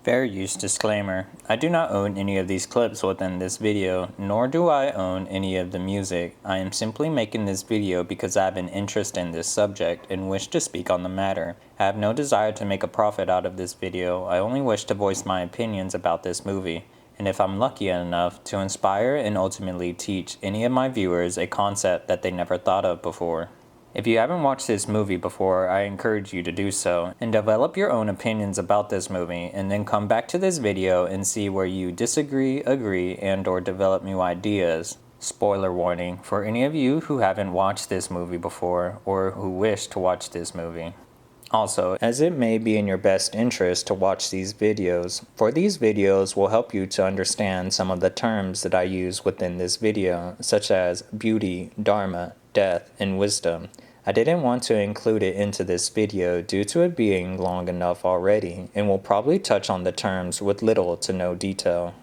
Fair use disclaimer. I do not own any of these clips within this video, nor do I own any of the music. I am simply making this video because I have an interest in this subject and wish to speak on the matter. I have no desire to make a profit out of this video. I only wish to voice my opinions about this movie, and if I'm lucky enough, to inspire and ultimately teach any of my viewers a concept that they never thought of before. If you haven't watched this movie before, I encourage you to do so, and develop your own opinions about this movie, and then come back to this video and see where you disagree, agree, and or develop new ideas. Spoiler warning for any of you who haven't watched this movie before, or who wish to watch this movie. Also, as it may be in your best interest to watch these videos, for these videos will help you to understand some of the terms that I use within this video, such as beauty, dharma, death, and wisdom. I didn't want to include it into this video due to it being long enough already, and will probably touch on the terms with little to no detail.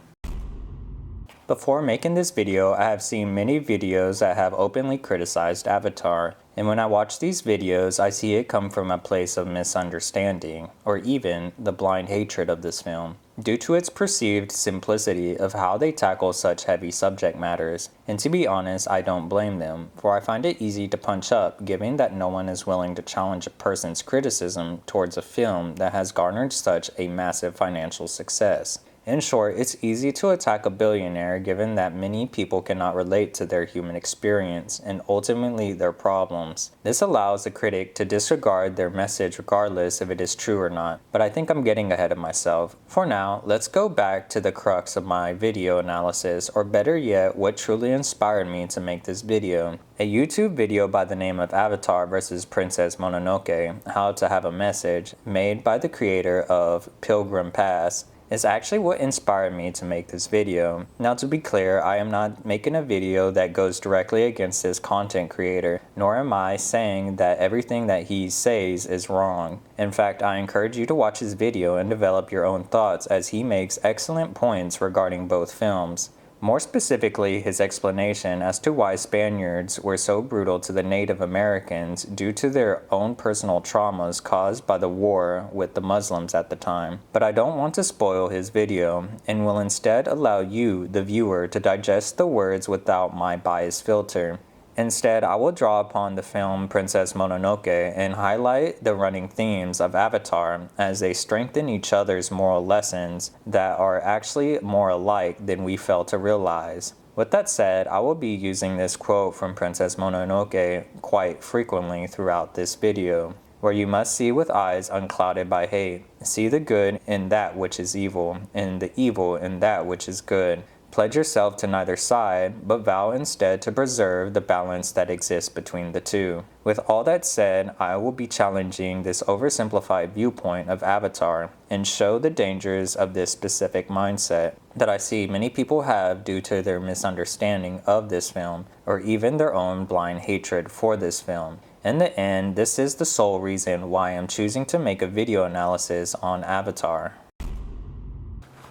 Before making this video, I have seen many videos that have openly criticized Avatar, and when I watch these videos, I see it come from a place of misunderstanding, or even the blind hatred of this film, due to its perceived simplicity of how they tackle such heavy subject matters. And to be honest, I don't blame them, for I find it easy to punch up given that no one is willing to challenge a person's criticism towards a film that has garnered such a massive financial success. In short, it's easy to attack a billionaire given that many people cannot relate to their human experience and ultimately their problems. This allows the critic to disregard their message regardless if it is true or not, but I think I'm getting ahead of myself. For now, let's go back to the crux of my video analysis, or better yet, what truly inspired me to make this video. A YouTube video by the name of Avatar vs. Princess Mononoke, How to Have a Message, made by the creator of Pilgrim Pass, is actually what inspired me to make this video. Now, to be clear, I am not making a video that goes directly against this content creator, nor am I saying that everything that he says is wrong. In fact, I encourage you to watch his video and develop your own thoughts, as he makes excellent points regarding both films. More specifically, his explanation as to why Spaniards were so brutal to the Native Americans due to their own personal traumas caused by the war with the Muslims at the time. But I don't want to spoil his video, and will instead allow you, the viewer, to digest the words without my bias filter. Instead, I will draw upon the film Princess Mononoke and highlight the running themes of Avatar as they strengthen each other's moral lessons that are actually more alike than we fail to realize. With that said, I will be using this quote from Princess Mononoke quite frequently throughout this video, where you must see with eyes unclouded by hate. See the good in that which is evil, and the evil in that which is good. Pledge yourself to neither side, but vow instead to preserve the balance that exists between the two. With all that said, I will be challenging this oversimplified viewpoint of Avatar and show the dangers of this specific mindset that I see many people have due to their misunderstanding of this film, or even their own blind hatred for this film. In the end, this is the sole reason why I'm choosing to make a video analysis on Avatar.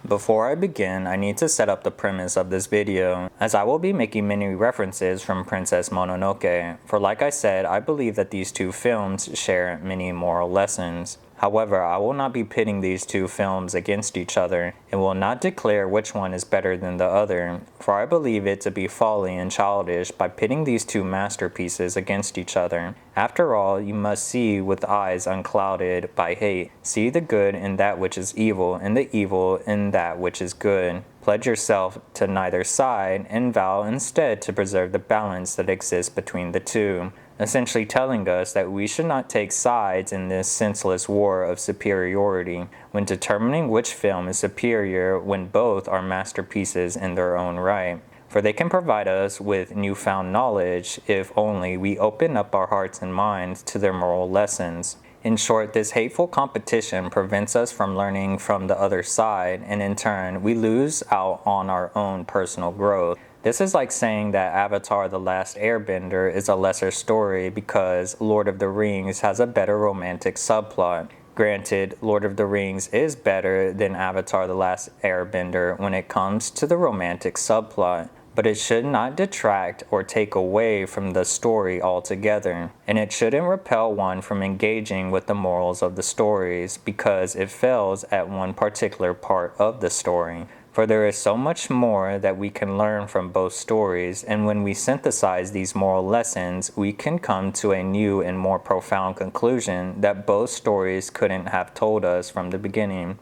Before I begin, I need to set up the premise of this video, as I will be making many references from Princess Mononoke, for like I said, I believe that these two films share many moral lessons. However, I will not be pitting these two films against each other, and will not declare which one is better than the other, for I believe it to be folly and childish by pitting these two masterpieces against each other. After all, you must see with eyes unclouded by hate. See the good in that which is evil, and the evil in that which is good. Pledge yourself to neither side, and vow instead to preserve the balance that exists between the two. Essentially telling us that we should not take sides in this senseless war of superiority when determining which film is superior when both are masterpieces in their own right. For they can provide us with newfound knowledge if only we open up our hearts and minds to their moral lessons. In short, this hateful competition prevents us from learning from the other side, and in turn, we lose out on our own personal growth. This is like saying that Avatar: The Last Airbender is a lesser story because Lord of the Rings has a better romantic subplot. Granted, Lord of the Rings is better than Avatar: The Last Airbender when it comes to the romantic subplot, but it should not detract or take away from the story altogether, and it shouldn't repel one from engaging with the morals of the stories because it fails at one particular part of the story. For there is so much more that we can learn from both stories, and when we synthesize these moral lessons, we can come to a new and more profound conclusion that both stories couldn't have told us from the beginning.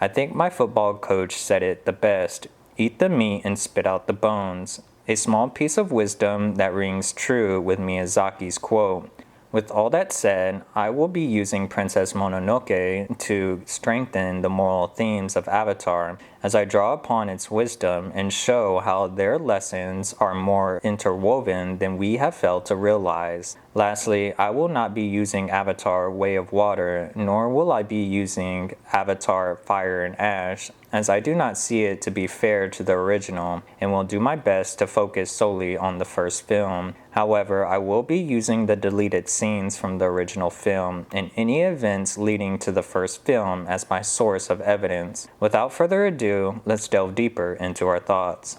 I think my football coach said it the best: eat the meat and spit out the bones. A small piece of wisdom that rings true with Miyazaki's quote. With all that said, I will be using Princess Mononoke to strengthen the moral themes of Avatar as I draw upon its wisdom and show how their lessons are more interwoven than we have failed to realize. Lastly, I will not be using Avatar Way of Water, nor will I be using Avatar Fire and Ash, as I do not see it to be fair to the original, and will do my best to focus solely on the first film. However, I will be using the deleted scenes from the original film and any events leading to the first film as my source of evidence. Without further ado, let's delve deeper into our thoughts.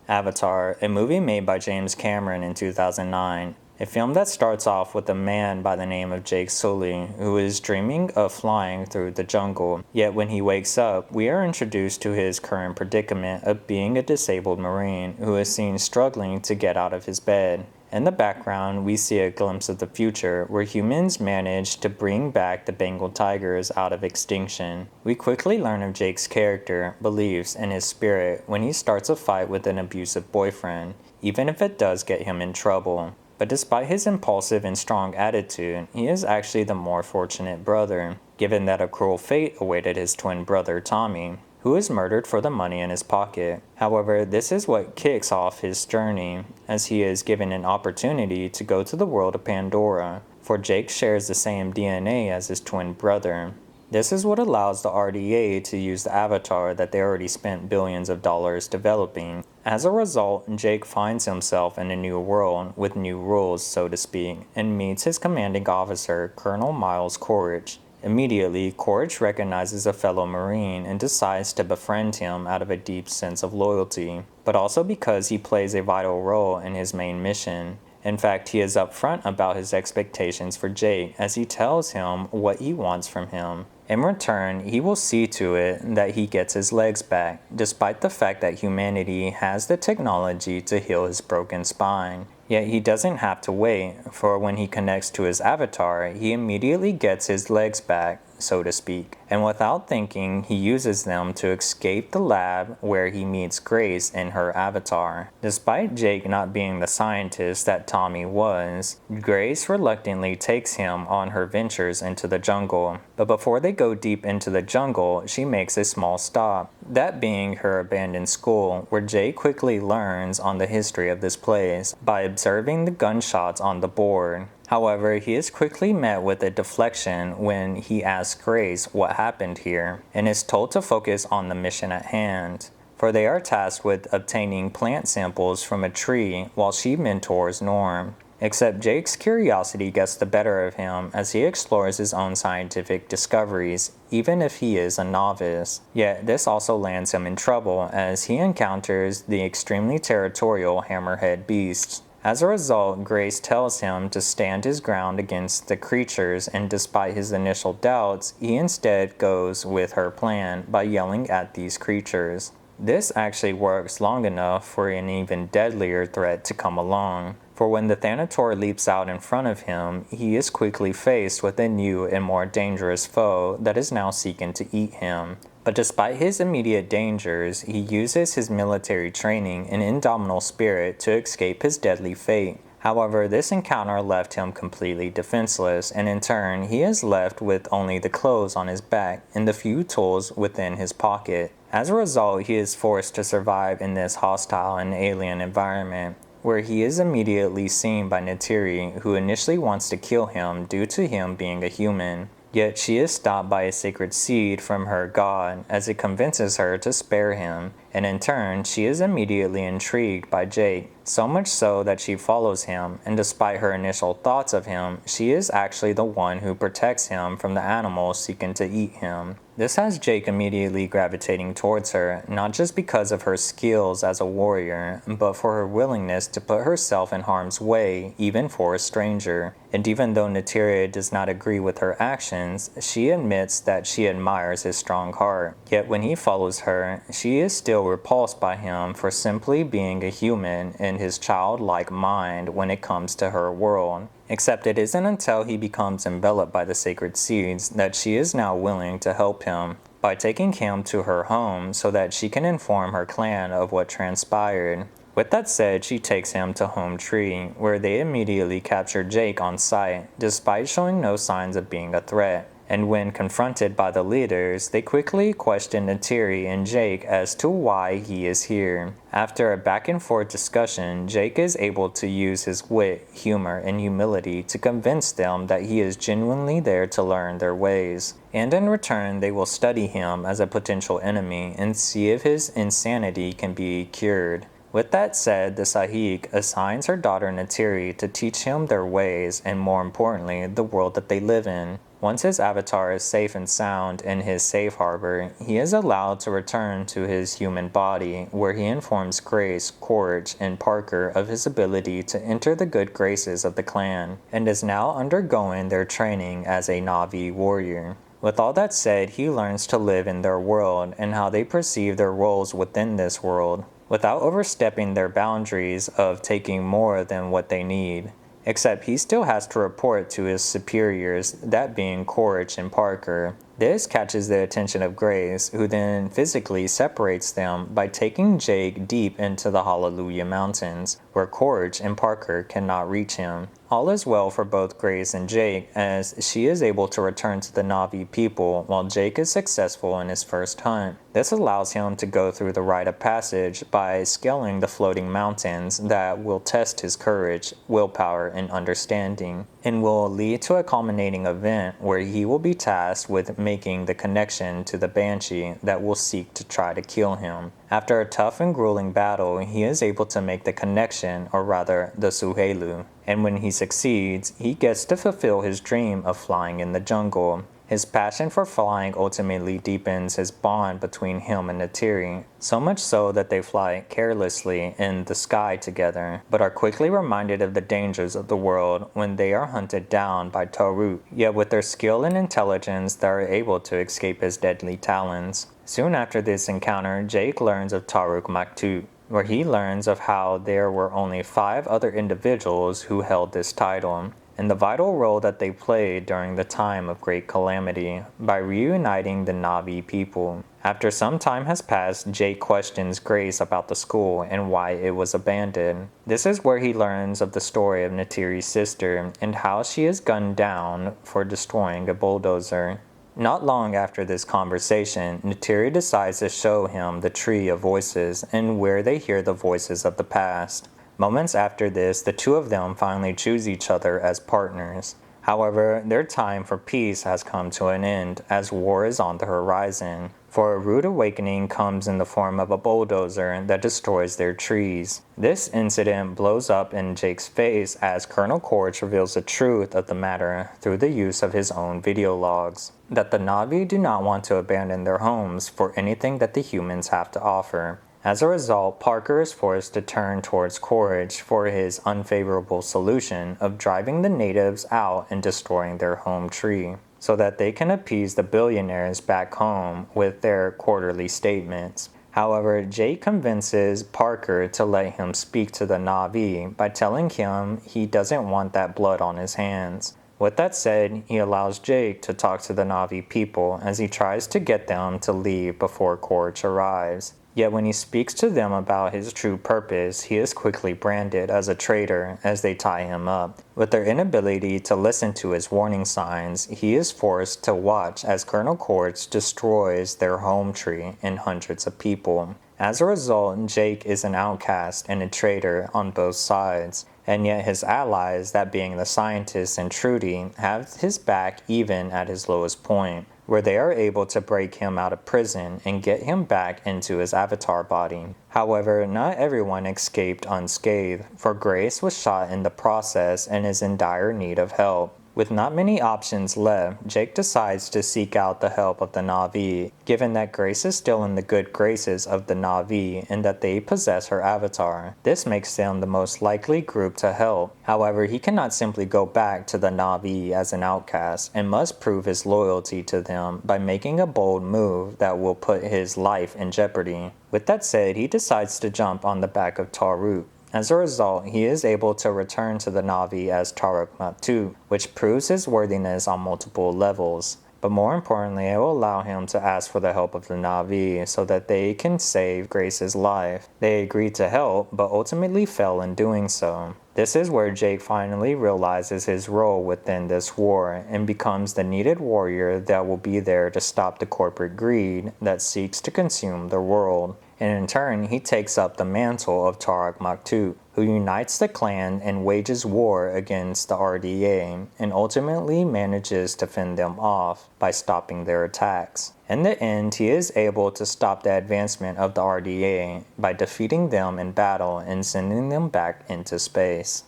Avatar, a movie made by James Cameron in 2009. A film that starts off with a man by the name of Jake Sully, who is dreaming of flying through the jungle. Yet when he wakes up, we are introduced to his current predicament of being a disabled Marine who is seen struggling to get out of his bed. In the background, we see a glimpse of the future, where humans manage to bring back the Bengal tigers out of extinction. We quickly learn of Jake's character, beliefs, and his spirit when he starts a fight with an abusive boyfriend, even if it does get him in trouble. But despite his impulsive and strong attitude, he is actually the more fortunate brother, given that a cruel fate awaited his twin brother Tommy, who is murdered for the money in his pocket. However, this is what kicks off his journey, as he is given an opportunity to go to the world of Pandora, for Jake shares the same DNA as his twin brother. This is what allows the RDA to use the avatar that they already spent billions of dollars developing. As a result, Jake finds himself in a new world with new rules, so to speak, and meets his commanding officer, Colonel Miles Quaritch. Immediately, Quaritch recognizes a fellow Marine and decides to befriend him out of a deep sense of loyalty, but also because he plays a vital role in his main mission. In fact, he is upfront about his expectations for Jake as he tells him what he wants from him. In return, he will see to it that he gets his legs back, despite the fact that humanity has the technology to heal his broken spine. Yet he doesn't have to wait, for when he connects to his avatar, he immediately gets his legs back, so to speak, and without thinking, he uses them to escape the lab where he meets Grace in her avatar. Despite Jake not being the scientist that Tommy was, Grace reluctantly takes him on her ventures into the jungle. But before they go deep into the jungle, she makes a small stop, that being her abandoned school, where Jake quickly learns on the history of this place by observing the gunshots on the board. However, he is quickly met with a deflection when he asks Grace what happened here, and is told to focus on the mission at hand, for they are tasked with obtaining plant samples from a tree while she mentors Norm. Except Jake's curiosity gets the better of him as he explores his own scientific discoveries, even if he is a novice. Yet this also lands him in trouble as he encounters the extremely territorial hammerhead beasts. As a result, Grace tells him to stand his ground against the creatures, and despite his initial doubts, he instead goes with her plan by yelling at these creatures. This actually works long enough for an even deadlier threat to come along, for when the Thanator leaps out in front of him, he is quickly faced with a new and more dangerous foe that is now seeking to eat him. But despite his immediate dangers, he uses his military training and indomitable spirit to escape his deadly fate. However, this encounter left him completely defenseless, and in turn, he is left with only the clothes on his back and the few tools within his pocket. As a result, he is forced to survive in this hostile and alien environment, where he is immediately seen by Neytiri, who initially wants to kill him due to him being a human. Yet she is stopped by a sacred seed from her god as it convinces her to spare him, and in turn she is immediately intrigued by Jake, so much so that she follows him, and despite her initial thoughts of him, she is actually the one who protects him from the animals seeking to eat him. This has Jake immediately gravitating towards her, not just because of her skills as a warrior, but for her willingness to put herself in harm's way, even for a stranger. And even though Neytiri does not agree with her actions, she admits that she admires his strong heart. Yet when he follows her, she is still repulsed by him for simply being a human in his childlike mind when it comes to her world. Except it isn't until he becomes enveloped by the sacred seeds that she is now willing to help him by taking him to her home so that she can inform her clan of what transpired. With that said, she takes him to Home Tree, where they immediately capture Jake on sight, despite showing no signs of being a threat. And when confronted by the leaders, they quickly question Neytiri and Jake as to why he is here. After a back and forth discussion, Jake is able to use his wit, humor, and humility to convince them that he is genuinely there to learn their ways. And in return, they will study him as a potential enemy and see if his insanity can be cured. With that said, the Sahik assigns her daughter Neytiri to teach him their ways and, more importantly, the world that they live in. Once his avatar is safe and sound in his safe harbor, he is allowed to return to his human body, where he informs Grace, Corge, and Parker of his ability to enter the good graces of the clan, and is now undergoing their training as a Na'vi warrior. With all that said, he learns to live in their world and how they perceive their roles within this world, without overstepping their boundaries of taking more than what they need. Except he still has to report to his superiors, that being Corge and Parker. This catches the attention of Grace, who then physically separates them by taking Jake deep into the Hallelujah Mountains, where Corge and Parker cannot reach him. All is well for both Grace and Jake, as she is able to return to the Na'vi people while Jake is successful in his first hunt. This allows him to go through the rite of passage by scaling the floating mountains that will test his courage, willpower, and understanding, and will lead to a culminating event where he will be tasked with making the connection to the Banshee that will seek to try to kill him. After a tough and grueling battle, he is able to make the connection, or rather, the Suhelu. And when he succeeds, he gets to fulfill his dream of flying in the jungle. His passion for flying ultimately deepens his bond between him and Neytiri, so much so that they fly carelessly in the sky together, but are quickly reminded of the dangers of the world when they are hunted down by Taruk, yet with their skill and intelligence they are able to escape his deadly talons. Soon after this encounter, Jake learns of Taruk Maktub, where he learns of how there were only 5 other individuals who held this title, and the vital role that they played during the time of great calamity by reuniting the Na'vi people. After some time has passed, Jake questions Grace about the school and why it was abandoned. This is where he learns of the story of Neytiri's sister and how she is gunned down for destroying a bulldozer. Not long after this conversation, Neytiri decides to show him the Tree of Voices and where they hear the voices of the past. Moments after this, the two of them finally choose each other as partners. However, their time for peace has come to an end as war is on the horizon, for a rude awakening comes in the form of a bulldozer that destroys their trees. This incident blows up in Jake's face as Colonel Corge reveals the truth of the matter through the use of his own video logs, that the Na'vi do not want to abandon their homes for anything that the humans have to offer. As a result, Parker is forced to turn towards Corge for his unfavorable solution of driving the natives out and destroying their home tree, so that they can appease the billionaires back home with their quarterly statements. However, Jake convinces Parker to let him speak to the Na'vi by telling him he doesn't want that blood on his hands. With that said, he allows Jake to talk to the Na'vi people as he tries to get them to leave before Corge arrives. Yet when he speaks to them about his true purpose, he is quickly branded as a traitor as they tie him up. With their inability to listen to his warning signs, he is forced to watch as Colonel Corge destroys their home tree and hundreds of people. As a result, Jake is an outcast and a traitor on both sides, and yet his allies, that being the scientists and Trudy, have his back even at his lowest point, where they are able to break him out of prison and get him back into his avatar body. However, not everyone escaped unscathed, for Grace was shot in the process and is in dire need of help. With not many options left, Jake decides to seek out the help of the Na'vi, given that Grace is still in the good graces of the Na'vi and that they possess her avatar. This makes them the most likely group to help. However, he cannot simply go back to the Na'vi as an outcast and must prove his loyalty to them by making a bold move that will put his life in jeopardy. With that said, he decides to jump on the back of Taruk. As a result, he is able to return to the Na'vi as Taruk Maktoum, which proves his worthiness on multiple levels. But more importantly, it will allow him to ask for the help of the Na'vi so that they can save Grace's life. They agreed to help, but ultimately fail in doing so. This is where Jake finally realizes his role within this war and becomes the needed warrior that will be there to stop the corporate greed that seeks to consume the world. And in turn, he takes up the mantle of Taruk Maktoum, who unites the clan and wages war against the RDA, and ultimately manages to fend them off by stopping their attacks. In the end, he is able to stop the advancement of the RDA by defeating them in battle and sending them back into space.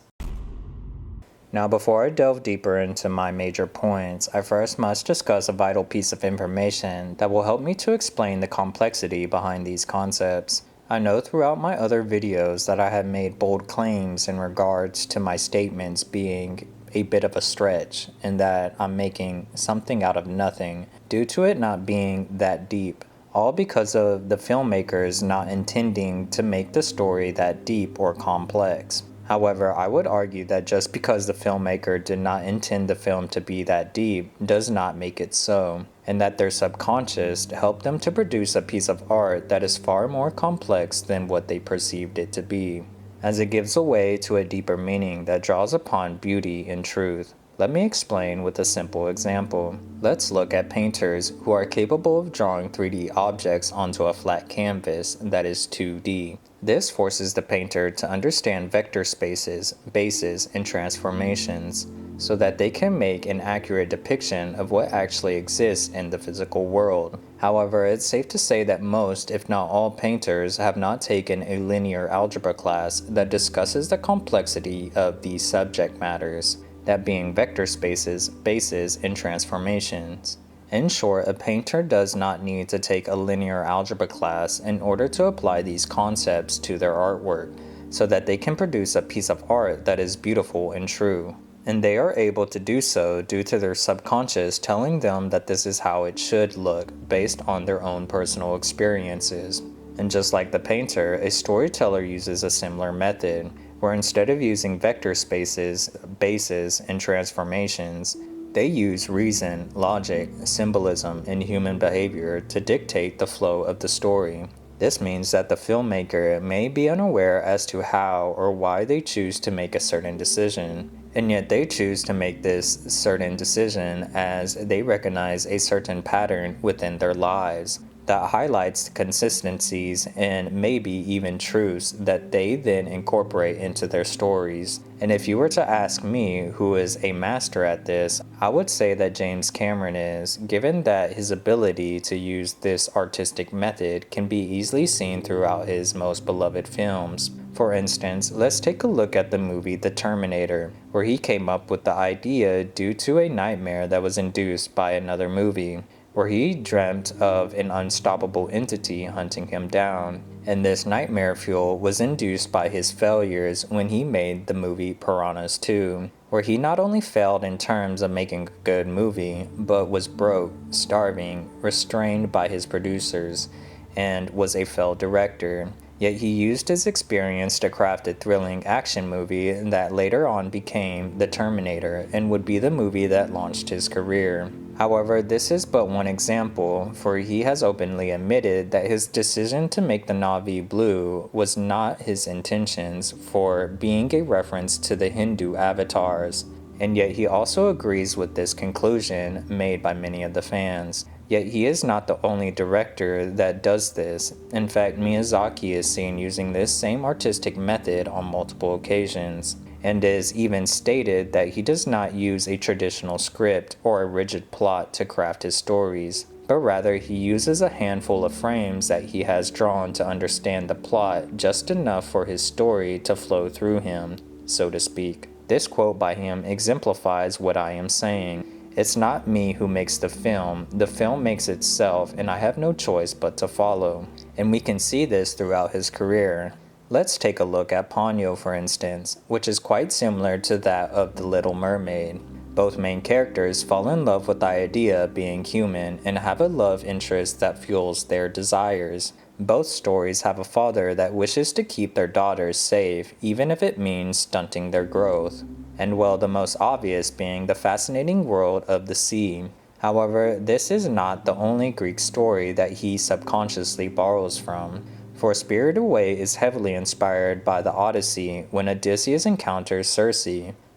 Now, before I delve deeper into my major points, I first must discuss a vital piece of information that will help me to explain the complexity behind these concepts. I know throughout my other videos that I have made bold claims in regards to my statements being a bit of a stretch and that I'm making something out of nothing due to it not being that deep, all because of the filmmakers not intending to make the story that deep or complex. However, I would argue that just because the filmmaker did not intend the film to be that deep does not make it so, and that their subconscious helped them to produce a piece of art that is far more complex than what they perceived it to be, as it gives way to a deeper meaning that draws upon beauty and truth. Let me explain with a simple example. Let's look at painters who are capable of drawing 3D objects onto a flat canvas that is 2D. This forces the painter to understand vector spaces, bases, and transformations, so that they can make an accurate depiction of what actually exists in the physical world. However, it's safe to say that most, if not all, painters have not taken a linear algebra class that discusses the complexity of these subject matters, that being vector spaces, bases, and transformations. In short, a painter does not need to take a linear algebra class in order to apply these concepts to their artwork, so that they can produce a piece of art that is beautiful and true. And they are able to do so due to their subconscious telling them that this is how it should look based on their own personal experiences. And just like the painter, a storyteller uses a similar method, where instead of using vector spaces, bases, and transformations, they use reason, logic, symbolism, and human behavior to dictate the flow of the story. This means that the filmmaker may be unaware as to how or why they choose to make a certain decision, and yet they choose to make this certain decision as they recognize a certain pattern within their lives that highlights consistencies and maybe even truths that they then incorporate into their stories. And if you were to ask me who is a master at this, I would say that James Cameron is, given that his ability to use this artistic method can be easily seen throughout his most beloved films. For instance, let's take a look at the movie The Terminator, where he came up with the idea due to a nightmare that was induced by another movie, where he dreamt of an unstoppable entity hunting him down, and this nightmare fuel was induced by his failures when he made the movie Piranhas 2, where he not only failed in terms of making a good movie, but was broke, starving, restrained by his producers, and was a failed director. Yet he used his experience to craft a thrilling action movie that later on became The Terminator and would be the movie that launched his career. However, this is but one example, for he has openly admitted that his decision to make the Na'vi blue was not his intentions for being a reference to the Hindu avatars, and yet he also agrees with this conclusion made by many of the fans. Yet he is not the only director that does this. In fact, Miyazaki is seen using this same artistic method on multiple occasions, and is even stated that he does not use a traditional script or a rigid plot to craft his stories, but rather he uses a handful of frames that he has drawn to understand the plot just enough for his story to flow through him, so to speak. This quote by him exemplifies what I am saying. It's not me who makes the film makes itself, and I have no choice but to follow. And we can see this throughout his career. Let's take a look at Ponyo, for instance, which is quite similar to that of The Little Mermaid. Both main characters fall in love with the idea of being human and have a love interest that fuels their desires. Both stories have a father that wishes to keep their daughters safe, even if it means stunting their growth. And well, the most obvious being the fascinating world of the sea. However, this is not the only Greek story that he subconsciously borrows from. For Spirited Away is heavily inspired by the Odyssey when Odysseus encounters Circe.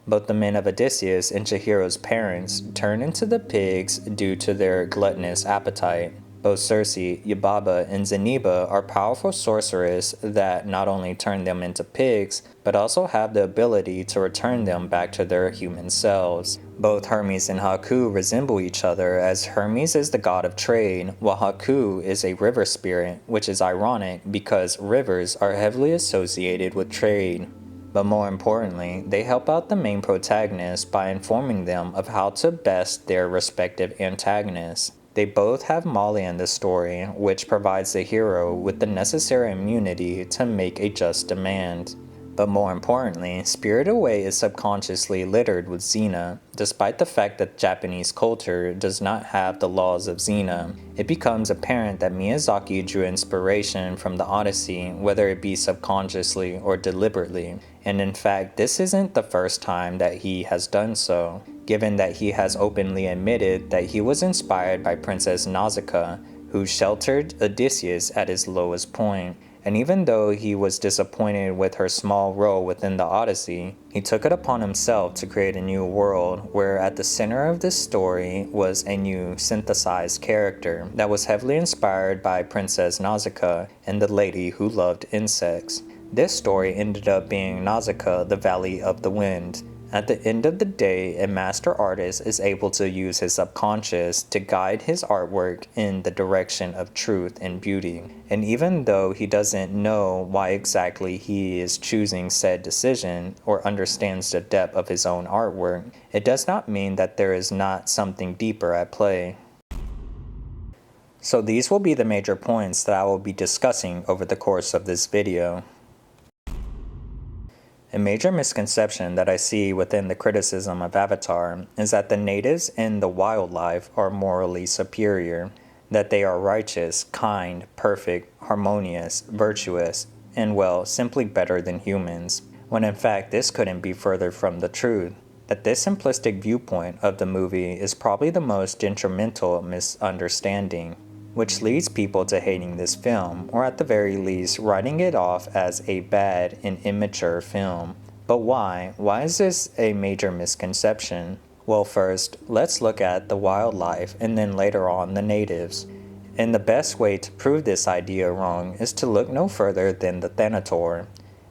Both the men of Odysseus and Chihiro's parents turn into the pigs due to their gluttonous appetite. Both Circe, Yubaba, and Zeniba are powerful sorceresses that not only turn them into pigs, but also have the ability to return them back to their human selves. Both Hermes and Haku resemble each other, as Hermes is the god of trade, while Haku is a river spirit, which is ironic because rivers are heavily associated with trade. But more importantly, they help out the main protagonists by informing them of how to best their respective antagonists. They both have Molly in the story, which provides the hero with the necessary immunity to make a just demand. But more importantly, Spirited Away is subconsciously littered with Xena. Despite the fact that Japanese culture does not have the laws of Xena, it becomes apparent that Miyazaki drew inspiration from the Odyssey, whether it be subconsciously or deliberately. And in fact, this isn't the first time that he has done so, given that he has openly admitted that he was inspired by Princess Nausicaa, who sheltered Odysseus at his lowest point. And even though he was disappointed with her small role within the Odyssey, he took it upon himself to create a new world where at the center of this story was a new synthesized character that was heavily inspired by Princess Nausicaa and the lady who loved insects. This story ended up being Nausicaa, the Valley of the Wind. At the end of the day, a master artist is able to use his subconscious to guide his artwork in the direction of truth and beauty. And even though he doesn't know why exactly he is choosing said decision or understands the depth of his own artwork, it does not mean that there is not something deeper at play. So these will be the major points that I will be discussing over the course of this video. A major misconception that I see within the criticism of Avatar is that the natives and the wildlife are morally superior, that they are righteous, kind, perfect, harmonious, virtuous, and well, simply better than humans, when in fact this couldn't be further from the truth. That this simplistic viewpoint of the movie is probably the most detrimental misunderstanding, which leads people to hating this film, or at the very least writing it off as a bad and immature film. But why? Why is this a major misconception? Well, first, let's look at the wildlife and then later on the natives. And the best way to prove this idea wrong is to look no further than the Thanator,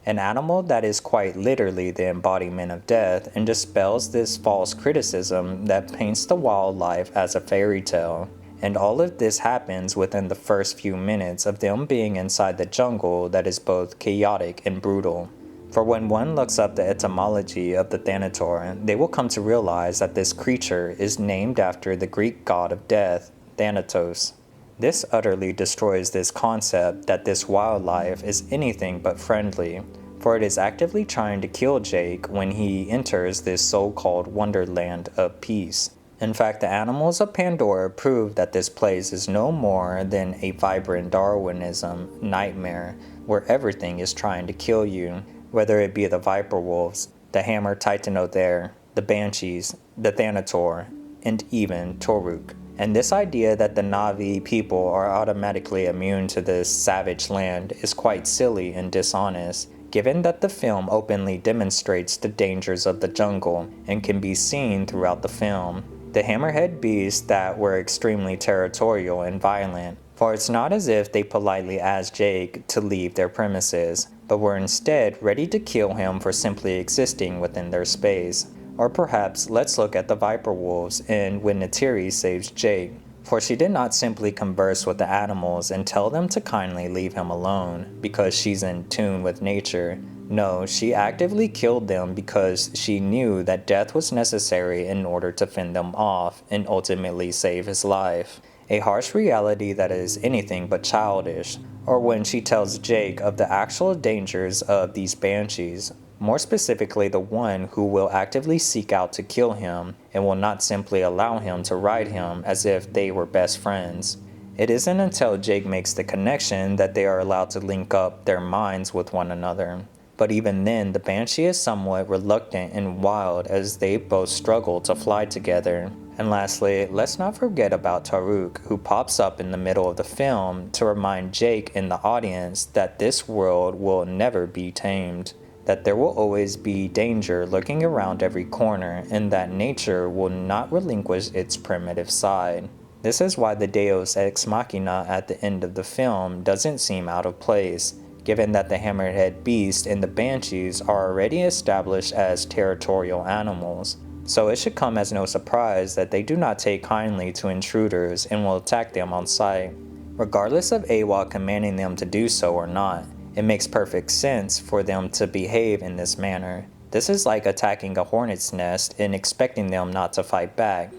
an animal that is quite literally the embodiment of death and dispels this false criticism that paints the wildlife as a fairy tale. And all of this happens within the first few minutes of them being inside the jungle that is both chaotic and brutal. For when one looks up the etymology of the Thanator, they will come to realize that this creature is named after the Greek god of death, Thanatos. This utterly destroys this concept that this wildlife is anything but friendly, for it is actively trying to kill Jake when he enters this so-called wonderland of peace. In fact, the animals of Pandora prove that this place is no more than a vibrant Darwinism nightmare where everything is trying to kill you, whether it be the viper wolves, the hammer titanothere, the banshees, the Thanator, and even Toruk. And this idea that the Na'vi people are automatically immune to this savage land is quite silly and dishonest, given that the film openly demonstrates the dangers of the jungle and can be seen throughout the film. The hammerhead beasts that were extremely territorial and violent, for it's not as if they politely asked Jake to leave their premises, but were instead ready to kill him for simply existing within their space. Or perhaps let's look at the viper wolves and when Neytiri saves Jake, for she did not simply converse with the animals and tell them to kindly leave him alone because she's in tune with nature. No, she actively killed them because she knew that death was necessary in order to fend them off and ultimately save his life. A harsh reality that is anything but childish. Or when she tells Jake of the actual dangers of these banshees, more specifically the one who will actively seek out to kill him and will not simply allow him to ride him as if they were best friends. It isn't until Jake makes the connection that they are allowed to link up their minds with one another. But even then, the Banshee is somewhat reluctant and wild as they both struggle to fly together. And lastly, let's not forget about Taruk, who pops up in the middle of the film to remind Jake and the audience that this world will never be tamed, that there will always be danger lurking around every corner, and that nature will not relinquish its primitive side. This is why the Deus Ex Machina at the end of the film doesn't seem out of place, given that the hammerhead beast and the banshees are already established as territorial animals. So it should come as no surprise that they do not take kindly to intruders and will attack them on sight, regardless of Awa commanding them to do so or not. It makes perfect sense for them to behave in this manner. This is like attacking a hornet's nest and expecting them not to fight back.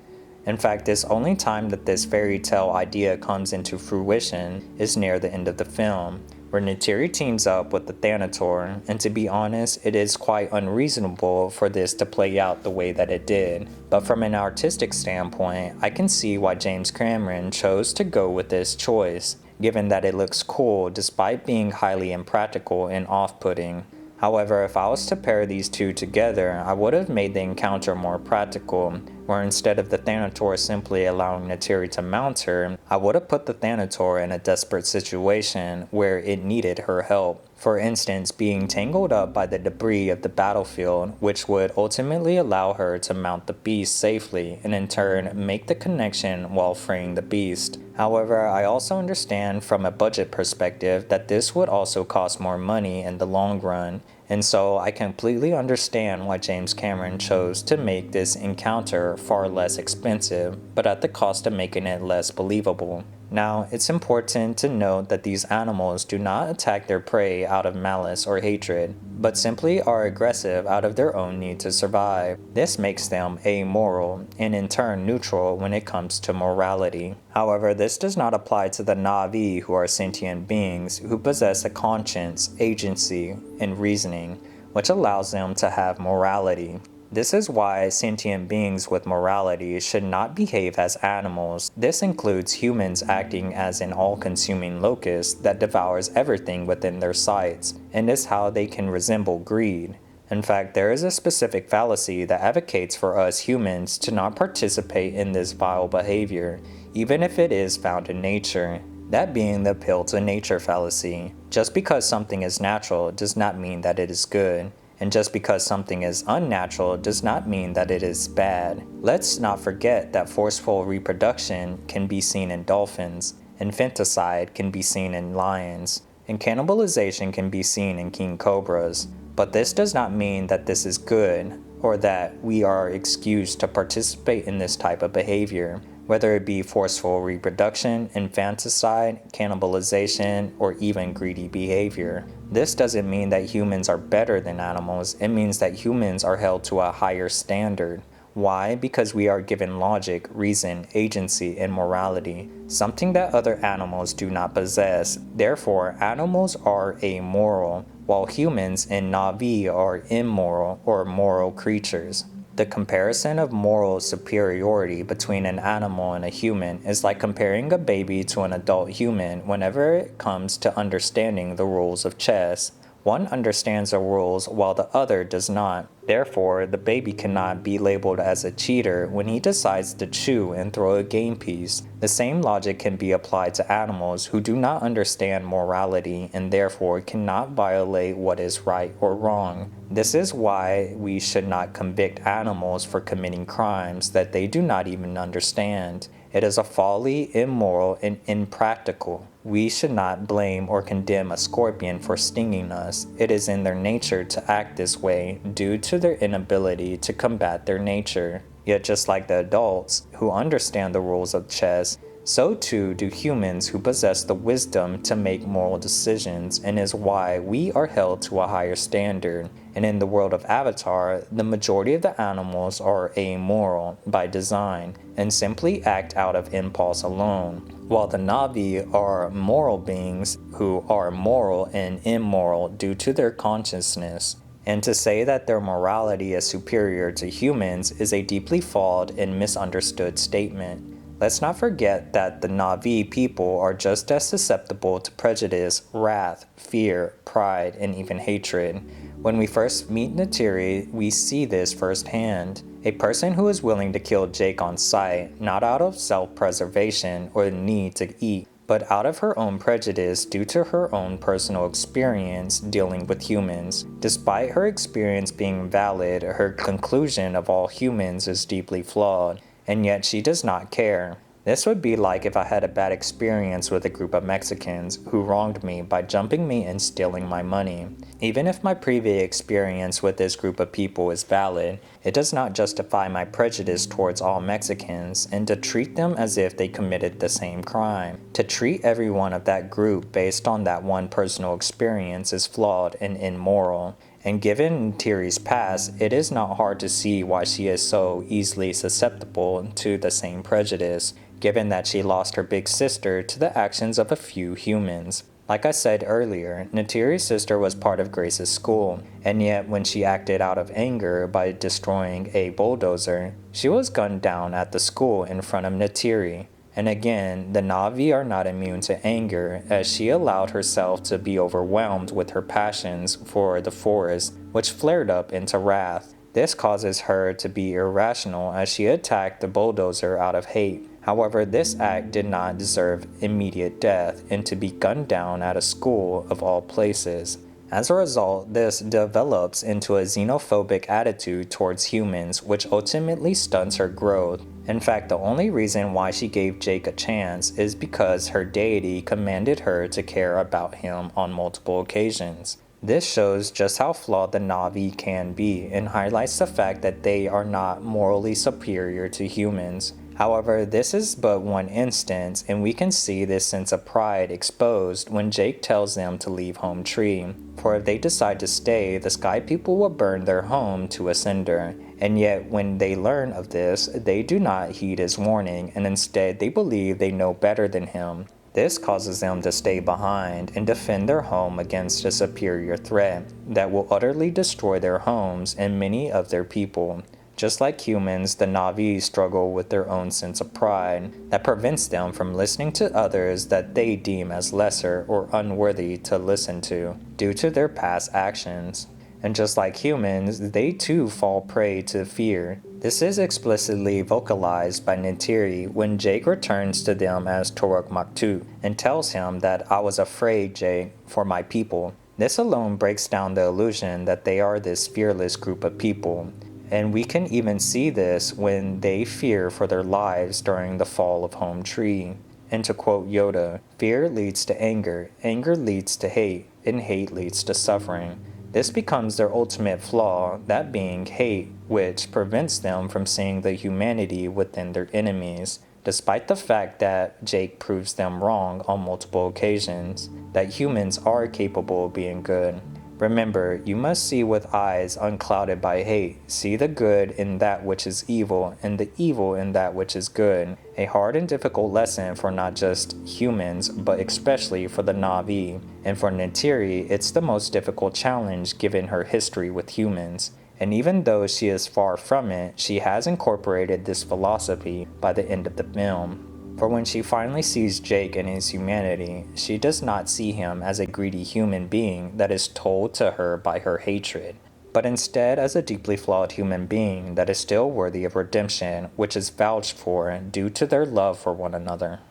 In fact, this only time that this fairy tale idea comes into fruition is near the end of the film, where Neytiri teams up with the Thanator, and to be honest, it is quite unreasonable for this to play out the way that it did. But from an artistic standpoint, I can see why James Cameron chose to go with this choice, given that it looks cool despite being highly impractical and off-putting. However, if I was to pair these two together, I would have made the encounter more practical, where instead of the Thanator simply allowing Neytiri to mount her, I would have put the Thanator in a desperate situation where it needed her help. For instance, being tangled up by the debris of the battlefield, which would ultimately allow her to mount the beast safely and in turn make the connection while freeing the beast. However, I also understand from a budget perspective that this would also cost more money in the long run, and so I completely understand why James Cameron chose to make this encounter far less expensive, but at the cost of making it less believable. Now, it's important to note that these animals do not attack their prey out of malice or hatred, but simply are aggressive out of their own need to survive. This makes them amoral, and in turn neutral when it comes to morality. However, this does not apply to the Na'vi, who are sentient beings who possess a conscience, agency, and reasoning, which allows them to have morality. This is why sentient beings with morality should not behave as animals. This includes humans acting as an all-consuming locust that devours everything within their sights, and is how they can resemble greed. In fact, there is a specific fallacy that advocates for us humans to not participate in this vile behavior, even if it is found in nature. That being the appeal to nature fallacy. Just because something is natural does not mean that it is good. And just because something is unnatural does not mean that it is bad. Let's not forget that forceful reproduction can be seen in dolphins, infanticide can be seen in lions, and cannibalization can be seen in king cobras. But this does not mean that this is good, or that we are excused to participate in this type of behavior, whether it be forceful reproduction, infanticide, cannibalization, or even greedy behavior. This doesn't mean that humans are better than animals, it means that humans are held to a higher standard. Why? Because we are given logic, reason, agency, and morality, something that other animals do not possess. Therefore, animals are amoral, while humans and Na'vi are immoral or moral creatures. The comparison of moral superiority between an animal and a human is like comparing a baby to an adult human whenever it comes to understanding the rules of chess. One understands the rules while the other does not. Therefore, the baby cannot be labeled as a cheater when he decides to chew and throw a game piece. The same logic can be applied to animals who do not understand morality and therefore cannot violate what is right or wrong. This is why we should not convict animals for committing crimes that they do not even understand. It is a folly, immoral, and impractical. We should not blame or condemn a scorpion for stinging us. It is in their nature to act this way due to their inability to combat their nature. Yet just like the adults who understand the rules of chess, So too do humans who possess the wisdom to make moral decisions, and is why we are held to a higher standard. And in the world of Avatar, the majority of the animals are amoral by design and simply act out of impulse alone, while the Na'vi are moral beings who are moral and immoral due to their consciousness. And to say that their morality is superior to humans is a deeply flawed and misunderstood statement. Let's not forget that the Na'vi people are just as susceptible to prejudice, wrath, fear, pride, and even hatred. When we first meet Neytiri, we see this firsthand. A person who is willing to kill Jake on sight, not out of self-preservation or the need to eat, but out of her own prejudice due to her own personal experience dealing with humans. Despite her experience being valid, her conclusion of all humans is deeply flawed, and yet she does not care. This would be like if I had a bad experience with a group of Mexicans who wronged me by jumping me and stealing my money. Even if my previous experience with this group of people is valid, it does not justify my prejudice towards all Mexicans and to treat them as if they committed the same crime. To treat everyone of that group based on that one personal experience is flawed and immoral. And given Neytiri's past, it is not hard to see why she is so easily susceptible to the same prejudice, given that she lost her big sister to the actions of a few humans. Like I said earlier, Neytiri's sister was part of Grace's school, and yet when she acted out of anger by destroying a bulldozer, she was gunned down at the school in front of Neytiri. And again, the Na'vi are not immune to anger, as she allowed herself to be overwhelmed with her passions for the forest, which flared up into wrath. This causes her to be irrational as she attacked the bulldozer out of hate. However, this act did not deserve immediate death and to be gunned down at a school of all places. As a result, this develops into a xenophobic attitude towards humans, which ultimately stunts her growth. In fact, the only reason why she gave Jake a chance is because her deity commanded her to care about him on multiple occasions. This shows just how flawed the Na'vi can be and highlights the fact that they are not morally superior to humans. However, this is but one instance, and we can see this sense of pride exposed when Jake tells them to leave Home Tree. For if they decide to stay, the Sky People will burn their home to a cinder. And yet, when they learn of this, they do not heed his warning, and instead they believe they know better than him. This causes them to stay behind and defend their home against a superior threat that will utterly destroy their homes and many of their people. Just like humans, the Na'vi struggle with their own sense of pride that prevents them from listening to others that they deem as lesser or unworthy to listen to due to their past actions. And just like humans, they too fall prey to fear. This is explicitly vocalized by Neytiri when Jake returns to them as Toruk Maktu and tells him that I was afraid, Jake, for my people. This alone breaks down the illusion that they are this fearless group of people. And we can even see this when they fear for their lives during the fall of Home Tree. And to quote Yoda, fear leads to anger leads to hate, and hate leads to suffering. This becomes their ultimate flaw, that being hate, which prevents them from seeing the humanity within their enemies, despite the fact that Jake proves them wrong on multiple occasions, that humans are capable of being good. Remember, you must see with eyes unclouded by hate, see the good in that which is evil, and the evil in that which is good. A hard and difficult lesson for not just humans, but especially for the Na'vi. And for Neytiri, it's the most difficult challenge given her history with humans. And even though she is far from it, she has incorporated this philosophy by the end of the film. For when she finally sees Jake and his humanity, she does not see him as a greedy human being that is told to her by her hatred, but instead as a deeply flawed human being that is still worthy of redemption, which is vouched for due to their love for one another.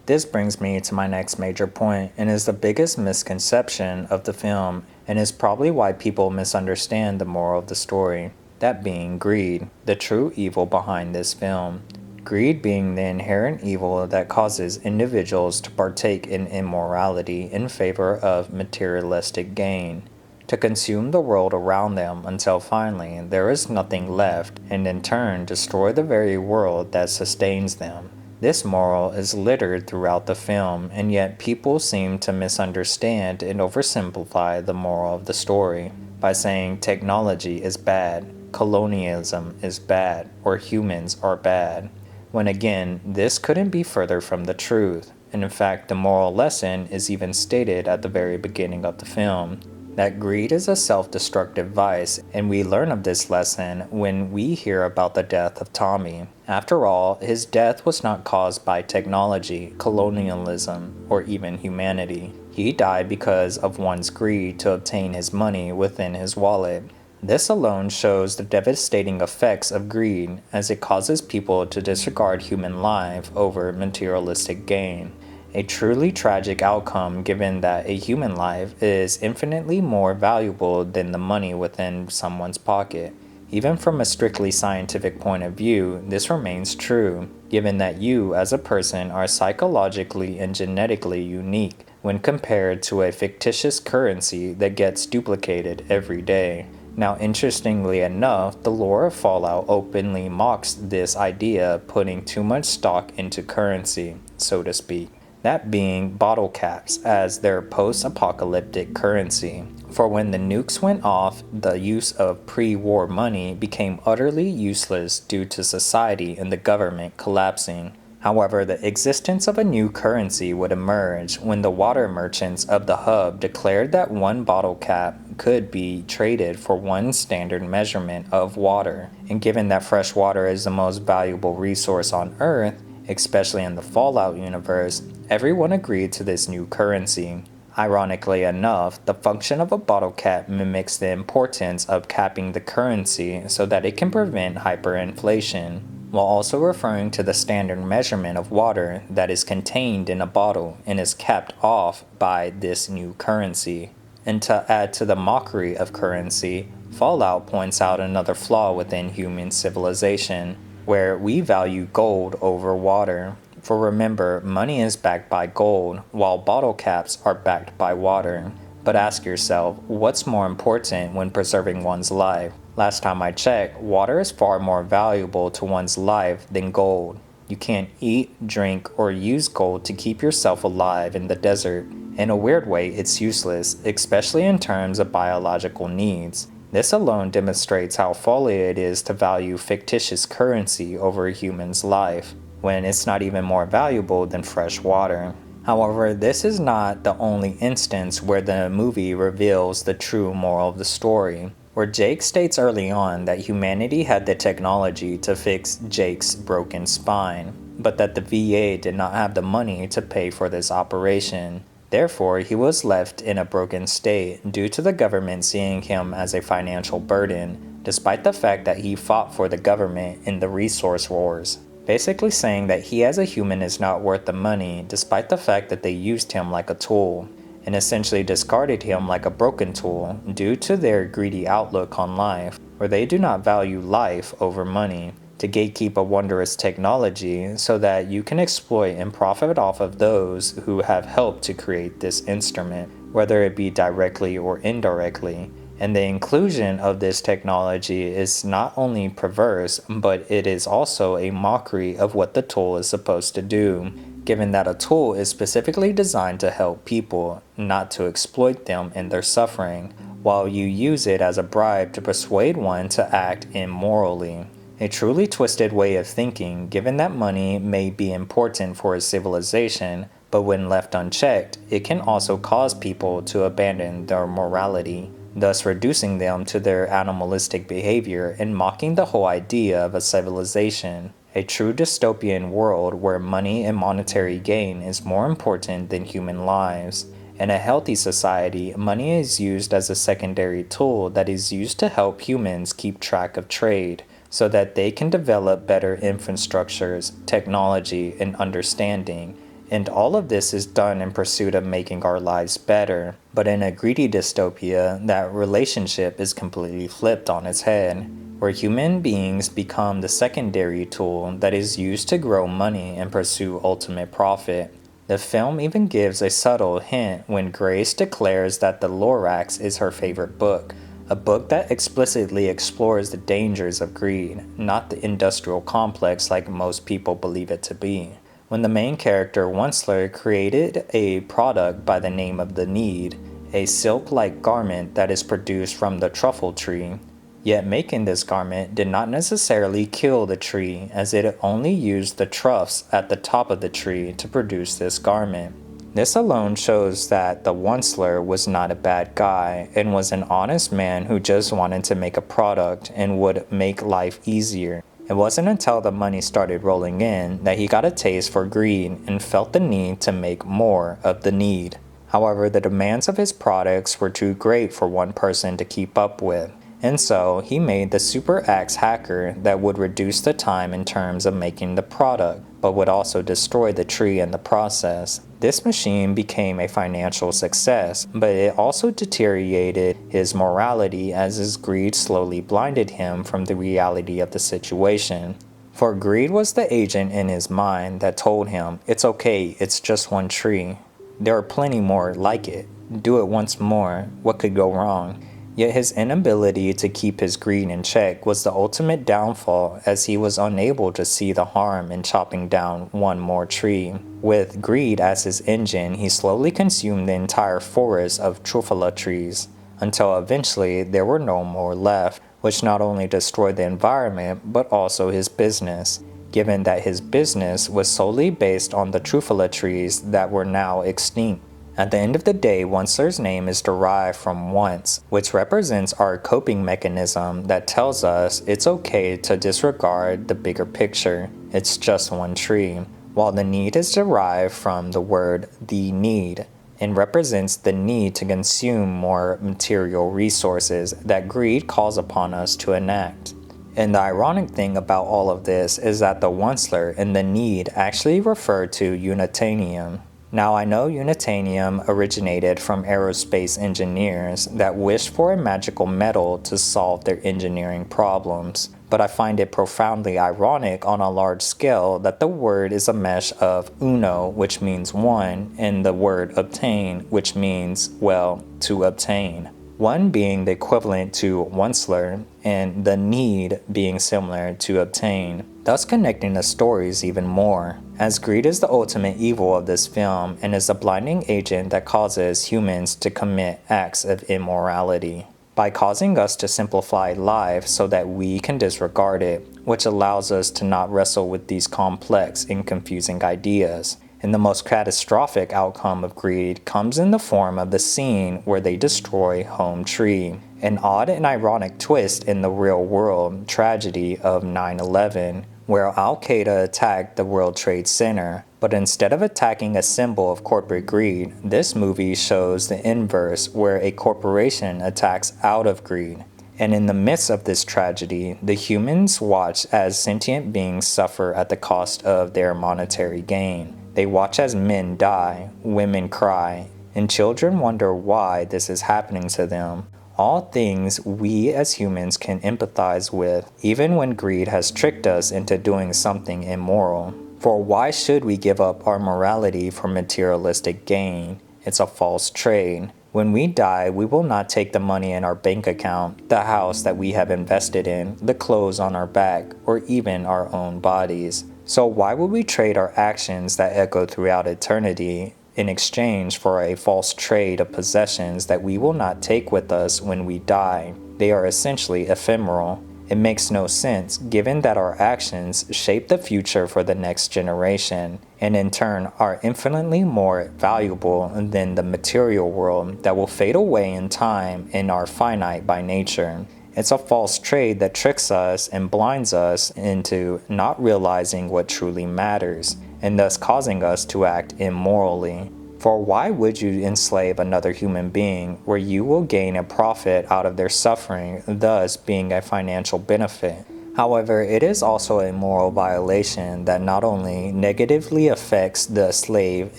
This brings me to my next major point, and is the biggest misconception of the film, and is probably why people misunderstand the moral of the story, that being greed, the true evil behind this film. Greed being the inherent evil that causes individuals to partake in immorality in favor of materialistic gain, to consume the world around them until finally there is nothing left, and in turn destroy the very world that sustains them. This moral is littered throughout the film, and yet people seem to misunderstand and oversimplify the moral of the story by saying technology is bad, colonialism is bad, or humans are bad. When again, this couldn't be further from the truth. And in fact, the moral lesson is even stated at the very beginning of the film, that greed is a self-destructive vice, and we learn of this lesson when we hear about the death of Tommy. After all, his death was not caused by technology, colonialism, or even humanity. He died because of one's greed to obtain his money within his wallet. This alone shows the devastating effects of greed, as it causes people to disregard human life over materialistic gain. A truly tragic outcome, given that a human life is infinitely more valuable than the money within someone's pocket. Even from a strictly scientific point of view, this remains true, given that you as a person are psychologically and genetically unique when compared to a fictitious currency that gets duplicated every day. Now, interestingly enough, the lore of Fallout openly mocks this idea, putting too much stock into currency, so to speak. That being bottle caps as their post-apocalyptic currency. For when the nukes went off, the use of pre-war money became utterly useless due to society and the government collapsing. However, the existence of a new currency would emerge when the water merchants of the hub declared that one bottle cap could be traded for one standard measurement of water. And given that fresh water is the most valuable resource on Earth, especially in the Fallout universe, everyone agreed to this new currency. Ironically enough, the function of a bottle cap mimics the importance of capping the currency so that it can prevent hyperinflation, while also referring to the standard measurement of water that is contained in a bottle and is capped off by this new currency. And to add to the mockery of currency, Fallout points out another flaw within human civilization, where we value gold over water. For remember, money is backed by gold, while bottle caps are backed by water. But ask yourself, what's more important when preserving one's life? Last time I checked, water is far more valuable to one's life than gold. You can't eat, drink, or use gold to keep yourself alive in the desert. In a weird way, it's useless, especially in terms of biological needs. This alone demonstrates how folly it is to value fictitious currency over a human's life, when it's not even more valuable than fresh water. However, this is not the only instance where the movie reveals the true moral of the story, where Jake states early on that humanity had the technology to fix Jake's broken spine, but that the VA did not have the money to pay for this operation. Therefore, he was left in a broken state due to the government seeing him as a financial burden, despite the fact that he fought for the government in the resource wars. Basically saying that he as a human is not worth the money, despite the fact that they used him like a tool, and essentially discarded him like a broken tool due to their greedy outlook on life, where they do not value life over money, to gatekeep a wondrous technology so that you can exploit and profit off of those who have helped to create this instrument, whether it be directly or indirectly. And the inclusion of this technology is not only perverse, but it is also a mockery of what the tool is supposed to do, given that a tool is specifically designed to help people, not to exploit them in their suffering, while you use it as a bribe to persuade one to act immorally. A truly twisted way of thinking, given that money may be important for a civilization, but when left unchecked, it can also cause people to abandon their morality, thus reducing them to their animalistic behavior and mocking the whole idea of a civilization. A true dystopian world where money and monetary gain is more important than human lives. In a healthy society, money is used as a secondary tool that is used to help humans keep track of trade, so that they can develop better infrastructures, technology, and understanding. And all of this is done in pursuit of making our lives better. But in a greedy dystopia, that relationship is completely flipped on its head, where human beings become the secondary tool that is used to grow money and pursue ultimate profit. The film even gives a subtle hint when Grace declares that the Lorax is her favorite book, a book that explicitly explores the dangers of greed, not the industrial complex like most people believe it to be. when the main character Onceler created a product by the name of the Need, a silk-like garment that is produced from the truffle tree. Yet making this garment did not necessarily kill the tree, as it only used the troughs at the top of the tree to produce this garment. This alone shows that the Onceler was not a bad guy and was an honest man who just wanted to make a product and would make life easier. It wasn't until the money started rolling in that he got a taste for greed and felt the need to make more of the Need. However, the demands of his products were too great for one person to keep up with, and so he made the super axe hacker that would reduce the time in terms of making the product, but would also destroy the tree in the process. This machine became a financial success, but it also deteriorated his morality as his greed slowly blinded him from the reality of the situation. For greed was the agent in his mind that told him, "It's okay, it's just one tree. There are plenty more like it. Do it once more. What could go wrong?" Yet his inability to keep his greed in check was the ultimate downfall, as he was unable to see the harm in chopping down one more tree. With greed as his engine, he slowly consumed the entire forest of truffula trees, until eventually there were no more left, which not only destroyed the environment, but also his business, given that his business was solely based on the truffula trees that were now extinct. At the end of the day, Onceler's name is derived from once, which represents our coping mechanism that tells us it's okay to disregard the bigger picture. It's just one tree. While the Need is derived from the word the need and represents the need to consume more material resources that greed calls upon us to enact. And the ironic thing about all of this is that the Onceler and the Need actually refer to unitanium. Now, I know unitanium originated from aerospace engineers that wished for a magical metal to solve their engineering problems, but I find it profoundly ironic on a large scale that the word is a mesh of uno, which means one, and the word obtain, which means, well, to obtain. One being the equivalent to Onceler, and the Need being similar to obtain, thus connecting the stories even more, as greed is the ultimate evil of this film and is a blinding agent that causes humans to commit acts of immorality, by causing us to simplify life so that we can disregard it, which allows us to not wrestle with these complex and confusing ideas. And the most catastrophic outcome of greed comes in the form of the scene where they destroy Home Tree, an odd and ironic twist in the real-world tragedy of 9/11, where Al-Qaeda attacked the World Trade Center. But instead of attacking a symbol of corporate greed, this movie shows the inverse, where a corporation attacks out of greed. And in the midst of this tragedy, the humans watch as sentient beings suffer at the cost of their monetary gain. They watch as men die, women cry, and children wonder why this is happening to them. All things we as humans can empathize with, even when greed has tricked us into doing something immoral. For why should we give up our morality for materialistic gain? It's a false trade. When we die, we will not take the money in our bank account, the house that we have invested in, the clothes on our back, or even our own bodies. So why would we trade our actions that echo throughout eternity in exchange for a false trade of possessions that we will not take with us when we die? They are essentially ephemeral. It makes no sense, given that our actions shape the future for the next generation, and in turn are infinitely more valuable than the material world that will fade away in time and are finite by nature. It's a false trade that tricks us and blinds us into not realizing what truly matters, and thus causing us to act immorally. For why would you enslave another human being where you will gain a profit out of their suffering, thus being a financial benefit? However, it is also a moral violation that not only negatively affects the slave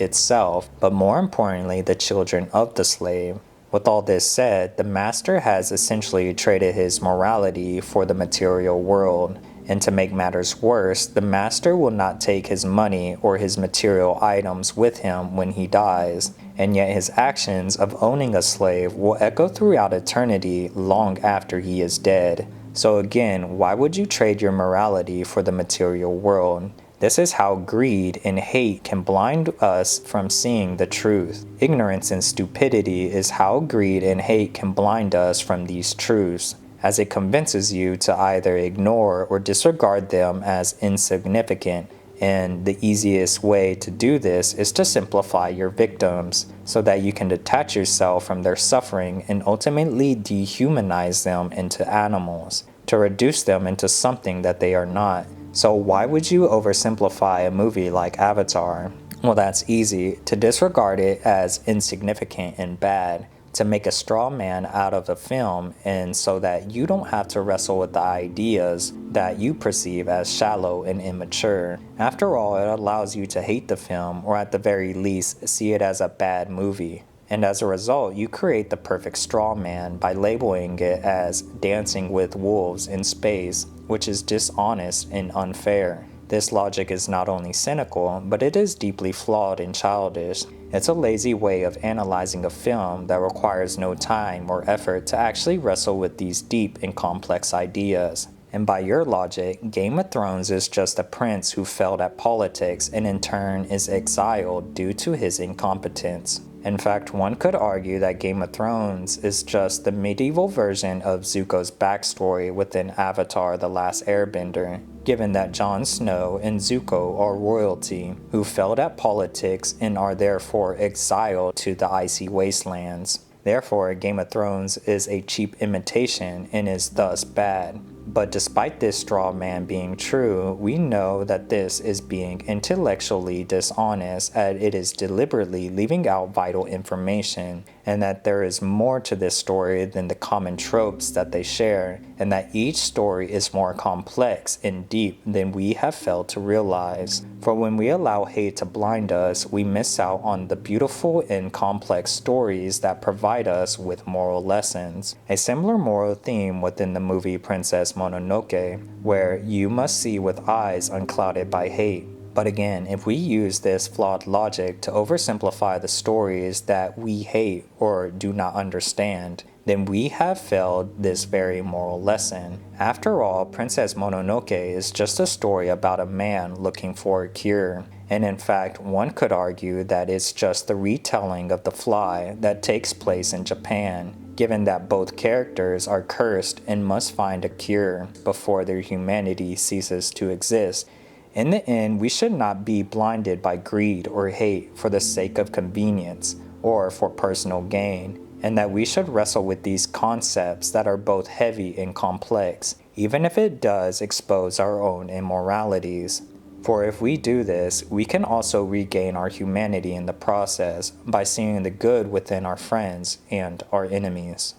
itself, but more importantly, the children of the slave. With all this said, the master has essentially traded his morality for the material world. And to make matters worse, the master will not take his money or his material items with him when he dies, and yet his actions of owning a slave will echo throughout eternity long after he is dead. So again, why would you trade your morality for the material world? This is how greed and hate can blind us from seeing the truth. Ignorance and stupidity is how greed and hate can blind us from these truths, as it convinces you to either ignore or disregard them as insignificant. And the easiest way to do this is to simplify your victims so that you can detach yourself from their suffering and ultimately dehumanize them into animals, to reduce them into something that they are not. So why would you oversimplify a movie like Avatar? Well, that's easy. To disregard it as insignificant and bad, to make a straw man out of a film, and so that you don't have to wrestle with the ideas that you perceive as shallow and immature. After all, it allows you to hate the film, or at the very least, see it as a bad movie. And as a result, you create the perfect straw man by labeling it as Dancing with Wolves in Space, which is dishonest and unfair. This logic is not only cynical, but it is deeply flawed and childish. It's a lazy way of analyzing a film that requires no time or effort to actually wrestle with these deep and complex ideas. And by your logic, Game of Thrones is just a prince who failed at politics and in turn is exiled due to his incompetence. In fact, one could argue that Game of Thrones is just the medieval version of Zuko's backstory within Avatar: The Last Airbender, given that Jon Snow and Zuko are royalty who failed at politics and are therefore exiled to the icy wastelands. Therefore, Game of Thrones is a cheap imitation and is thus bad. But despite this straw man being true, we know that this is being intellectually dishonest, as it is deliberately leaving out vital information, and that there is more to this story than the common tropes that they share, and that each story is more complex and deep than we have failed to realize. For when we allow hate to blind us, we miss out on the beautiful and complex stories that provide us with moral lessons. A similar moral theme within the movie Princess Mononoke, where you must see with eyes unclouded by hate. But again, if we use this flawed logic to oversimplify the stories that we hate or do not understand, then we have failed this very moral lesson. After all, Princess Mononoke is just a story about a man looking for a cure. And in fact, one could argue that it's just the retelling of The Fly that takes place in Japan, given that both characters are cursed and must find a cure before their humanity ceases to exist. In the end, we should not be blinded by greed or hate for the sake of convenience or for personal gain, and that we should wrestle with these concepts that are both heavy and complex, even if it does expose our own immoralities. For if we do this, we can also regain our humanity in the process by seeing the good within our friends and our enemies.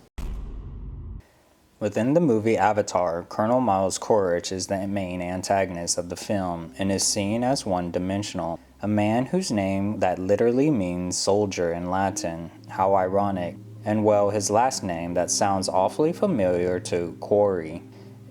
Within the movie Avatar, Colonel Miles Quaritch is the main antagonist of the film and is seen as one-dimensional, a man whose name that literally means soldier in Latin. How ironic. And well, his last name that sounds awfully familiar to Quarry,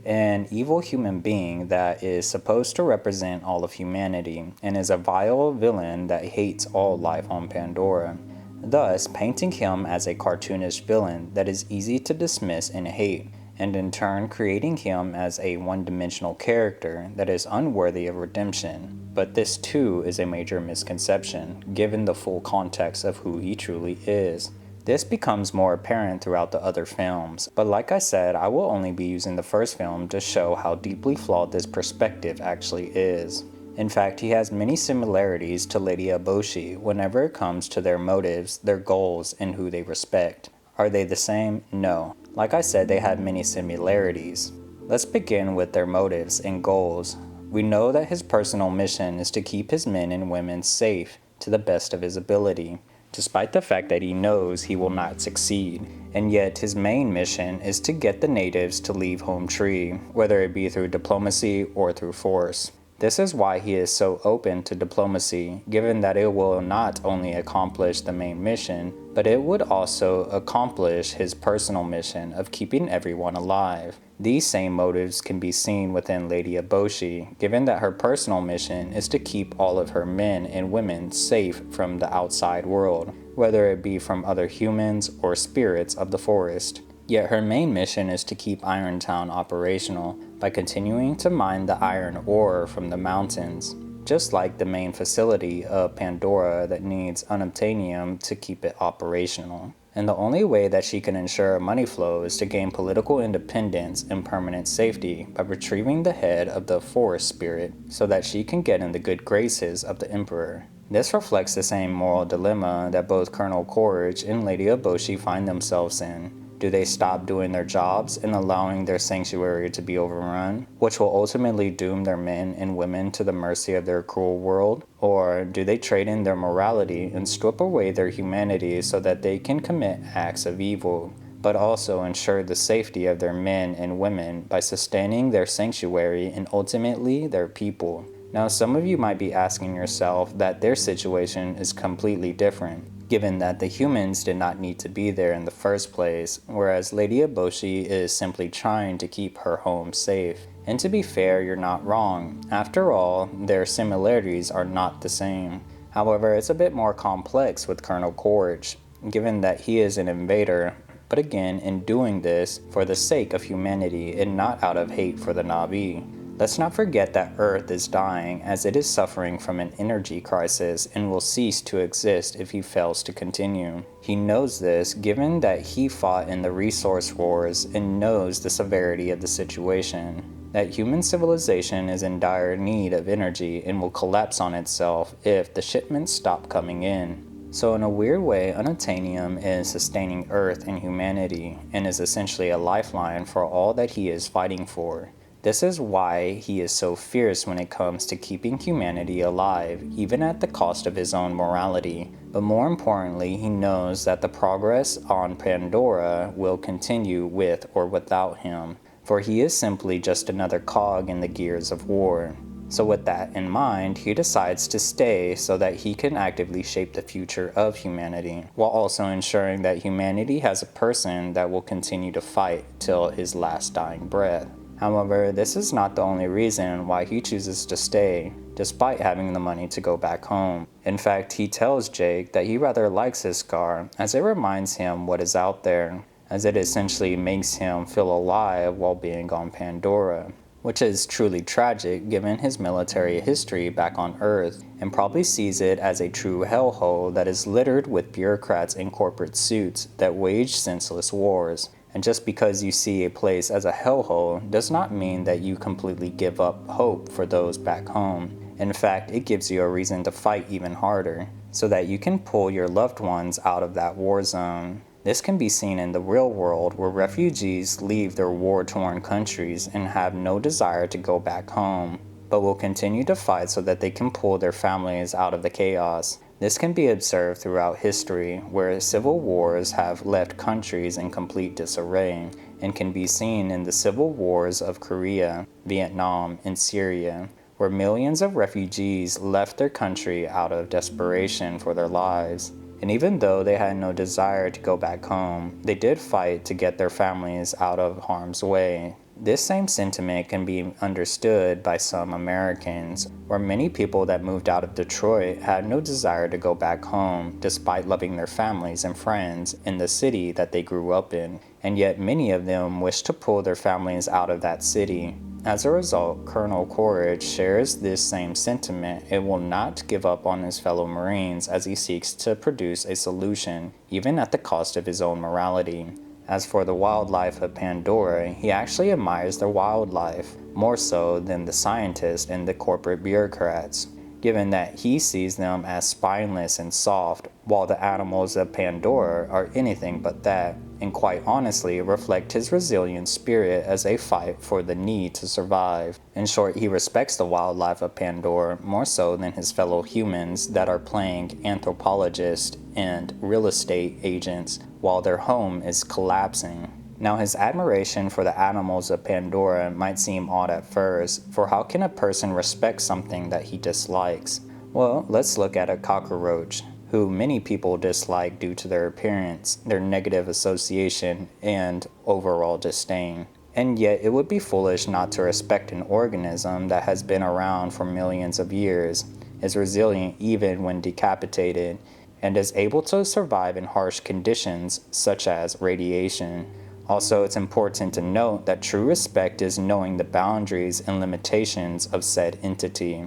an evil human being that is supposed to represent all of humanity and is a vile villain that hates all life on Pandora, thus painting him as a cartoonish villain that is easy to dismiss and hate, and in turn creating him as a one-dimensional character that is unworthy of redemption. But this too is a major misconception, given the full context of who he truly is. This becomes more apparent throughout the other films, but like I said, I will only be using the first film to show how deeply flawed this perspective actually is. In fact, he has many similarities to Lady Eboshi whenever it comes to their motives, their goals, and who they respect. Are they the same? No. Like I said, they have many similarities. Let's begin with their motives and goals. We know that his personal mission is to keep his men and women safe to the best of his ability, despite the fact that he knows he will not succeed. And yet his main mission is to get the natives to leave Home Tree, whether it be through diplomacy or through force. This is why he is so open to diplomacy, given that it will not only accomplish the main mission, but it would also accomplish his personal mission of keeping everyone alive. These same motives can be seen within Lady Eboshi, given that her personal mission is to keep all of her men and women safe from the outside world, whether it be from other humans or spirits of the forest. Yet her main mission is to keep Irontown operational by continuing to mine the iron ore from the mountains. just like the main facility of Pandora that needs unobtainium to keep it operational. And the only way that she can ensure money flow is to gain political independence and permanent safety by retrieving the head of the forest spirit so that she can get in the good graces of the emperor. This reflects the same moral dilemma that both Colonel Courage and Lady Eboshi find themselves in. Do they stop doing their jobs and allowing their sanctuary to be overrun, which will ultimately doom their men and women to the mercy of their cruel world? Or do they trade in their morality and strip away their humanity so that they can commit acts of evil, but also ensure the safety of their men and women by sustaining their sanctuary and ultimately their people? Now, some of you might be asking yourself that their situation is completely different, given that the humans did not need to be there in the first place, whereas Lady Eboshi is simply trying to keep her home safe. And to be fair, you're not wrong. After all, their similarities are not the same. However, it's a bit more complex with Colonel Courage, given that he is an invader, but again, in doing this for the sake of humanity and not out of hate for the Na'vi. Let's not forget that Earth is dying as it is suffering from an energy crisis and will cease to exist if he fails to continue. He knows this given that he fought in the resource wars and knows the severity of the situation. That human civilization is in dire need of energy and will collapse on itself if the shipments stop coming in. So in a weird way, unobtainium is sustaining Earth and humanity and is essentially a lifeline for all that he is fighting for. This is why he is so fierce when it comes to keeping humanity alive, even at the cost of his own morality. But more importantly, he knows that the progress on Pandora will continue with or without him, for he is simply just another cog in the gears of war. So with that in mind, he decides to stay so that he can actively shape the future of humanity, while also ensuring that humanity has a person that will continue to fight till his last dying breath. However, this is not the only reason why he chooses to stay, despite having the money to go back home. In fact, he tells Jake that he rather likes his scar, as it reminds him what is out there, as it essentially makes him feel alive while being on Pandora, which is truly tragic given his military history back on Earth, and probably sees it as a true hellhole that is littered with bureaucrats in corporate suits that wage senseless wars. And just because you see a place as a hellhole does not mean that you completely give up hope for those back home. In fact, it gives you a reason to fight even harder, so that you can pull your loved ones out of that war zone. This can be seen in the real world where refugees leave their war-torn countries and have no desire to go back home, but will continue to fight so that they can pull their families out of the chaos. This can be observed throughout history, where civil wars have left countries in complete disarray, and can be seen in the civil wars of Korea, Vietnam, and Syria, where millions of refugees left their country out of desperation for their lives. And even though they had no desire to go back home, they did fight to get their families out of harm's way. This same sentiment can be understood by some Americans, where many people that moved out of Detroit had no desire to go back home despite loving their families and friends in the city that they grew up in, and yet many of them wish to pull their families out of that city. As a result, Colonel Courage shares this same sentiment and will not give up on his fellow Marines as he seeks to produce a solution, even at the cost of his own morality. As for the wildlife of Pandora, he actually admires the wildlife, more so than the scientists and the corporate bureaucrats, given that he sees them as spineless and soft, while the animals of Pandora are anything but that, and quite honestly reflect his resilient spirit as they fight for the need to survive. In short, he respects the wildlife of Pandora more so than his fellow humans that are playing anthropologists and real estate agents while their home is collapsing. Now, his admiration for the animals of Pandora might seem odd at first, for how can a person respect something that he dislikes? Well, let's look at a cockroach, who many people dislike due to their appearance, their negative association, and overall disdain. And yet, it would be foolish not to respect an organism that has been around for millions of years, is resilient even when decapitated, and is able to survive in harsh conditions such as radiation. Also, it's important to note that true respect is knowing the boundaries and limitations of said entity.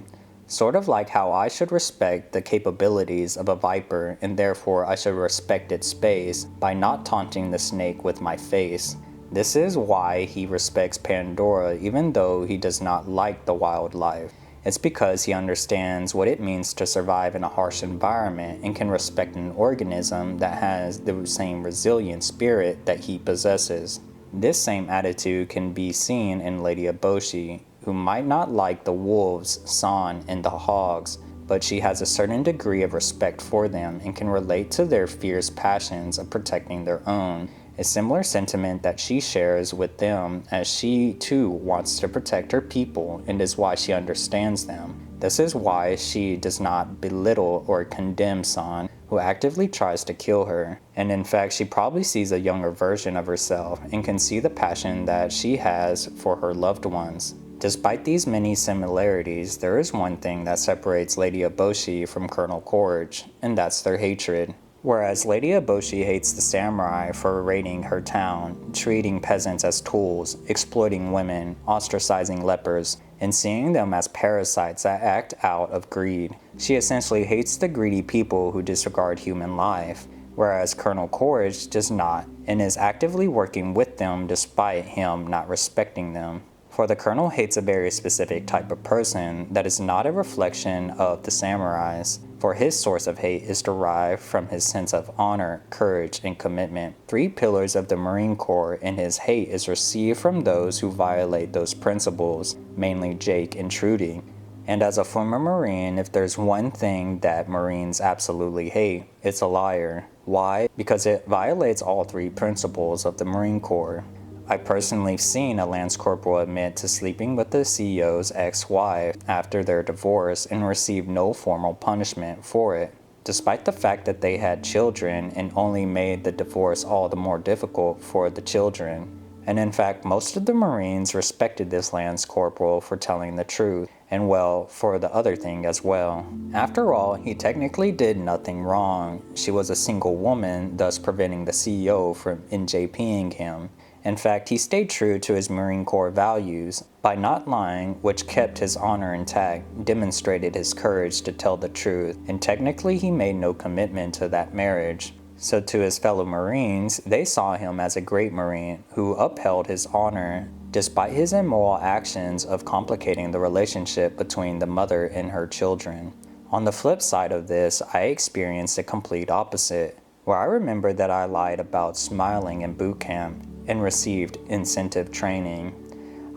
Sort of like how I should respect the capabilities of a viper and therefore I should respect its space by not taunting the snake with my face. This is why he respects Pandora even though he does not like the wildlife. It's because he understands what it means to survive in a harsh environment and can respect an organism that has the same resilient spirit that he possesses. This same attitude can be seen in Lady Eboshi, who might not like the wolves, San, and the hogs, but she has a certain degree of respect for them and can relate to their fierce passions of protecting their own, a similar sentiment that she shares with them as she too wants to protect her people and is why she understands them. This is why she does not belittle or condemn San, who actively tries to kill her. And in fact, she probably sees a younger version of herself and can see the passion that she has for her loved ones. Despite these many similarities, there is one thing that separates Lady Eboshi from Colonel Courage, and that's their hatred. Whereas Lady Eboshi hates the samurai for raiding her town, treating peasants as tools, exploiting women, ostracizing lepers, and seeing them as parasites that act out of greed. She essentially hates the greedy people who disregard human life, whereas Colonel Courage does not, and is actively working with them despite him not respecting them. For the Colonel hates a very specific type of person that is not a reflection of the samurais, for his source of hate is derived from his sense of honor, courage, and commitment, 3 pillars of the Marine Corps, and his hate is received from those who violate those principles, mainly Jake and Trudy. And as a former Marine, if there's one thing that Marines absolutely hate, it's a liar. Why? Because it violates all 3 principles of the Marine Corps. I personally seen a Lance Corporal admit to sleeping with the CEO's ex-wife after their divorce and received no formal punishment for it, despite the fact that they had children and only made the divorce all the more difficult for the children. And in fact, most of the Marines respected this Lance Corporal for telling the truth, and well, for the other thing as well. After all, he technically did nothing wrong. She was a single woman, thus preventing the CEO from NJPing him. In fact, he stayed true to his Marine Corps values by not lying, which kept his honor intact, demonstrated his courage to tell the truth, and technically he made no commitment to that marriage. So to his fellow Marines, they saw him as a great Marine who upheld his honor despite his immoral actions of complicating the relationship between the mother and her children. On the flip side of this, I experienced the complete opposite, where I remember that I lied about smiling in boot camp and received incentive training.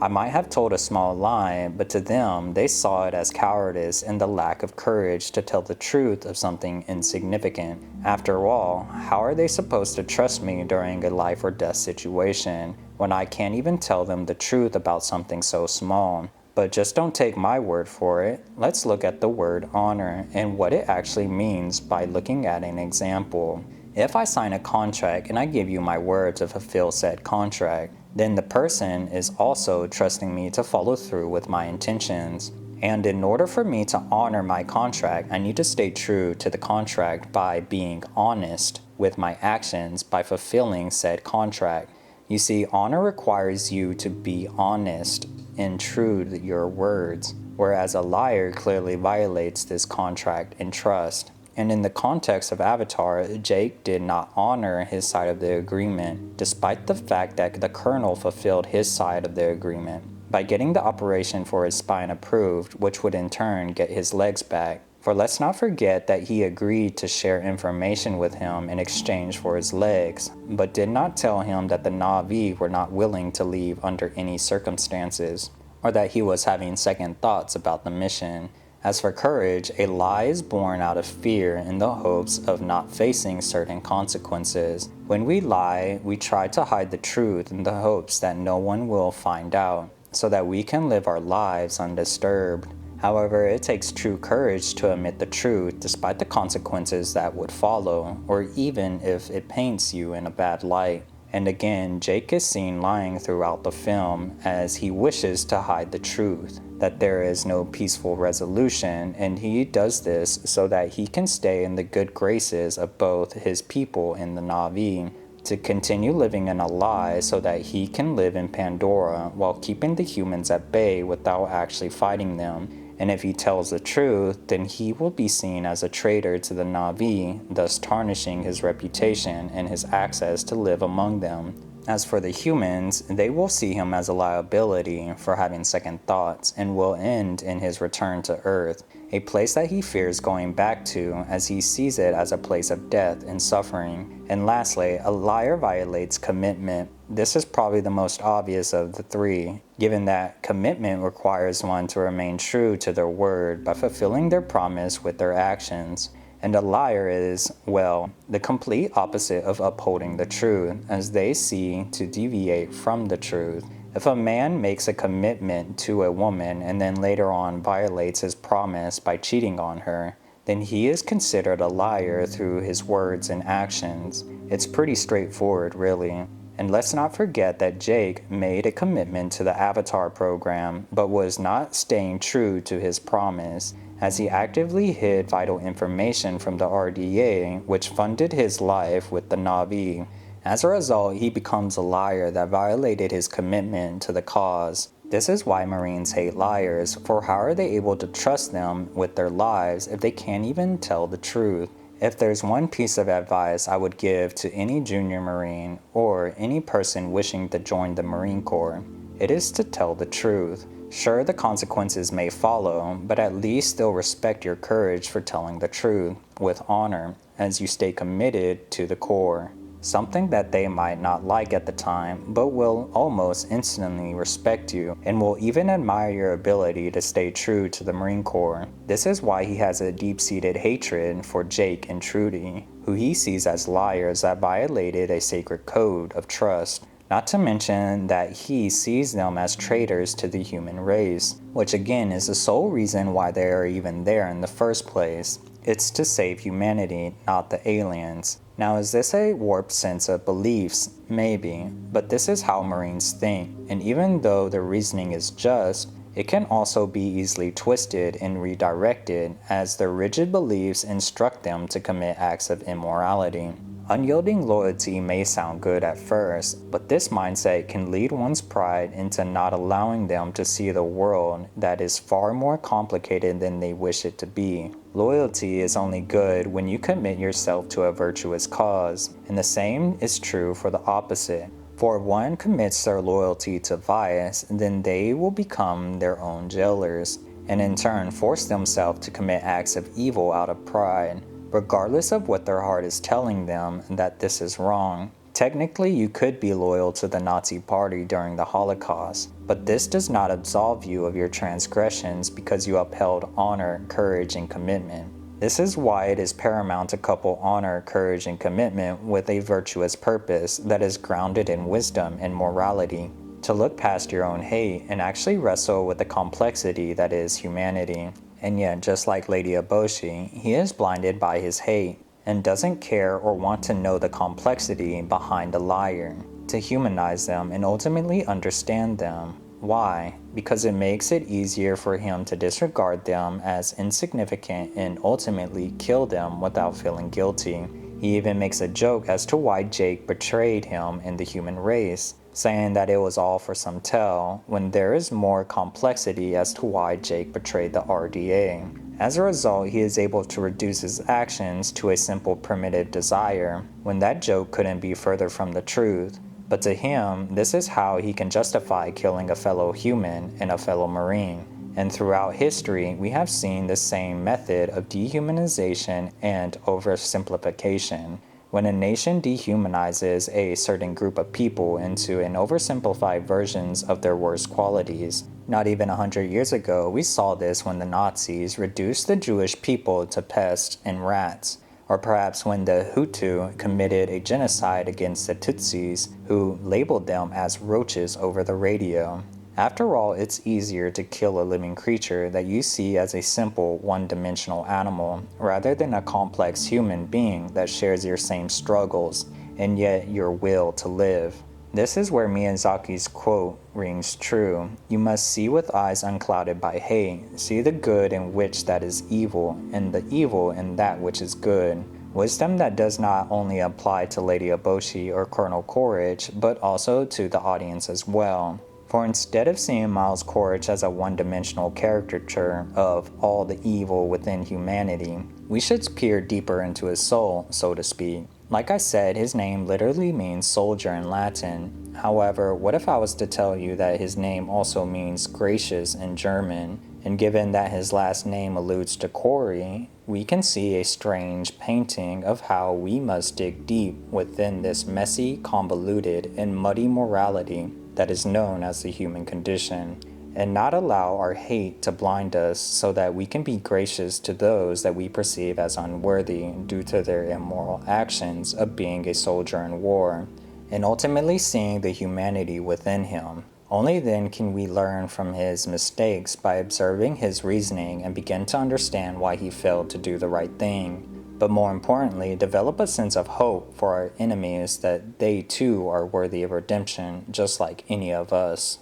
I might have told a small lie, but to them, they saw it as cowardice and the lack of courage to tell the truth of something insignificant. After all, how are they supposed to trust me during a life or death situation when I can't even tell them the truth about something so small? But just don't take my word for it. Let's look at the word honor and what it actually means by looking at an example. If I sign a contract and I give you my word to fulfill said contract, then the person is also trusting me to follow through with my intentions. And in order for me to honor my contract, I need to stay true to the contract by being honest with my actions by fulfilling said contract. You see, honor requires you to be honest and true to your words, whereas a liar clearly violates this contract and trust. And in the context of Avatar, Jake did not honor his side of the agreement, despite the fact that the Colonel fulfilled his side of the agreement by getting the operation for his spine approved, which would in turn get his legs back. For let's not forget that he agreed to share information with him in exchange for his legs, but did not tell him that the Na'vi were not willing to leave under any circumstances, or that he was having second thoughts about the mission. As for courage, a lie is born out of fear in the hopes of not facing certain consequences. When we lie, we try to hide the truth in the hopes that no one will find out, so that we can live our lives undisturbed. However, it takes true courage to admit the truth despite the consequences that would follow, or even if it paints you in a bad light. And again, Jake is seen lying throughout the film as he wishes to hide the truth, that there is no peaceful resolution, and he does this so that he can stay in the good graces of both his people and the Na'vi, to continue living in a lie so that he can live in Pandora while keeping the humans at bay without actually fighting them. and if he tells the truth, then he will be seen as a traitor to the Na'vi, thus tarnishing his reputation and his access to live among them. As for the humans, they will see him as a liability for having second thoughts and will end in his return to Earth, a place that he fears going back to as he sees it as a place of death and suffering. And lastly, a liar violates commitment. This is probably the most obvious of the three, given that commitment requires one to remain true to their word by fulfilling their promise with their actions. And a liar is, well, the complete opposite of upholding the truth, as they see to deviate from the truth. If a man makes a commitment to a woman and then later on violates his promise by cheating on her, then he is considered a liar through his words and actions. It's pretty straightforward, really. And let's not forget that Jake made a commitment to the Avatar program, but was not staying true to his promise, as he actively hid vital information from the RDA, which funded his life with the Na'vi. As a result, he becomes a liar that violated his commitment to the cause. This is why Marines hate liars, for how are they able to trust them with their lives if they can't even tell the truth? If there's one piece of advice I would give to any junior Marine or any person wishing to join the Marine Corps, it is to tell the truth. Sure, the consequences may follow, but at least they'll respect your courage for telling the truth with honor as you stay committed to the Corps. Something that they might not like at the time, but will almost instantly respect you and will even admire your ability to stay true to the Marine Corps. This is why he has a deep-seated hatred for Jake and Trudy, who he sees as liars that violated a sacred code of trust. Not to mention that he sees them as traitors to the human race, which again is the sole reason why they are even there in the first place. It's to save humanity, not the aliens. Now, is this a warped sense of beliefs? Maybe, but this is how Marines think, and even though their reasoning is just, it can also be easily twisted and redirected as their rigid beliefs instruct them to commit acts of immorality. Unyielding loyalty may sound good at first, but this mindset can lead one's pride into not allowing them to see the world that is far more complicated than they wish it to be. Loyalty is only good when you commit yourself to a virtuous cause, and the same is true for the opposite. For if one commits their loyalty to vice, then they will become their own jailers, and in turn force themselves to commit acts of evil out of pride, regardless of what their heart is telling them that this is wrong. Technically, you could be loyal to the Nazi Party during the Holocaust, but this does not absolve you of your transgressions because you upheld honor, courage, and commitment. This is why it is paramount to couple honor, courage, and commitment with a virtuous purpose that is grounded in wisdom and morality, to look past your own hate and actually wrestle with the complexity that is humanity. And yet, just like Lady Eboshi, he is blinded by his hate and doesn't care or want to know the complexity behind a liar, to humanize them and ultimately understand them. Why? Because it makes it easier for him to disregard them as insignificant and ultimately kill them without feeling guilty. He even makes a joke as to why Jake betrayed him in the human race, saying that it was all for some tell, when there is more complexity as to why Jake betrayed the RDA. As a result, he is able to reduce his actions to a simple primitive desire, when that joke couldn't be further from the truth. But to him, this is how he can justify killing a fellow human and a fellow Marine. And throughout history, we have seen the same method of dehumanization and oversimplification. When a nation dehumanizes a certain group of people into an oversimplified versions of their worst qualities. Not even 100 years ago, we saw this when the Nazis reduced the Jewish people to pests and rats. Or perhaps when the Hutu committed a genocide against the Tutsis, who labeled them as roaches over the radio. After all, it's easier to kill a living creature that you see as a simple, one-dimensional animal, rather than a complex human being that shares your same struggles, and yet your will to live. This is where Miyazaki's quote rings true. You must see with eyes unclouded by hate, see the good in which that is evil, and the evil in that which is good. Wisdom that does not only apply to Lady Eboshi or Colonel Courage, but also to the audience as well. For instead of seeing Miles Quaritch as a one-dimensional caricature of all the evil within humanity, we should peer deeper into his soul, so to speak. Like I said, his name literally means soldier in Latin. However, what if I was to tell you that his name also means gracious in German? And given that his last name alludes to quarry, we can see a strange painting of how we must dig deep within this messy, convoluted, and muddy morality that is known as the human condition, and not allow our hate to blind us so that we can be gracious to those that we perceive as unworthy due to their immoral actions of being a soldier in war, and ultimately seeing the humanity within him. Only then can we learn from his mistakes by observing his reasoning and begin to understand why he failed to do the right thing. But more importantly, develop a sense of hope for our enemies that they too are worthy of redemption, just like any of us.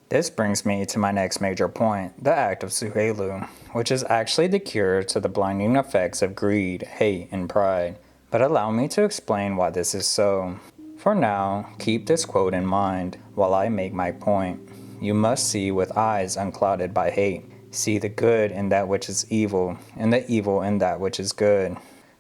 This brings me to my next major point, the act of Suhelu, which is actually the cure to the blinding effects of greed, hate, and pride. But allow me to explain why this is so. For now, keep this quote in mind while I make my point. You must see with eyes unclouded by hate. See the good in that which is evil, and the evil in that which is good.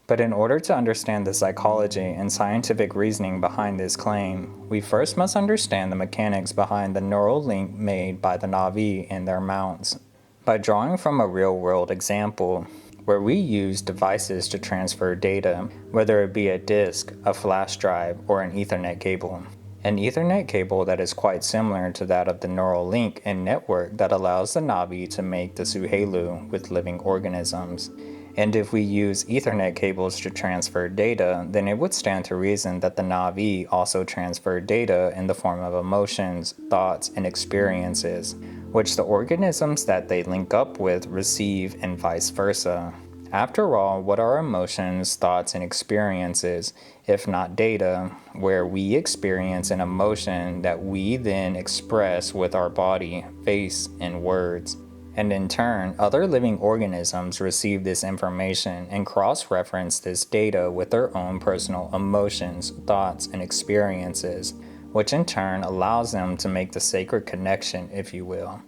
But in order to understand the psychology and scientific reasoning behind this claim, we first must understand the mechanics behind the neural link made by the Na'vi and their mounts. By drawing from a real-world example, where we use devices to transfer data, whether it be a disk, a flash drive, or an Ethernet cable. An Ethernet cable that is quite similar to that of the neural link and network that allows the Na'vi to make the Suhelu with living organisms. And if we use Ethernet cables to transfer data, then it would stand to reason that the Na'vi also transfer data in the form of emotions, thoughts, and experiences, which the organisms that they link up with receive and vice versa. After all, what are emotions, thoughts, and experiences, if not data, where we experience an emotion that we then express with our body, face, and words? And in turn, other living organisms receive this information and cross-reference this data with their own personal emotions, thoughts, and experiences, which in turn allows them to make the sacred connection, if you will.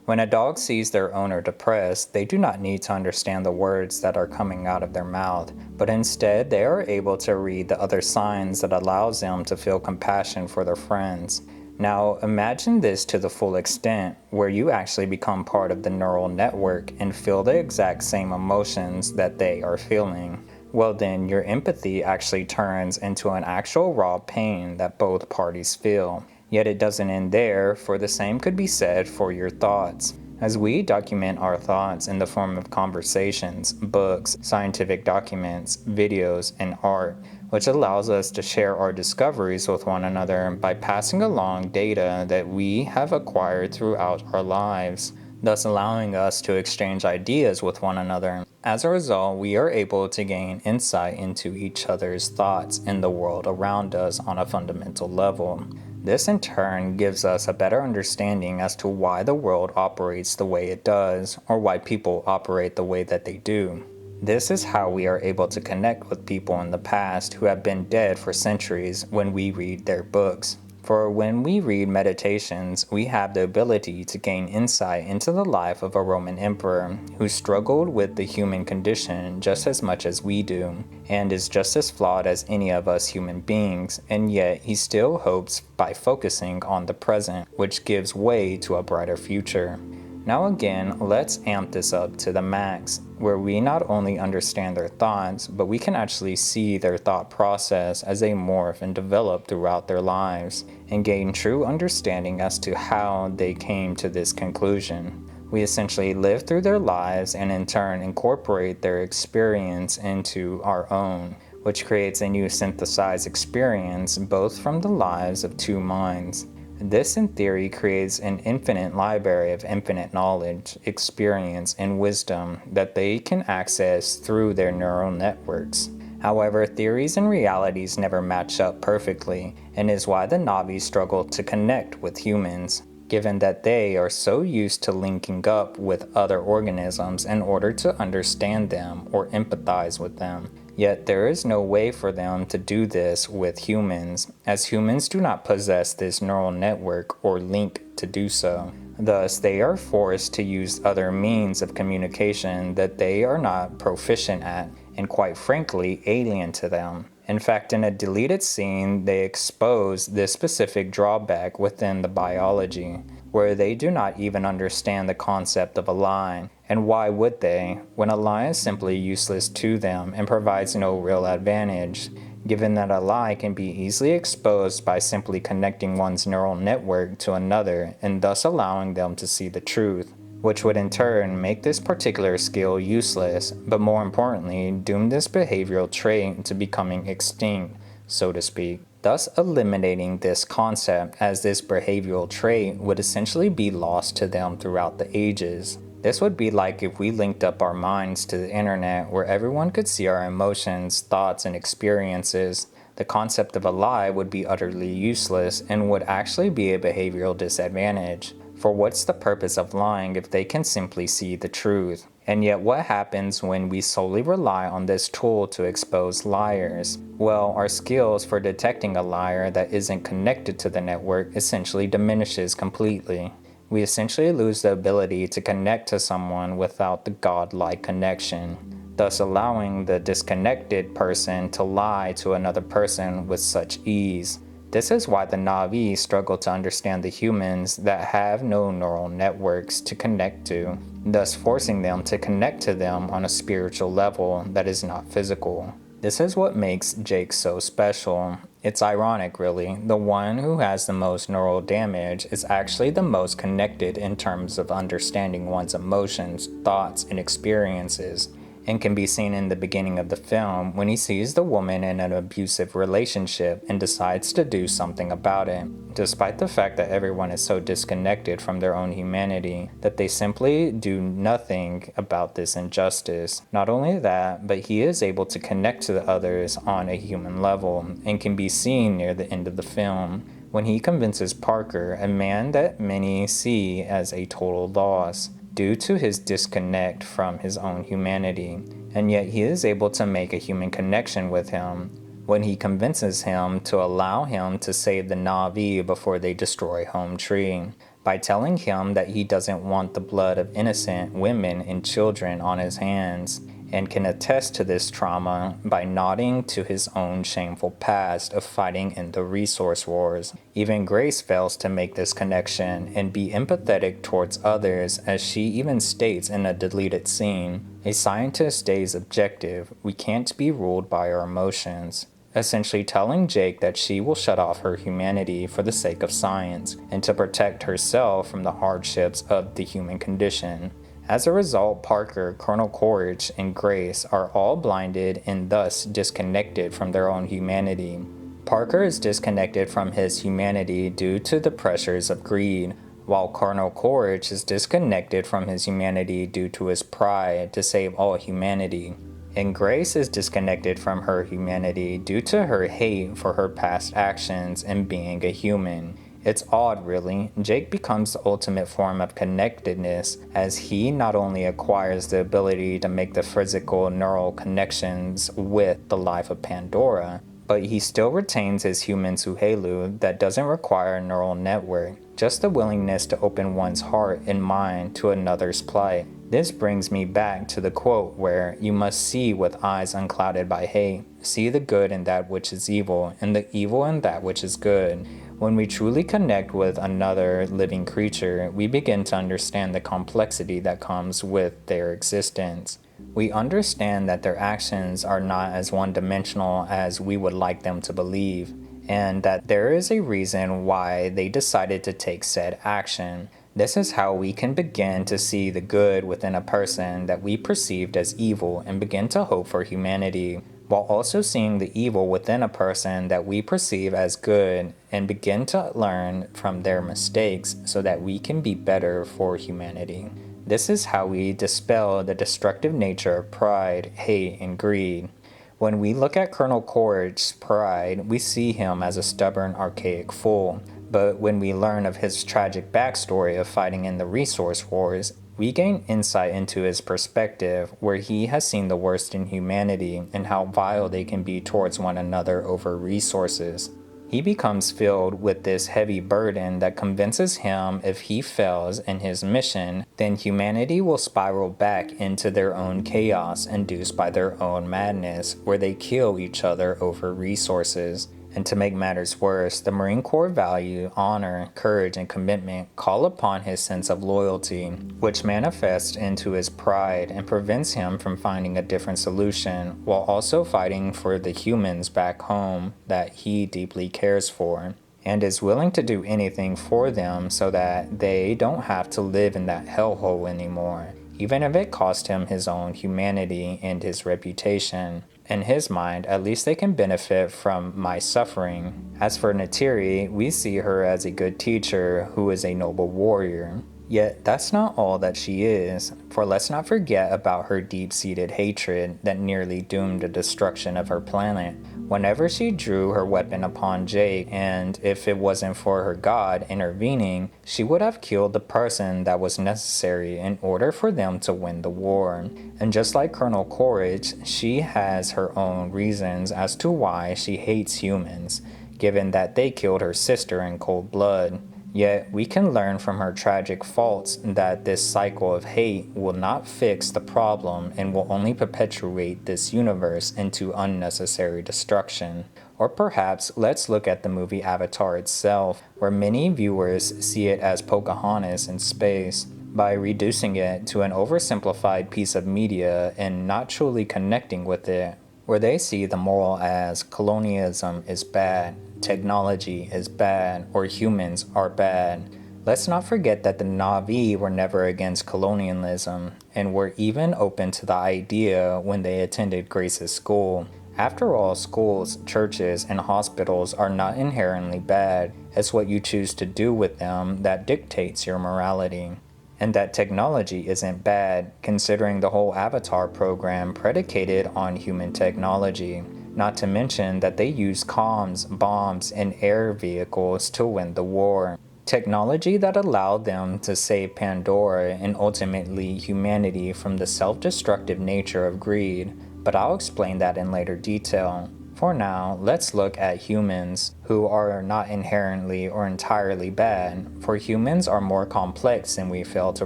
When a dog sees their owner depressed, they do not need to understand the words that are coming out of their mouth, but instead they are able to read the other signs that allows them to feel compassion for their friends. Now imagine this to the full extent, where you actually become part of the neural network and feel the exact same emotions that they are feeling. Well then, your empathy actually turns into an actual raw pain that both parties feel. Yet it doesn't end there, for the same could be said for your thoughts. As we document our thoughts in the form of conversations, books, scientific documents, videos, and art, which allows us to share our discoveries with one another by passing along data that we have acquired throughout our lives, thus allowing us to exchange ideas with one another. As a result, we are able to gain insight into each other's thoughts and the world around us on a fundamental level. This in turn gives us a better understanding as to why the world operates the way it does, or why people operate the way that they do. This is how we are able to connect with people in the past who have been dead for centuries when we read their books. For when we read meditations, we have the ability to gain insight into the life of a Roman emperor who struggled with the human condition just as much as we do, and is just as flawed as any of us human beings, and yet he still hopes by focusing on the present, which gives way to a brighter future. Now again, let's amp this up to the max, where we not only understand their thoughts, but we can actually see their thought process as they morph and develop throughout their lives, and gain true understanding as to how they came to this conclusion. We essentially live through their lives and in turn incorporate their experience into our own, which creates a new synthesized experience both from the lives of two minds. This, in theory, creates an infinite library of infinite knowledge, experience, and wisdom that they can access through their neural networks. However, theories and realities never match up perfectly, and is why the Na'vi struggle to connect with humans, given that they are so used to linking up with other organisms in order to understand them or empathize with them. Yet there is no way for them to do this with humans, as humans do not possess this neural network or link to do so. Thus, they are forced to use other means of communication that they are not proficient at, and quite frankly, alien to them. In fact, in a deleted scene, they expose this specific drawback within the biology, where they do not even understand the concept of a lie. And why would they, when a lie is simply useless to them and provides no real advantage, given that a lie can be easily exposed by simply connecting one's neural network to another and thus allowing them to see the truth, which would in turn make this particular skill useless, but more importantly, doom this behavioral trait to becoming extinct, so to speak. Thus eliminating this concept, as this behavioral trait would essentially be lost to them throughout the ages. This would be like if we linked up our minds to the internet where everyone could see our emotions, thoughts, and experiences. The concept of a lie would be utterly useless and would actually be a behavioral disadvantage. For what's the purpose of lying if they can simply see the truth? And yet what happens when we solely rely on this tool to expose liars? Well, our skills for detecting a liar that isn't connected to the network essentially diminishes completely. We essentially lose the ability to connect to someone without the godlike connection, thus allowing the disconnected person to lie to another person with such ease. This is why the Na'vi struggle to understand the humans that have no neural networks to connect to, thus forcing them to connect to them on a spiritual level that is not physical. This is what makes Jake so special. It's ironic, really. The one who has the most neural damage is actually the most connected in terms of understanding one's emotions, thoughts, and experiences, and can be seen in the beginning of the film when he sees the woman in an abusive relationship and decides to do something about it, despite the fact that everyone is so disconnected from their own humanity that they simply do nothing about this injustice. Not only that, but he is able to connect to the others on a human level and can be seen near the end of the film when he convinces Parker, a man that many see as a total loss, due to his disconnect from his own humanity, and yet he is able to make a human connection with him when he convinces him to allow him to save the Na'vi before they destroy Home Tree, by telling him that he doesn't want the blood of innocent women and children on his hands, and can attest to this trauma by nodding to his own shameful past of fighting in the resource wars. Even Grace fails to make this connection and be empathetic towards others, as she even states in a deleted scene, "A scientist stays objective. We can't be ruled by our emotions," essentially telling Jake that she will shut off her humanity for the sake of science and to protect herself from the hardships of the human condition. As a result, Parker, Colonel Quaritch, and Grace are all blinded and thus disconnected from their own humanity. Parker is disconnected from his humanity due to the pressures of greed, while Colonel Quaritch is disconnected from his humanity due to his pride to save all humanity. And Grace is disconnected from her humanity due to her hate for her past actions and being a human. It's odd, really. Jake becomes the ultimate form of connectedness, as he not only acquires the ability to make the physical neural connections with the life of Pandora, but he still retains his human Suhelu that doesn't require a neural network, just the willingness to open one's heart and mind to another's plight. This brings me back to the quote where you must see with eyes unclouded by hate, see the good in that which is evil, and the evil in that which is good. When we truly connect with another living creature, we begin to understand the complexity that comes with their existence. We understand that their actions are not as one-dimensional as we would like them to believe, and that there is a reason why they decided to take said action. This is how we can begin to see the good within a person that we perceived as evil and begin to hope for humanity, while also seeing the evil within a person that we perceive as good and begin to learn from their mistakes so that we can be better for humanity. This is how we dispel the destructive nature of pride, hate, and greed. When we look at Colonel Quaritch's pride, we see him as a stubborn, archaic fool. But when we learn of his tragic backstory of fighting in the resource wars, We gain insight into his perspective, where he has seen the worst in humanity and how vile they can be towards one another over resources. He becomes filled with this heavy burden that convinces him if he fails in his mission, then humanity will spiral back into their own chaos induced by their own madness, where they kill each other over resources. And to make matters worse, the Marine Corps value honor, courage, and commitment call upon his sense of loyalty, which manifests into his pride and prevents him from finding a different solution, while also fighting for the humans back home that he deeply cares for, and is willing to do anything for them so that they don't have to live in that hellhole anymore, even if it cost him his own humanity and his reputation. In his mind, at least they can benefit from my suffering. As for Neytiri, we see her as a good teacher who is a noble warrior. Yet that's not all that she is, for let's not forget about her deep-seated hatred that nearly doomed the destruction of her planet. Whenever she drew her weapon upon Jake, and if it wasn't for her god intervening, she would have killed the person that was necessary in order for them to win the war. And just like Colonel Courage, she has her own reasons as to why she hates humans, given that they killed her sister in cold blood. Yet, we can learn from her tragic faults that this cycle of hate will not fix the problem and will only perpetuate this universe into unnecessary destruction. Or perhaps, let's look at the movie Avatar itself, where many viewers see it as Pocahontas in space, by reducing it to an oversimplified piece of media and not truly connecting with it, where they see the moral as colonialism is bad, technology is bad, or humans are bad. Let's not forget that the Na'vi were never against colonialism, and were even open to the idea when they attended Grace's school. After all, schools, churches, and hospitals are not inherently bad. It's what you choose to do with them that dictates your morality. And that technology isn't bad, considering the whole Avatar program predicated on human technology. Not to mention that they used comms, bombs, and air vehicles to win the war. Technology that allowed them to save Pandora and ultimately humanity from the self-destructive nature of greed. But I'll explain that in later detail. For now, let's look at humans, who are not inherently or entirely bad, for humans are more complex than we fail to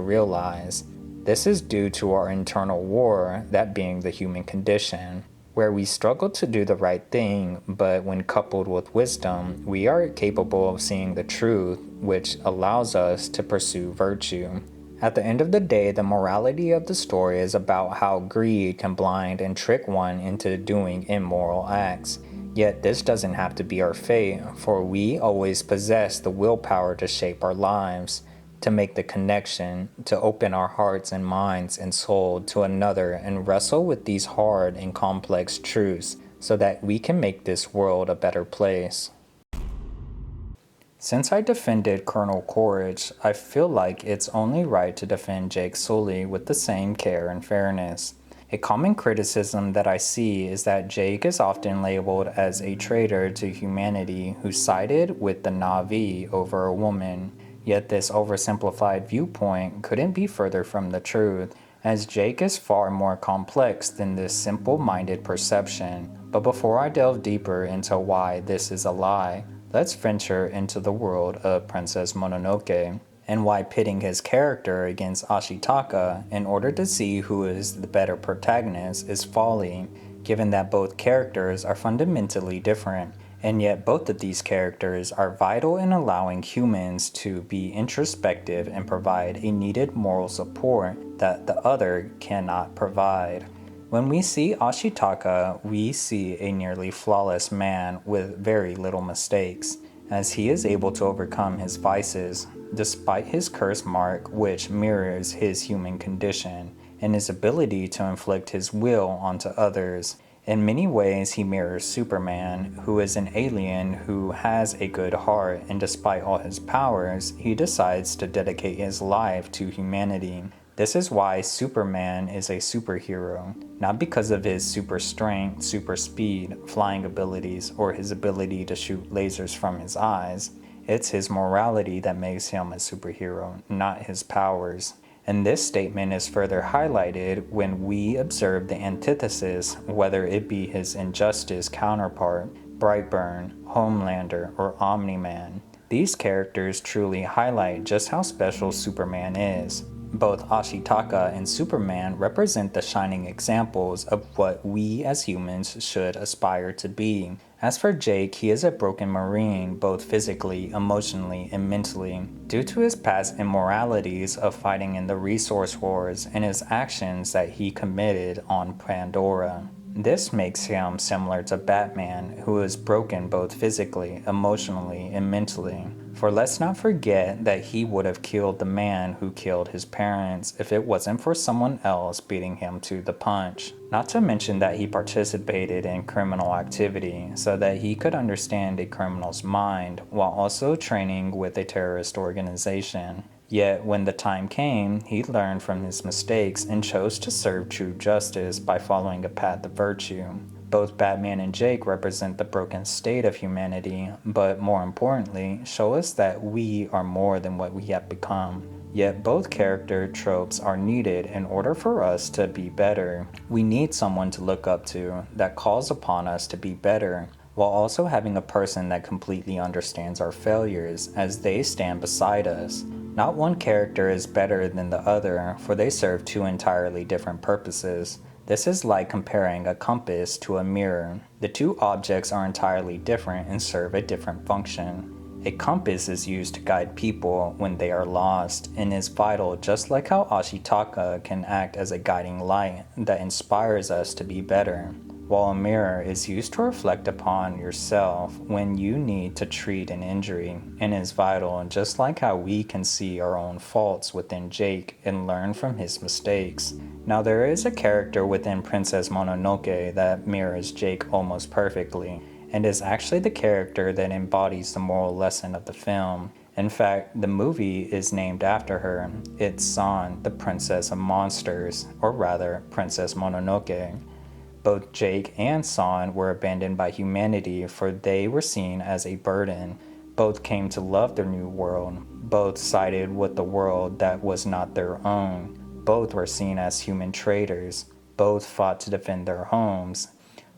realize. This is due to our internal war, that being the human condition, where we struggle to do the right thing, but when coupled with wisdom, we are capable of seeing the truth, which allows us to pursue virtue. At the end of the day, the morality of the story is about how greed can blind and trick one into doing immoral acts. Yet this doesn't have to be our fate, for we always possess the willpower to shape our lives, to make the connection, to open our hearts and minds and soul to another and wrestle with these hard and complex truths so that we can make this world a better place. Since I defended Colonel Courage, I feel like it's only right to defend Jake Sully with the same care and fairness. A common criticism that I see is that Jake is often labeled as a traitor to humanity who sided with the Na'vi over a woman. Yet this oversimplified viewpoint couldn't be further from the truth, as Jake is far more complex than this simple-minded perception. But before I delve deeper into why this is a lie, let's venture into the world of Princess Mononoke, and why pitting his character against Ashitaka in order to see who is the better protagonist is folly, given that both characters are fundamentally different, and yet both of these characters are vital in allowing humans to be introspective and provide a needed moral support that the other cannot provide. When we see Ashitaka, we see a nearly flawless man with very little mistakes, as he is able to overcome his vices, despite his curse mark which mirrors his human condition, and his ability to inflict his will onto others. In many ways, he mirrors Superman, who is an alien who has a good heart, and despite all his powers, he decides to dedicate his life to humanity. This is why Superman is a superhero, not because of his super strength, super speed, flying abilities, or his ability to shoot lasers from his eyes. It's his morality that makes him a superhero, not his powers. And this statement is further highlighted when we observe the antithesis, whether it be his injustice counterpart, Brightburn, Homelander, or Omni-Man. These characters truly highlight just how special Superman is. Both Ashitaka and Superman represent the shining examples of what we as humans should aspire to be. As for Jake, he is a broken Marine both physically, emotionally, and mentally, due to his past immoralities of fighting in the resource wars and his actions that he committed on Pandora. This makes him similar to Batman, who is broken both physically, emotionally, and mentally. For let's not forget that he would have killed the man who killed his parents if it wasn't for someone else beating him to the punch. Not to mention that he participated in criminal activity so that he could understand a criminal's mind while also training with a terrorist organization. Yet, when the time came, he learned from his mistakes and chose to serve true justice by following a path of virtue. Both Batman and Jake represent the broken state of humanity, but more importantly, show us that we are more than what we have become. Yet both character tropes are needed in order for us to be better. We need someone to look up to that calls upon us to be better, while also having a person that completely understands our failures as they stand beside us. Not one character is better than the other, for they serve two entirely different purposes. This is like comparing a compass to a mirror. The two objects are entirely different and serve a different function. A compass is used to guide people when they are lost and is vital, just like how Ashitaka can act as a guiding light that inspires us to be better, while a mirror is used to reflect upon yourself when you need to treat an injury, and is vital just like how we can see our own faults within Jake and learn from his mistakes. Now there is a character within Princess Mononoke that mirrors Jake almost perfectly, and is actually the character that embodies the moral lesson of the film. In fact, the movie is named after her. It's San, the Princess of Monsters, or rather, Princess Mononoke. Both Jake and San were abandoned by humanity, for they were seen as a burden. Both came to love their new world. Both sided with the world that was not their own. Both were seen as human traitors. Both fought to defend their homes.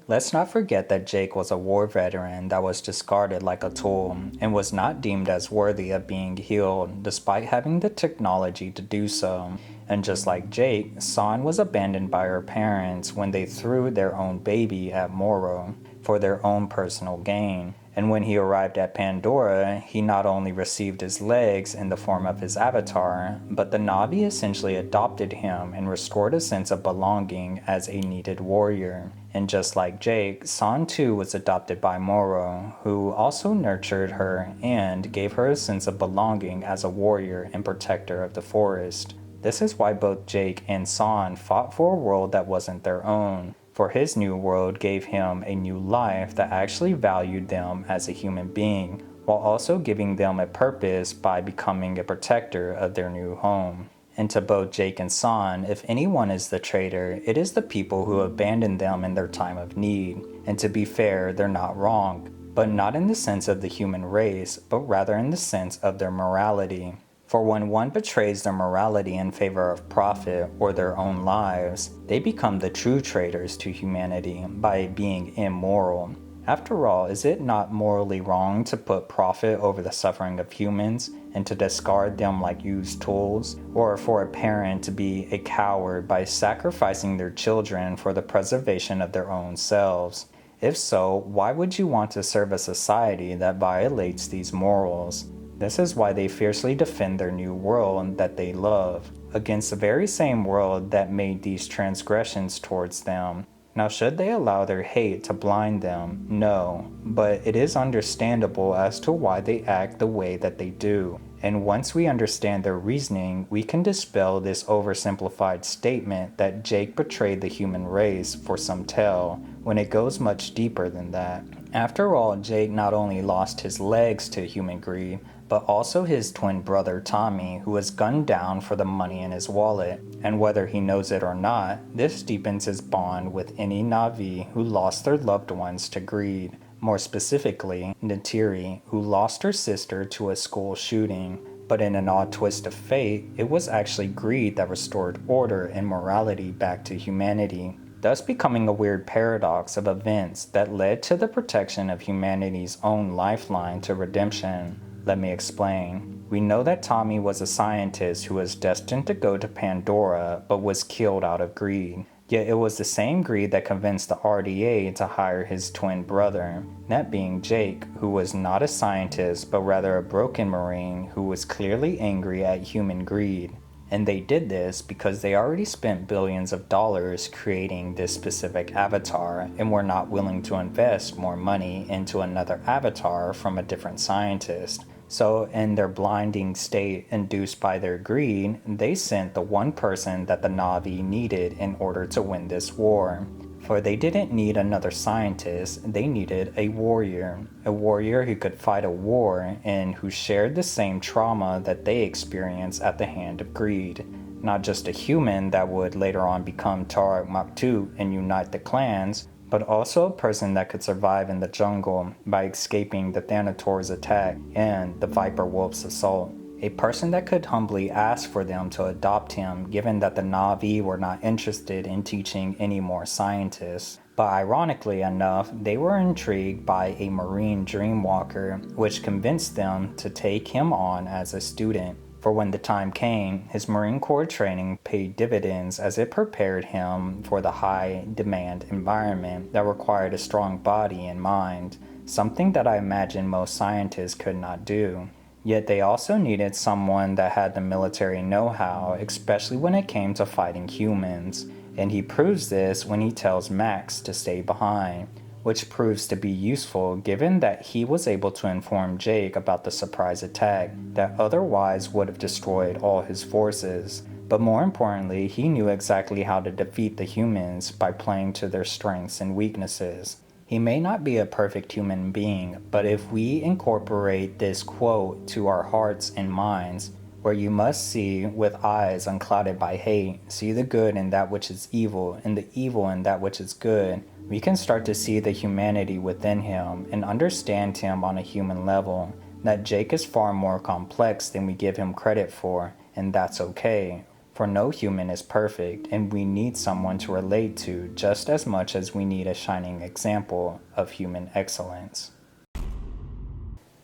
Let's not forget that Jake was a war veteran that was discarded like a tool and was not deemed as worthy of being healed despite having the technology to do so. And just like Jake, San was abandoned by her parents when they threw their own baby at Moro for their own personal gain. And when he arrived at Pandora, he not only received his legs in the form of his avatar, but the Na'vi essentially adopted him and restored a sense of belonging as a needed warrior. And just like Jake, San too was adopted by Moro, who also nurtured her and gave her a sense of belonging as a warrior and protector of the forest. This is why both Jake and San fought for a world that wasn't their own, for his new world gave him a new life that actually valued them as a human being, while also giving them a purpose by becoming a protector of their new home. And to both Jake and San, if anyone is the traitor, it is the people who abandoned them in their time of need. And to be fair, they're not wrong, but not in the sense of the human race, but rather in the sense of their morality. For when one betrays their morality in favor of profit or their own lives, they become the true traitors to humanity by being immoral. After all, is it not morally wrong to put profit over the suffering of humans and to discard them like used tools? Or for a parent to be a coward by sacrificing their children for the preservation of their own selves? If so, why would you want to serve a society that violates these morals? This is why they fiercely defend their new world that they love, against the very same world that made these transgressions towards them. Now, should they allow their hate to blind them? No, but it is understandable as to why they act the way that they do. And once we understand their reasoning, we can dispel this oversimplified statement that Jake betrayed the human race for some tell, when it goes much deeper than that. After all, Jake not only lost his legs to human greed, but also his twin brother Tommy, who was gunned down for the money in his wallet. And whether he knows it or not, this deepens his bond with any Na'vi who lost their loved ones to greed. More specifically, Neytiri, who lost her sister to a school shooting. But in an odd twist of fate, it was actually greed that restored order and morality back to humanity, thus becoming a weird paradox of events that led to the protection of humanity's own lifeline to redemption. Let me explain. We know that Tommy was a scientist who was destined to go to Pandora but was killed out of greed. Yet it was the same greed that convinced the RDA to hire his twin brother, that being Jake, who was not a scientist but rather a broken Marine who was clearly angry at human greed. And they did this because they already spent billions of dollars creating this specific avatar and were not willing to invest more money into another avatar from a different scientist. So, in their blinding state induced by their greed, they sent the one person that the Na'vi needed in order to win this war. For they didn't need another scientist, they needed a warrior who could fight a war and who shared the same trauma that they experienced at the hand of greed. Not just a human that would later on become Tarak Maktub and unite the clans, but also a person that could survive in the jungle by escaping the Thanator's attack and the Viper Wolf's assault. A person that could humbly ask for them to adopt him, given that the Na'vi were not interested in teaching any more scientists. But ironically enough, they were intrigued by a Marine dreamwalker, which convinced them to take him on as a student. For when the time came, his Marine Corps training paid dividends as it prepared him for the high-demand environment that required a strong body and mind, something that I imagine most scientists could not do. Yet they also needed someone that had the military know-how, especially when it came to fighting humans, and he proves this when he tells Max to stay behind, which proves to be useful given that he was able to inform Jake about the surprise attack that otherwise would have destroyed all his forces. But more importantly, he knew exactly how to defeat the humans by playing to their strengths and weaknesses. He may not be a perfect human being, but if we incorporate this quote to our hearts and minds, where you must see with eyes unclouded by hate, see the good in that which is evil, and the evil in that which is good, we can start to see the humanity within him and understand him on a human level, that Jake is far more complex than we give him credit for, and that's okay. For no human is perfect, and we need someone to relate to just as much as we need a shining example of human excellence.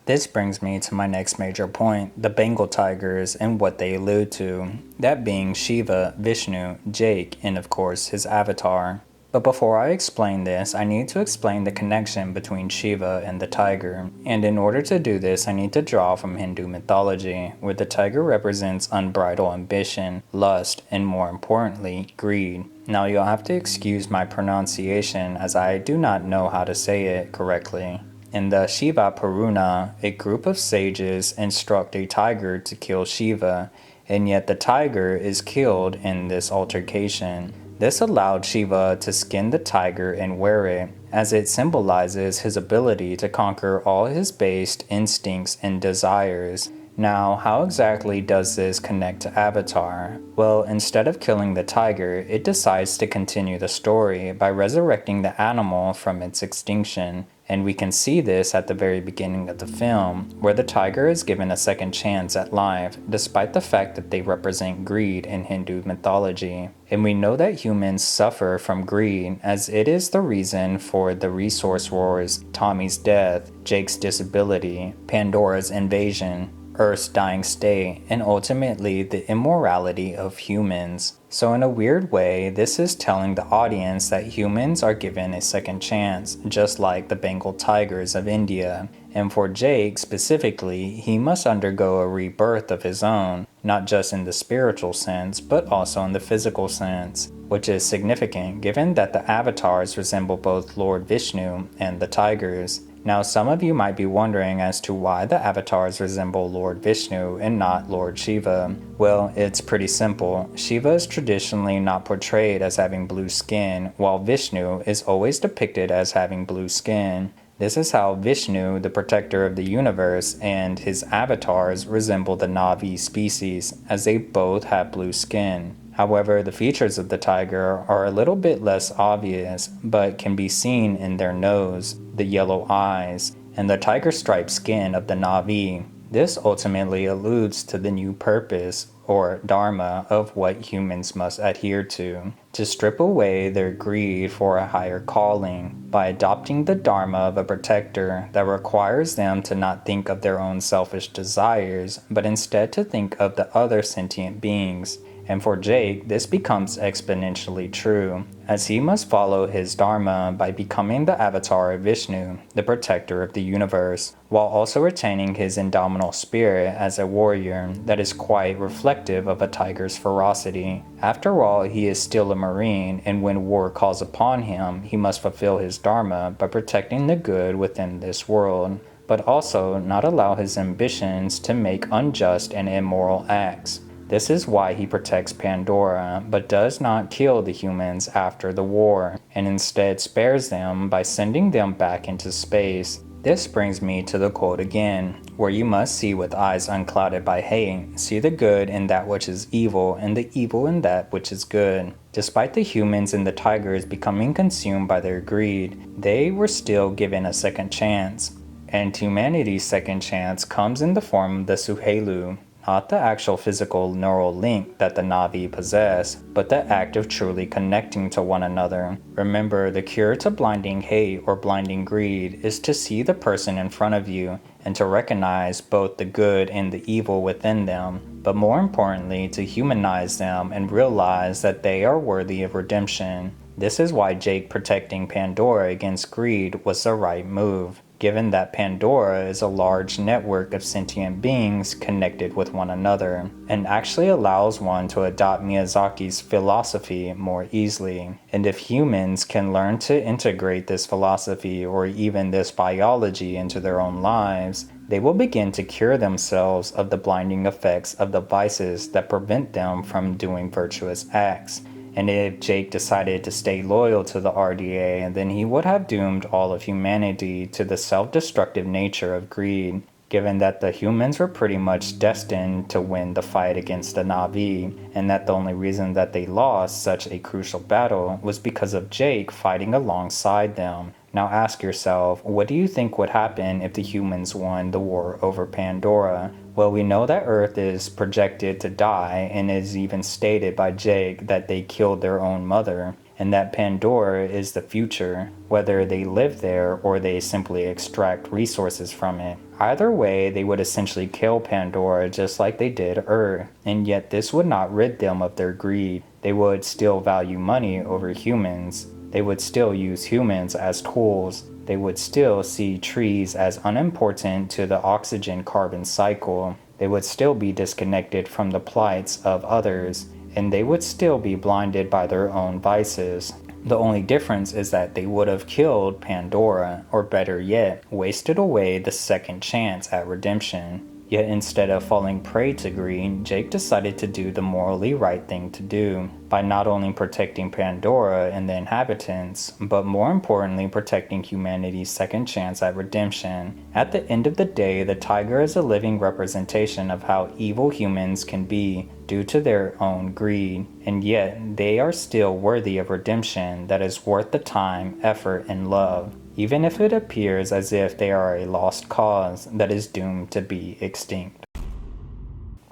This brings me to my next major point, the Bengal tigers and what they allude to, that being Shiva, Vishnu, Jake, and of course his avatar. But before I explain this, I need to explain the connection between Shiva and the tiger. And in order to do this, I need to draw from Hindu mythology, where the tiger represents unbridled ambition, lust, and more importantly, greed. Now you'll have to excuse my pronunciation as I do not know how to say it correctly. In the Shiva Purana, a group of sages instruct a tiger to kill Shiva, and yet the tiger is killed in this altercation. This allowed Shiva to skin the tiger and wear it, as it symbolizes his ability to conquer all his base instincts and desires. Now, how exactly does this connect to Avatar? Well, instead of killing the tiger, it decides to continue the story by resurrecting the animal from its extinction. And we can see this at the very beginning of the film, where the tiger is given a second chance at life, despite the fact that they represent greed in Hindu mythology. And we know that humans suffer from greed, as it is the reason for the resource wars, Tommy's death, Jake's disability, Pandora's invasion, Earth's dying state, and ultimately the immorality of humans. So in a weird way, this is telling the audience that humans are given a second chance, just like the Bengal tigers of India. And for Jake specifically, he must undergo a rebirth of his own, not just in the spiritual sense, but also in the physical sense, which is significant given that the avatars resemble both Lord Vishnu and the tigers. Now, some of you might be wondering as to why the avatars resemble Lord Vishnu and not Lord Shiva. Well, it's pretty simple. Shiva is traditionally not portrayed as having blue skin, while Vishnu is always depicted as having blue skin. This is how Vishnu, the protector of the universe, and his avatars resemble the Na'vi species, as they both have blue skin. However, the features of the tiger are a little bit less obvious, but can be seen in their nose, the yellow eyes, and the tiger-striped skin of the Na'vi. This ultimately alludes to the new purpose or dharma of what humans must adhere to strip away their greed for a higher calling by adopting the dharma of a protector that requires them to not think of their own selfish desires, but instead to think of the other sentient beings. And for Jake, this becomes exponentially true, as he must follow his dharma by becoming the avatar of Vishnu, the protector of the universe, while also retaining his indomitable spirit as a warrior that is quite reflective of a tiger's ferocity. After all, he is still a marine, and when war calls upon him, he must fulfill his dharma by protecting the good within this world, but also not allow his ambitions to make unjust and immoral acts. This is why he protects Pandora, but does not kill the humans after the war, and instead spares them by sending them back into space. This brings me to the quote again, where you must see with eyes unclouded by hate, see the good in that which is evil, and the evil in that which is good. Despite the humans and the tigers becoming consumed by their greed, they were still given a second chance. And humanity's second chance comes in the form of the Suhelu, not the actual physical neural link that the Na'vi possess, but the act of truly connecting to one another. Remember, the cure to blinding hate or blinding greed is to see the person in front of you and to recognize both the good and the evil within them, but more importantly, to humanize them and realize that they are worthy of redemption. This is why Jake protecting Pandora against greed was the right move, given that Pandora is a large network of sentient beings connected with one another, and actually allows one to adopt Miyazaki's philosophy more easily. And if humans can learn to integrate this philosophy or even this biology into their own lives, they will begin to cure themselves of the blinding effects of the vices that prevent them from doing virtuous acts. And if Jake decided to stay loyal to the RDA, then he would have doomed all of humanity to the self-destructive nature of greed, given that the humans were pretty much destined to win the fight against the Na'vi, and that the only reason that they lost such a crucial battle was because of Jake fighting alongside them. Now ask yourself, what do you think would happen if the humans won the war over Pandora? Well, we know that Earth is projected to die, and it is even stated by Jake that they killed their own mother, and that Pandora is the future, whether they live there or they simply extract resources from it. Either way, they would essentially kill Pandora just like they did Earth, and yet this would not rid them of their greed. They would still value money over humans. They would still use humans as tools. They would still see trees as unimportant to the oxygen-carbon cycle. They would still be disconnected from the plights of others, and they would still be blinded by their own vices. The only difference is that they would have killed Pandora, or better yet, wasted away the second chance at redemption. Yet instead of falling prey to greed, Jake decided to do the morally right thing to do, by not only protecting Pandora and the inhabitants, but more importantly protecting humanity's second chance at redemption. At the end of the day, the tiger is a living representation of how evil humans can be due to their own greed, and yet they are still worthy of redemption that is worth the time, effort, and love, even if it appears as if they are a lost cause that is doomed to be extinct.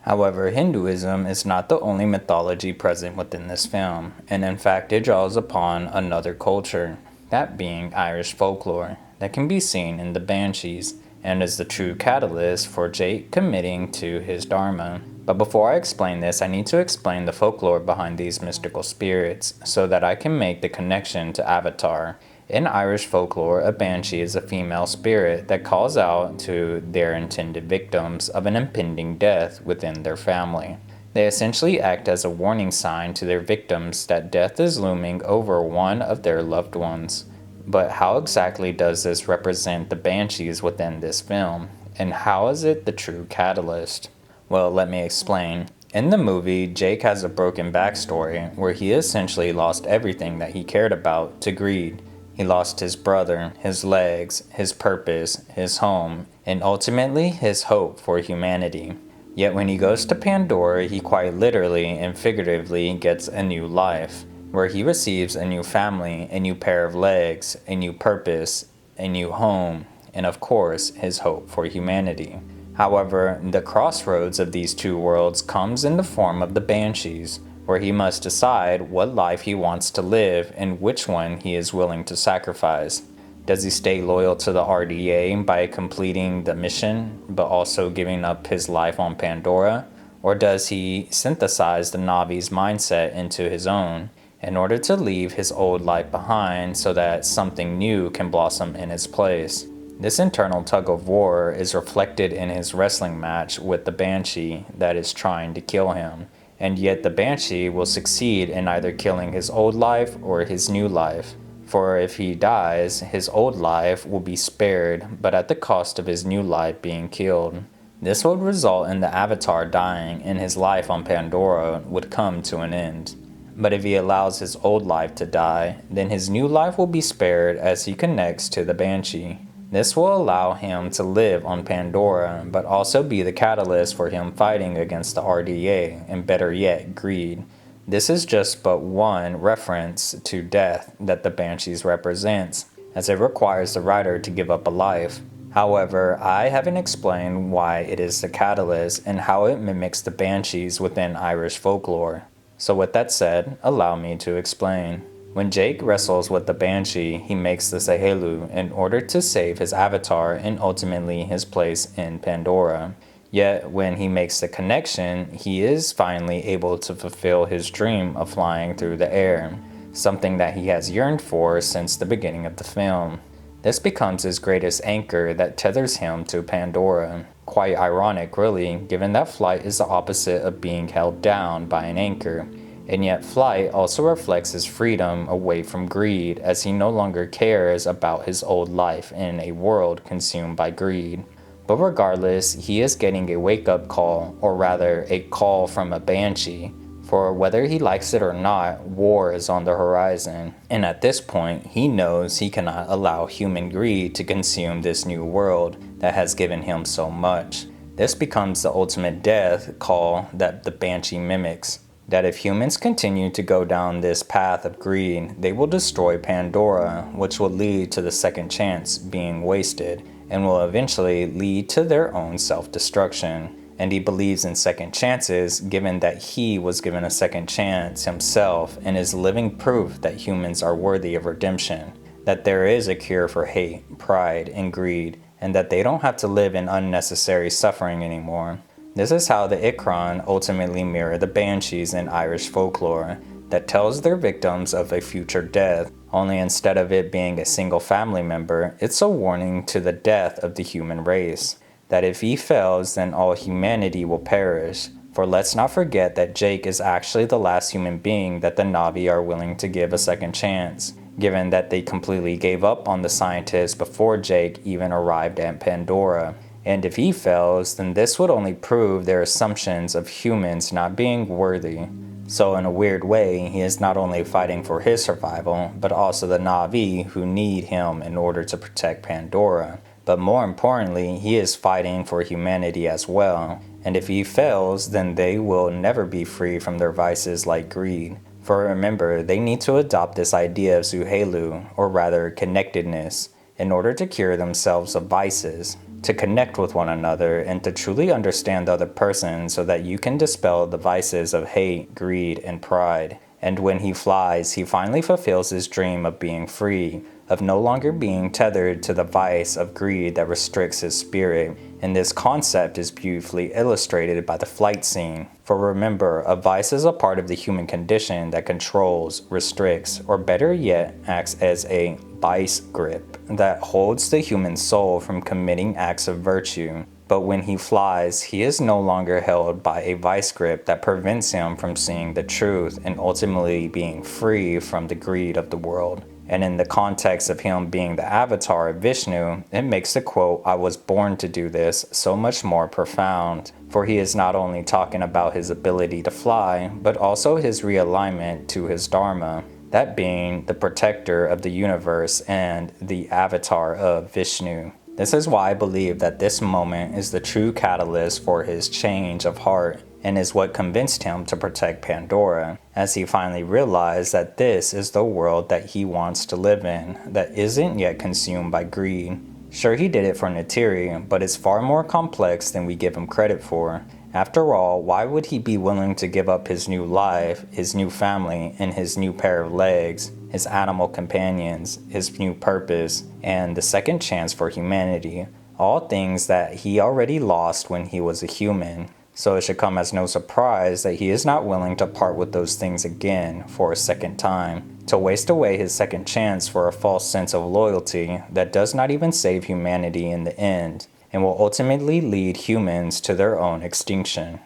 However, Hinduism is not the only mythology present within this film, and in fact it draws upon another culture, that being Irish folklore, that can be seen in the Banshees, and is the true catalyst for Jake committing to his dharma. But before I explain this, I need to explain the folklore behind these mystical spirits, so that I can make the connection to Avatar. In Irish folklore, a banshee is a female spirit that calls out to their intended victims of an impending death within their family. They essentially act as a warning sign to their victims that death is looming over one of their loved ones. But how exactly does this represent the banshees within this film? And how is it the true catalyst? Well, let me explain. In the movie, Jake has a broken backstory where he essentially lost everything that he cared about to greed. He lost his brother, his legs, his purpose, his home, and ultimately his hope for humanity. Yet when he goes to Pandora, he quite literally and figuratively gets a new life, where he receives a new family, a new pair of legs, a new purpose, a new home, and of course, his hope for humanity. However, the crossroads of these two worlds comes in the form of the Banshees, where he must decide what life he wants to live and which one he is willing to sacrifice. Does he stay loyal to the RDA by completing the mission, but also giving up his life on Pandora? Or does he synthesize the Navi's mindset into his own in order to leave his old life behind so that something new can blossom in its place? This internal tug of war is reflected in his wrestling match with the Banshee that is trying to kill him, and yet the Banshee will succeed in either killing his old life or his new life. For if he dies, his old life will be spared, but at the cost of his new life being killed. This would result in the Avatar dying and his life on Pandora would come to an end. But if he allows his old life to die, then his new life will be spared as he connects to the Banshee. This will allow him to live on Pandora, but also be the catalyst for him fighting against the RDA, and better yet, greed. This is just but one reference to death that the Banshees represents, as it requires the writer to give up a life. However, I haven't explained why it is the catalyst and how it mimics the Banshees within Irish folklore. So with that said, allow me to explain. When Jake wrestles with the Banshee, he makes the Sahelu in order to save his avatar and ultimately his place in Pandora. Yet, when he makes the connection, he is finally able to fulfill his dream of flying through the air, something that he has yearned for since the beginning of the film. This becomes his greatest anchor that tethers him to Pandora. Quite ironic, really, given that flight is the opposite of being held down by an anchor, and yet flight also reflects his freedom away from greed, as he no longer cares about his old life in a world consumed by greed. But regardless, he is getting a wake-up call, or rather a call from a Banshee, for whether he likes it or not, war is on the horizon. And at this point, he knows he cannot allow human greed to consume this new world that has given him so much. This becomes the ultimate death call that the Banshee mimics. That if humans continue to go down this path of greed, they will destroy Pandora, which will lead to the second chance being wasted, and will eventually lead to their own self-destruction. And he believes in second chances, given that he was given a second chance himself and is living proof that humans are worthy of redemption, that there is a cure for hate, pride, and greed, and that they don't have to live in unnecessary suffering anymore. This is how the Ikran ultimately mirror the Banshees in Irish folklore, that tells their victims of a future death, only instead of it being a single family member, it's a warning to the death of the human race. That if he fails, then all humanity will perish. For let's not forget that Jake is actually the last human being that the Na'vi are willing to give a second chance, given that they completely gave up on the scientists before Jake even arrived at Pandora. And if he fails, then this would only prove their assumptions of humans not being worthy. So in a weird way, he is not only fighting for his survival, but also the Na'vi who need him in order to protect Pandora. But more importantly, he is fighting for humanity as well. And if he fails, then they will never be free from their vices like greed. For remember, they need to adopt this idea of Zuhelu, or rather connectedness, in order to cure themselves of vices, to connect with one another, and to truly understand the other person so that you can dispel the vices of hate, greed, and pride. And when he flies, he finally fulfills his dream of being free, of no longer being tethered to the vice of greed that restricts his spirit. And this concept is beautifully illustrated by the flight scene. For remember, a vice is a part of the human condition that controls, restricts, or better yet, acts as a vice grip that holds the human soul from committing acts of virtue. But when he flies, he is no longer held by a vice grip that prevents him from seeing the truth and ultimately being free from the greed of the world. And in the context of him being the avatar of Vishnu, it makes the quote, "I was born to do this," so much more profound. For he is not only talking about his ability to fly, but also his realignment to his dharma, that being the protector of the universe and the avatar of Vishnu. This is why I believe that this moment is the true catalyst for his change of heart, and is what convinced him to protect Pandora, as he finally realized that this is the world that he wants to live in, that isn't yet consumed by greed. Sure, he did it for Neytiri, but it's far more complex than we give him credit for. After all, why would he be willing to give up his new life, his new family, and his new pair of legs, his animal companions, his new purpose, and the second chance for humanity, all things that he already lost when he was a human? So it should come as no surprise that he is not willing to part with those things again for a second time, to waste away his second chance for a false sense of loyalty that does not even save humanity in the end, and will ultimately lead humans to their own extinction.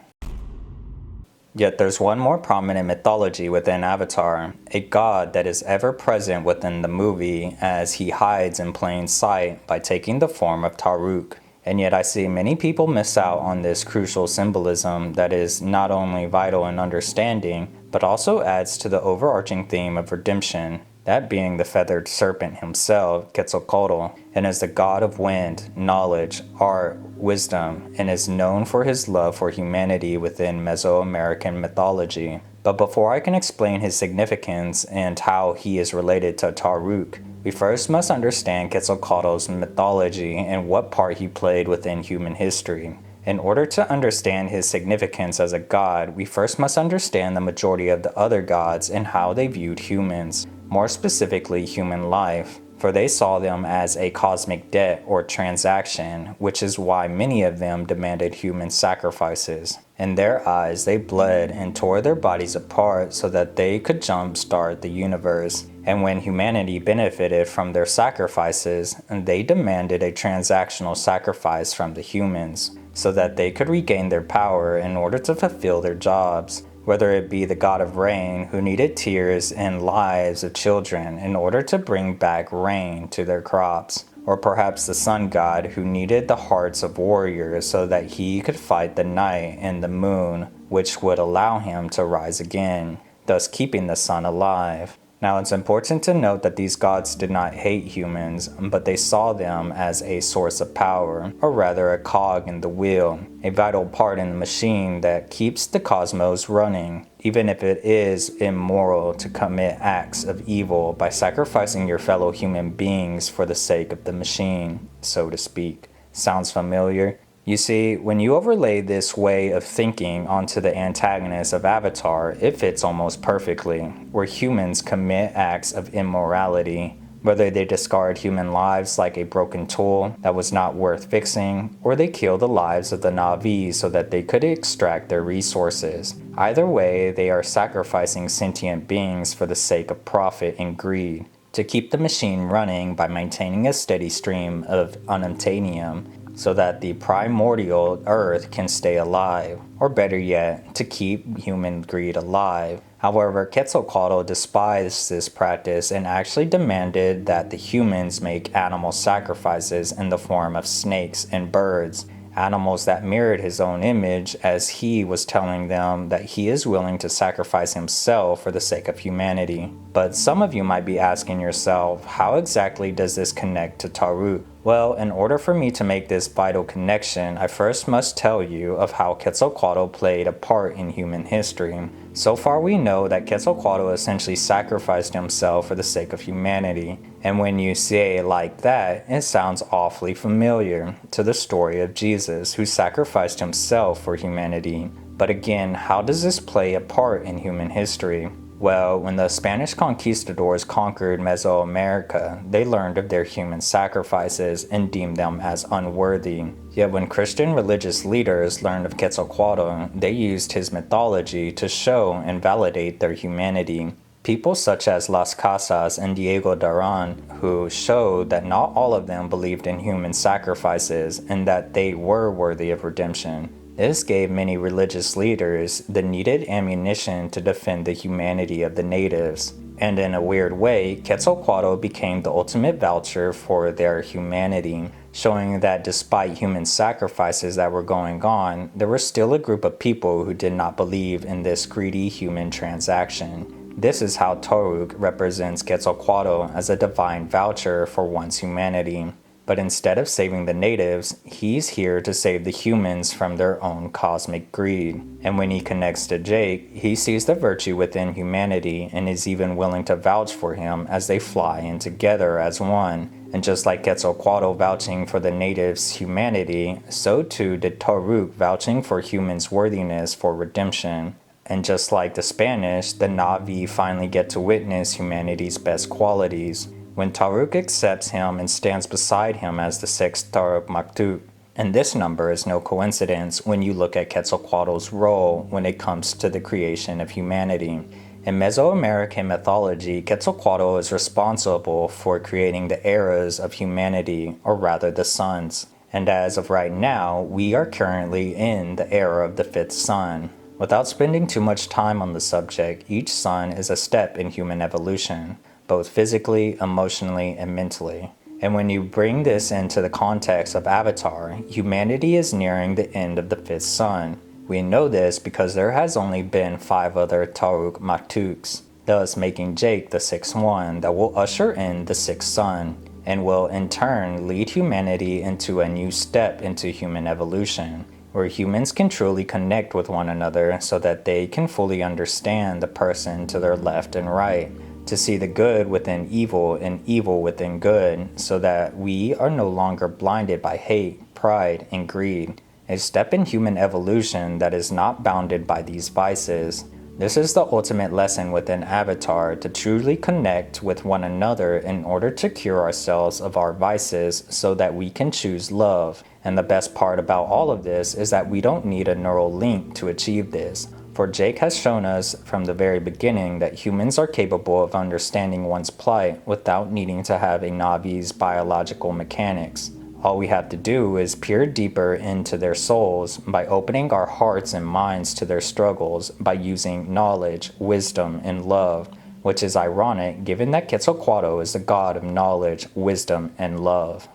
Yet there's one more prominent mythology within Avatar, a god that is ever present within the movie as he hides in plain sight by taking the form of Taruk. And yet I see many people miss out on this crucial symbolism that is not only vital in understanding, but also adds to the overarching theme of redemption, that being the feathered serpent himself, Quetzalcoatl, and is the god of wind, knowledge, art, wisdom, and is known for his love for humanity within Mesoamerican mythology. But before I can explain his significance and how he is related to Taruk, we first must understand Quetzalcoatl's mythology and what part he played within human history. In order to understand his significance as a god, we first must understand the majority of the other gods and how they viewed humans, more specifically human life, for they saw them as a cosmic debt or transaction, which is why many of them demanded human sacrifices. In their eyes, they bled and tore their bodies apart so that they could jumpstart the universe. And when humanity benefited from their sacrifices, they demanded a transactional sacrifice from the humans, so that they could regain their power in order to fulfill their jobs. Whether it be the god of rain who needed tears and lives of children in order to bring back rain to their crops, or perhaps the sun god who needed the hearts of warriors so that he could fight the night and the moon, which would allow him to rise again, thus keeping the sun alive. Now it's important to note that these gods did not hate humans, but they saw them as a source of power, or rather a cog in the wheel, a vital part in the machine that keeps the cosmos running, even if it is immoral to commit acts of evil by sacrificing your fellow human beings for the sake of the machine, so to speak. Sounds familiar? You see, when you overlay this way of thinking onto the antagonist of Avatar, it fits almost perfectly, where humans commit acts of immorality, whether they discard human lives like a broken tool that was not worth fixing, or they kill the lives of the Na'vi so that they could extract their resources. Either way, they are sacrificing sentient beings for the sake of profit and greed, to keep the machine running by maintaining a steady stream of unobtainium, so that the primordial earth can stay alive, or better yet, to keep human greed alive. However, Quetzalcoatl despised this practice and actually demanded that the humans make animal sacrifices in the form of snakes and birds, animals that mirrored his own image, as he was telling them that he is willing to sacrifice himself for the sake of humanity. But some of you might be asking yourself, how exactly does this connect to Taruk? Well, in order for me to make this vital connection, I first must tell you of how Quetzalcoatl played a part in human history. So far we know that Quetzalcoatl essentially sacrificed himself for the sake of humanity. And when you say it like that, it sounds awfully familiar to the story of Jesus, who sacrificed himself for humanity. But again, how does this play a part in human history? Well, when the Spanish conquistadors conquered Mesoamerica, they learned of their human sacrifices and deemed them as unworthy. Yet when Christian religious leaders learned of Quetzalcoatl, they used his mythology to show and validate their humanity. People such as Las Casas and Diego Duran, who showed that not all of them believed in human sacrifices and that they were worthy of redemption. This gave many religious leaders the needed ammunition to defend the humanity of the natives. And in a weird way, Quetzalcoatl became the ultimate voucher for their humanity, showing that despite human sacrifices that were going on, there was still a group of people who did not believe in this greedy human transaction. This is how Taruk represents Quetzalcoatl as a divine voucher for one's humanity. But instead of saving the natives, he's here to save the humans from their own cosmic greed. And when he connects to Jake, he sees the virtue within humanity and is even willing to vouch for him as they fly in together as one. And just like Quetzalcoatl vouching for the natives' humanity, so too did Taruk vouching for humans' worthiness for redemption. And just like the Spanish, the Na'vi finally get to witness humanity's best qualities when Taruk accepts him and stands beside him as the sixth Taruk Maktub. And this number is no coincidence when you look at Quetzalcoatl's role when it comes to the creation of humanity. In Mesoamerican mythology, Quetzalcoatl is responsible for creating the eras of humanity, or rather the suns. And as of right now, we are currently in the era of the fifth sun. Without spending too much time on the subject, each sun is a step in human evolution, both physically, emotionally, and mentally. And when you bring this into the context of Avatar, humanity is nearing the end of the fifth sun. We know this because there has only been 5 other Taruk Maktuks, thus making Jake the sixth one that will usher in the sixth sun, and will in turn lead humanity into a new step into human evolution, where humans can truly connect with one another so that they can fully understand the person to their left and right, to see the good within evil and evil within good, so that we are no longer blinded by hate, pride, and greed. A step in human evolution that is not bounded by these vices. This is the ultimate lesson within Avatar, to truly connect with one another in order to cure ourselves of our vices so that we can choose love. And the best part about all of this is that we don't need a neural link to achieve this. For Jake has shown us from the very beginning that humans are capable of understanding one's plight without needing to have a Na'vi's biological mechanics. All we have to do is peer deeper into their souls by opening our hearts and minds to their struggles by using knowledge, wisdom, and love, which is ironic given that Quetzalcoatl is the god of knowledge, wisdom, and love.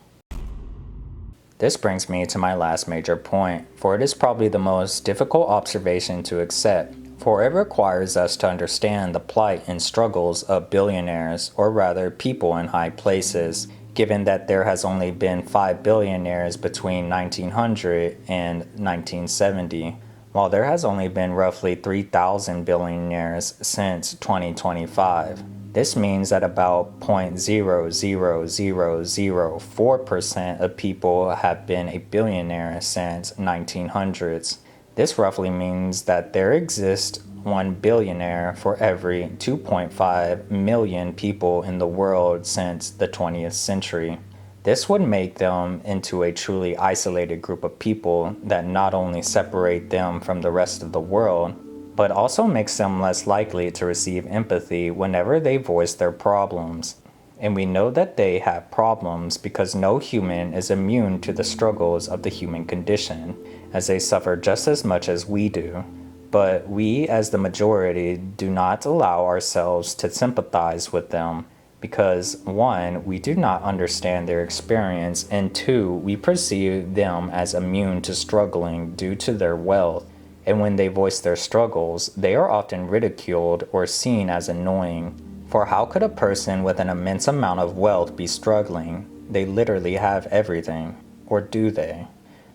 This brings me to my last major point, for it is probably the most difficult observation to accept, for it requires us to understand the plight and struggles of billionaires, or rather people in high places, given that there has only been 5 billionaires between 1900 and 1970, while there has only been roughly 3,000 billionaires since 2025. This means that about 0.00004% of people have been a billionaire since 1900s. This roughly means that there exists 1 billionaire for every 2.5 million people in the world since the 20th century. This would make them into a truly isolated group of people that not only separate them from the rest of the world, but also makes them less likely to receive empathy whenever they voice their problems. And we know that they have problems because no human is immune to the struggles of the human condition, as they suffer just as much as we do. But we, as the majority, do not allow ourselves to sympathize with them because 1, we do not understand their experience, and 2, we perceive them as immune to struggling due to their wealth. And when they voice their struggles, they are often ridiculed or seen as annoying. For how could a person with an immense amount of wealth be struggling? They literally have everything. Or do they?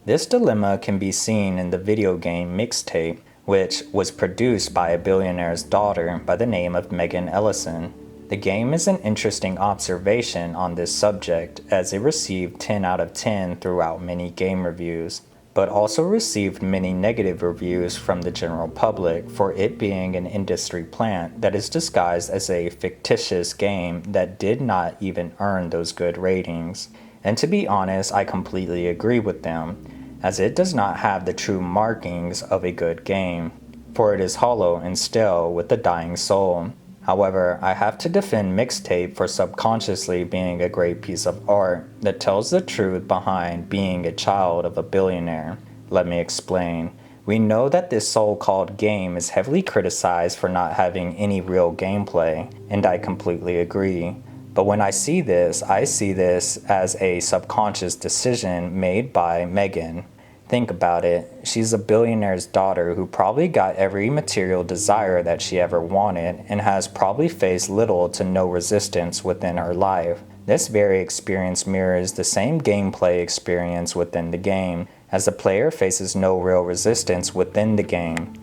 This dilemma can be seen in the video game Mixtape, which was produced by a billionaire's daughter by the name of Megan Ellison. The game is an interesting observation on this subject, as it received 10 out of 10 throughout many game reviews, but also received many negative reviews from the general public for it being an industry plant that is disguised as a fictitious game that did not even earn those good ratings. And to be honest, I completely agree with them, as it does not have the true markings of a good game, for it is hollow and stale with the dying soul. However, I have to defend Mixtape for subconsciously being a great piece of art that tells the truth behind being a child of a billionaire. Let me explain. We know that this so-called game is heavily criticized for not having any real gameplay, and I completely agree. But when I see this as a subconscious decision made by Megan. Think about it. She's a billionaire's daughter who probably got every material desire that she ever wanted and has probably faced little to no resistance within her life. This very experience mirrors the same gameplay experience within the game, as the player faces no real resistance within the game.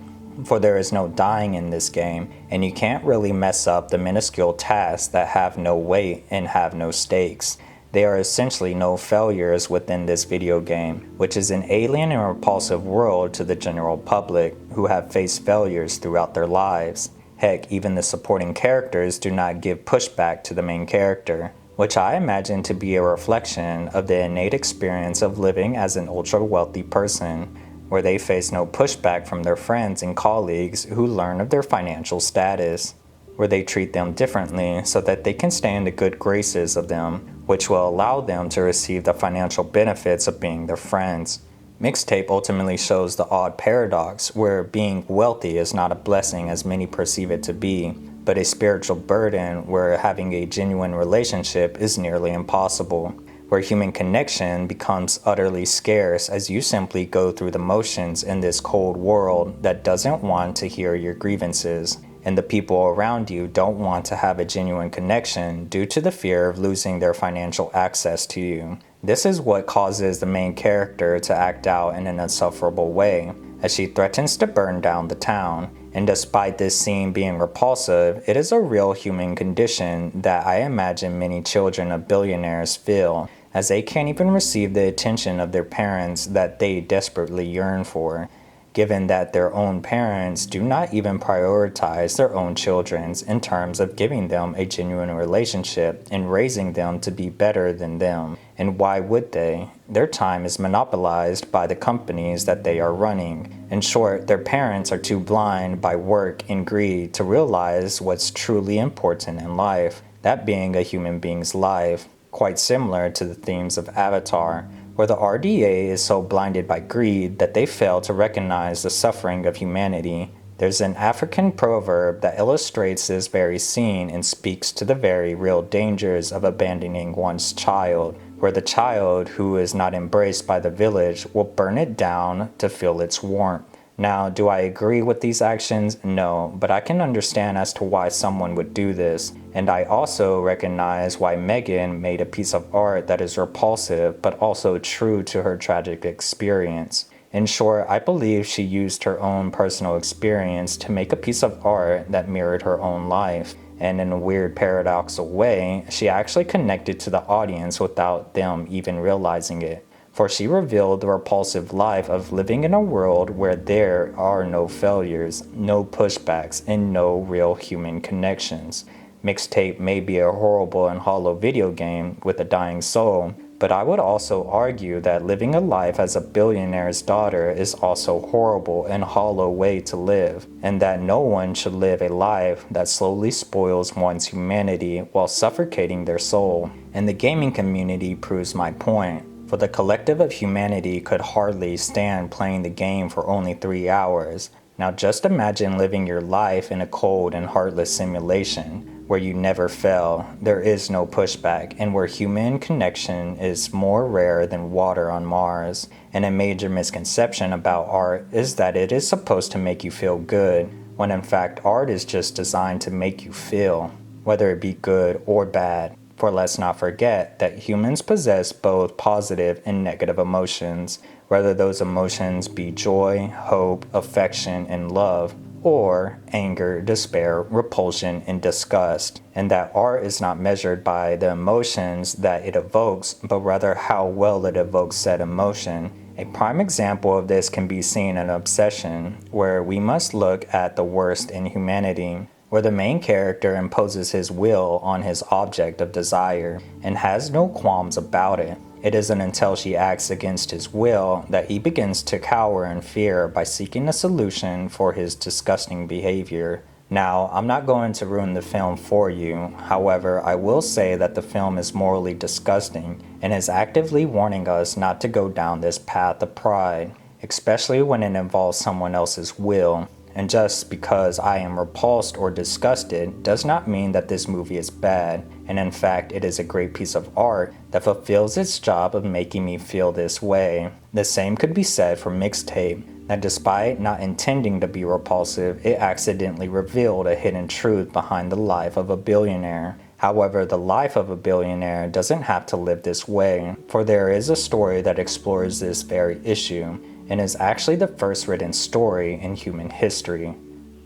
For there is no dying in this game, and you can't really mess up the minuscule tasks that have no weight and have no stakes. There are essentially no failures within this video game, which is an alien and repulsive world to the general public, who have faced failures throughout their lives. Heck, even the supporting characters do not give pushback to the main character, which I imagine to be a reflection of the innate experience of living as an ultra-wealthy person, where they face no pushback from their friends and colleagues who learn of their financial status, where they treat them differently so that they can stay in the good graces of them, which will allow them to receive the financial benefits of being their friends. Mixtape ultimately shows the odd paradox where being wealthy is not a blessing as many perceive it to be, but a spiritual burden where having a genuine relationship is nearly impossible, where human connection becomes utterly scarce as you simply go through the motions in this cold world that doesn't want to hear your grievances, and the people around you don't want to have a genuine connection due to the fear of losing their financial access to you. This is what causes the main character to act out in an insufferable way, as she threatens to burn down the town. And despite this scene being repulsive, it is a real human condition that I imagine many children of billionaires feel, as they can't even receive the attention of their parents that they desperately yearn for, given that their own parents do not even prioritize their own children in terms of giving them a genuine relationship and raising them to be better than them. And why would they? Their time is monopolized by the companies that they are running. In short, their parents are too blind by work and greed to realize what's truly important in life, that being a human being's life, quite similar to the themes of Avatar, where the RDA is so blinded by greed that they fail to recognize the suffering of humanity. There's an African proverb that illustrates this very scene and speaks to the very real dangers of abandoning one's child, where the child who is not embraced by the village will burn it down to feel its warmth. Now, do I agree with these actions? No, but I can understand as to why someone would do this. And I also recognize why Megan made a piece of art that is repulsive but also true to her tragic experience. In short, I believe she used her own personal experience to make a piece of art that mirrored her own life. And in a weird paradoxical way, she actually connected to the audience without them even realizing it. For she revealed the repulsive life of living in a world where there are no failures, no pushbacks, and no real human connections. Mixtape may be a horrible and hollow video game with a dying soul, but I would also argue that living a life as a billionaire's daughter is also a horrible and hollow way to live, and that no one should live a life that slowly spoils one's humanity while suffocating their soul. And the gaming community proves my point. For the collective of humanity could hardly stand playing the game for only 3 hours. Now just imagine living your life in a cold and heartless simulation, where you never fail, there is no pushback, and where human connection is more rare than water on Mars. And a major misconception about art is that it is supposed to make you feel good, when in fact art is just designed to make you feel, whether it be good or bad. For let's not forget that humans possess both positive and negative emotions, whether those emotions be joy, hope, affection, and love, or anger, despair, repulsion, and disgust. And that art is not measured by the emotions that it evokes, but rather how well it evokes said emotion. A prime example of this can be seen in Obsession, where we must look at the worst in humanity, where the main character imposes his will on his object of desire and has no qualms about it. It isn't until she acts against his will that he begins to cower in fear by seeking a solution for his disgusting behavior. Now, I'm not going to ruin the film for you, however, I will say that the film is morally disgusting and is actively warning us not to go down this path of pride, especially when it involves someone else's will. And just because I am repulsed or disgusted does not mean that this movie is bad, and in fact it is a great piece of art that fulfills its job of making me feel this way. The same could be said for Mixtape, that despite not intending to be repulsive, it accidentally revealed a hidden truth behind the life of a billionaire, However, the life of a billionaire doesn't have to live this way, for there is a story that explores this very issue, and is actually the first written story in human history.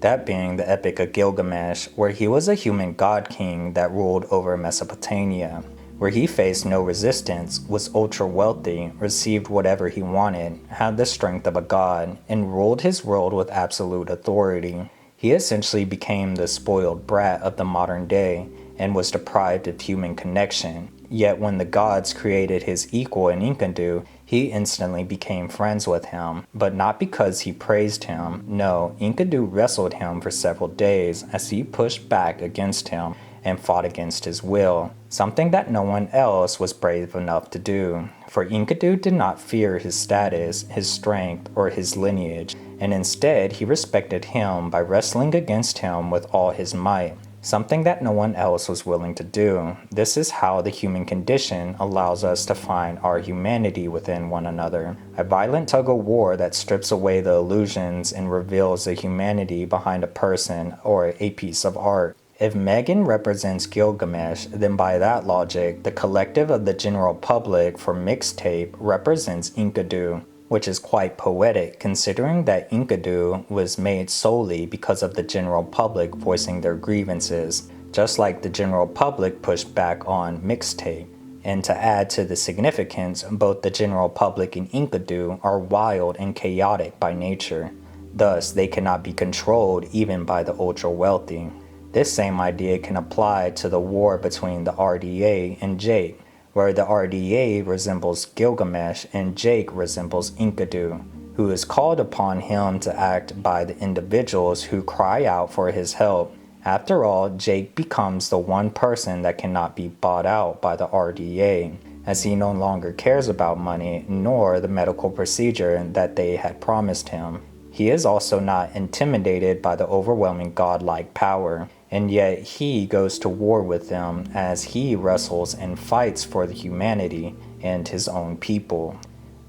That being the Epic of Gilgamesh, where he was a human god king that ruled over Mesopotamia, where he faced no resistance, was ultra wealthy, received whatever he wanted, had the strength of a god, and ruled his world with absolute authority. He essentially became the spoiled brat of the modern day, and was deprived of human connection. Yet when the gods created his equal in Enkidu, he instantly became friends with him, but not because he praised him. No, Enkidu wrestled him for several days as he pushed back against him and fought against his will, something that no one else was brave enough to do. For Enkidu did not fear his status, his strength, or his lineage, and instead he respected him by wrestling against him with all his might, something that no one else was willing to do. This is how the human condition allows us to find our humanity within one another. A violent tug-of-war that strips away the illusions and reveals the humanity behind a person or a piece of art. If Megan represents Gilgamesh, then by that logic, the collective of the general public for Mixtape represents Enkidu, which is quite poetic considering that Enkidu was made solely because of the general public voicing their grievances, just like the general public pushed back on Mixtape. And to add to the significance, both the general public and Enkidu are wild and chaotic by nature. Thus, they cannot be controlled even by the ultra-wealthy. This same idea can apply to the war between the RDA and Jake, where the RDA resembles Gilgamesh and Jake resembles Enkidu, who is called upon him to act by the individuals who cry out for his help. After all, Jake becomes the one person that cannot be bought out by the RDA, as he no longer cares about money nor the medical procedure that they had promised him. He is also not intimidated by the overwhelming godlike power, and yet he goes to war with them as he wrestles and fights for the humanity and his own people,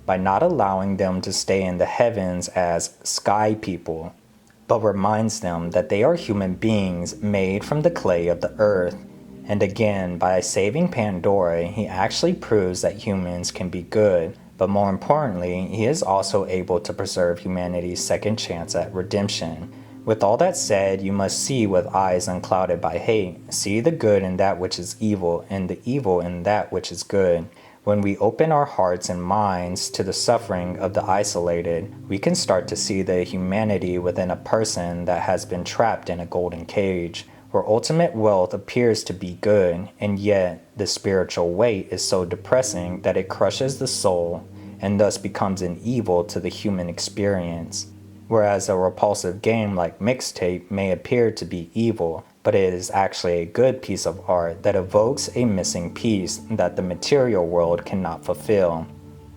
by not allowing them to stay in the heavens as sky people, but reminds them that they are human beings made from the clay of the earth. And again, by saving Pandora, he actually proves that humans can be good, but more importantly, he is also able to preserve humanity's second chance at redemption. With all that said, you must see with eyes unclouded by hate. See the good in that which is evil, and the evil in that which is good. When we open our hearts and minds to the suffering of the isolated, we can start to see the humanity within a person that has been trapped in a golden cage, where ultimate wealth appears to be good, and yet the spiritual weight is so depressing that it crushes the soul, and thus becomes an evil to the human experience. Whereas a repulsive game like Mixtape may appear to be evil, but it is actually a good piece of art that evokes a missing piece that the material world cannot fulfill.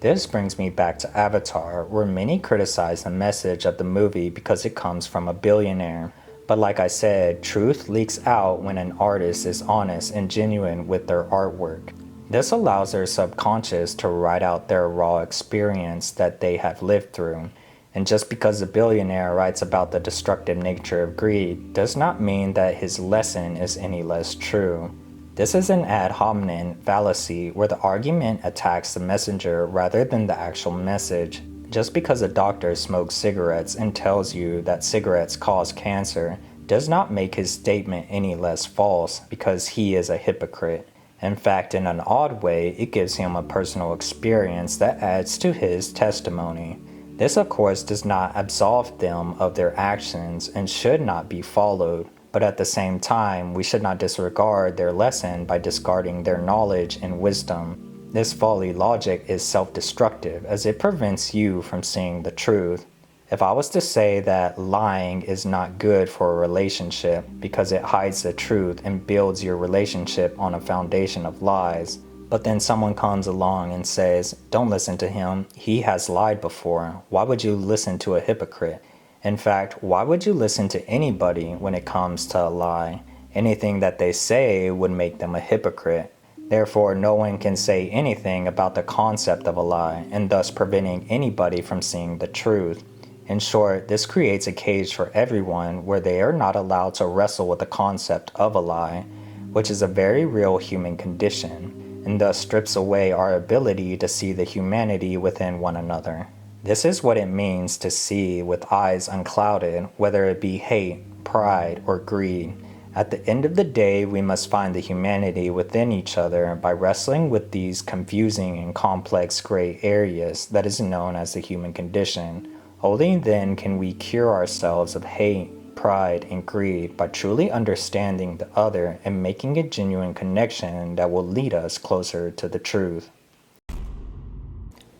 This brings me back to Avatar, where many criticize the message of the movie because it comes from a billionaire. But like I said, truth leaks out when an artist is honest and genuine with their artwork. This allows their subconscious to write out their raw experience that they have lived through. And just because a billionaire writes about the destructive nature of greed does not mean that his lesson is any less true. This is an ad hominem fallacy where the argument attacks the messenger rather than the actual message. Just because a doctor smokes cigarettes and tells you that cigarettes cause cancer does not make his statement any less false because he is a hypocrite. In fact, in an odd way, it gives him a personal experience that adds to his testimony. This, of course, does not absolve them of their actions and should not be followed, but at the same time, we should not disregard their lesson by discarding their knowledge and wisdom. This faulty logic is self-destructive as it prevents you from seeing the truth. If I was to say that lying is not good for a relationship because it hides the truth and builds your relationship on a foundation of lies, but then someone comes along and says, don't listen to him, he has lied before, why would you listen to a hypocrite? In fact, why would you listen to anybody when it comes to a lie? Anything that they say would make them a hypocrite. Therefore, no one can say anything about the concept of a lie, and thus preventing anybody from seeing the truth. In short, this creates a cage for everyone where they are not allowed to wrestle with the concept of a lie. which is a very real human condition, and thus strips away our ability to see the humanity within one another. This is what it means to see with eyes unclouded, whether it be hate, pride, or greed. At the end of the day, we must find the humanity within each other by wrestling with these confusing and complex gray areas that is known as the human condition. Only then can we cure ourselves of hate, pride, and greed by truly understanding the other and making a genuine connection that will lead us closer to the truth.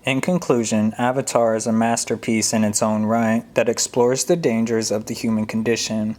In conclusion, Avatar is a masterpiece in its own right that explores the dangers of the human condition,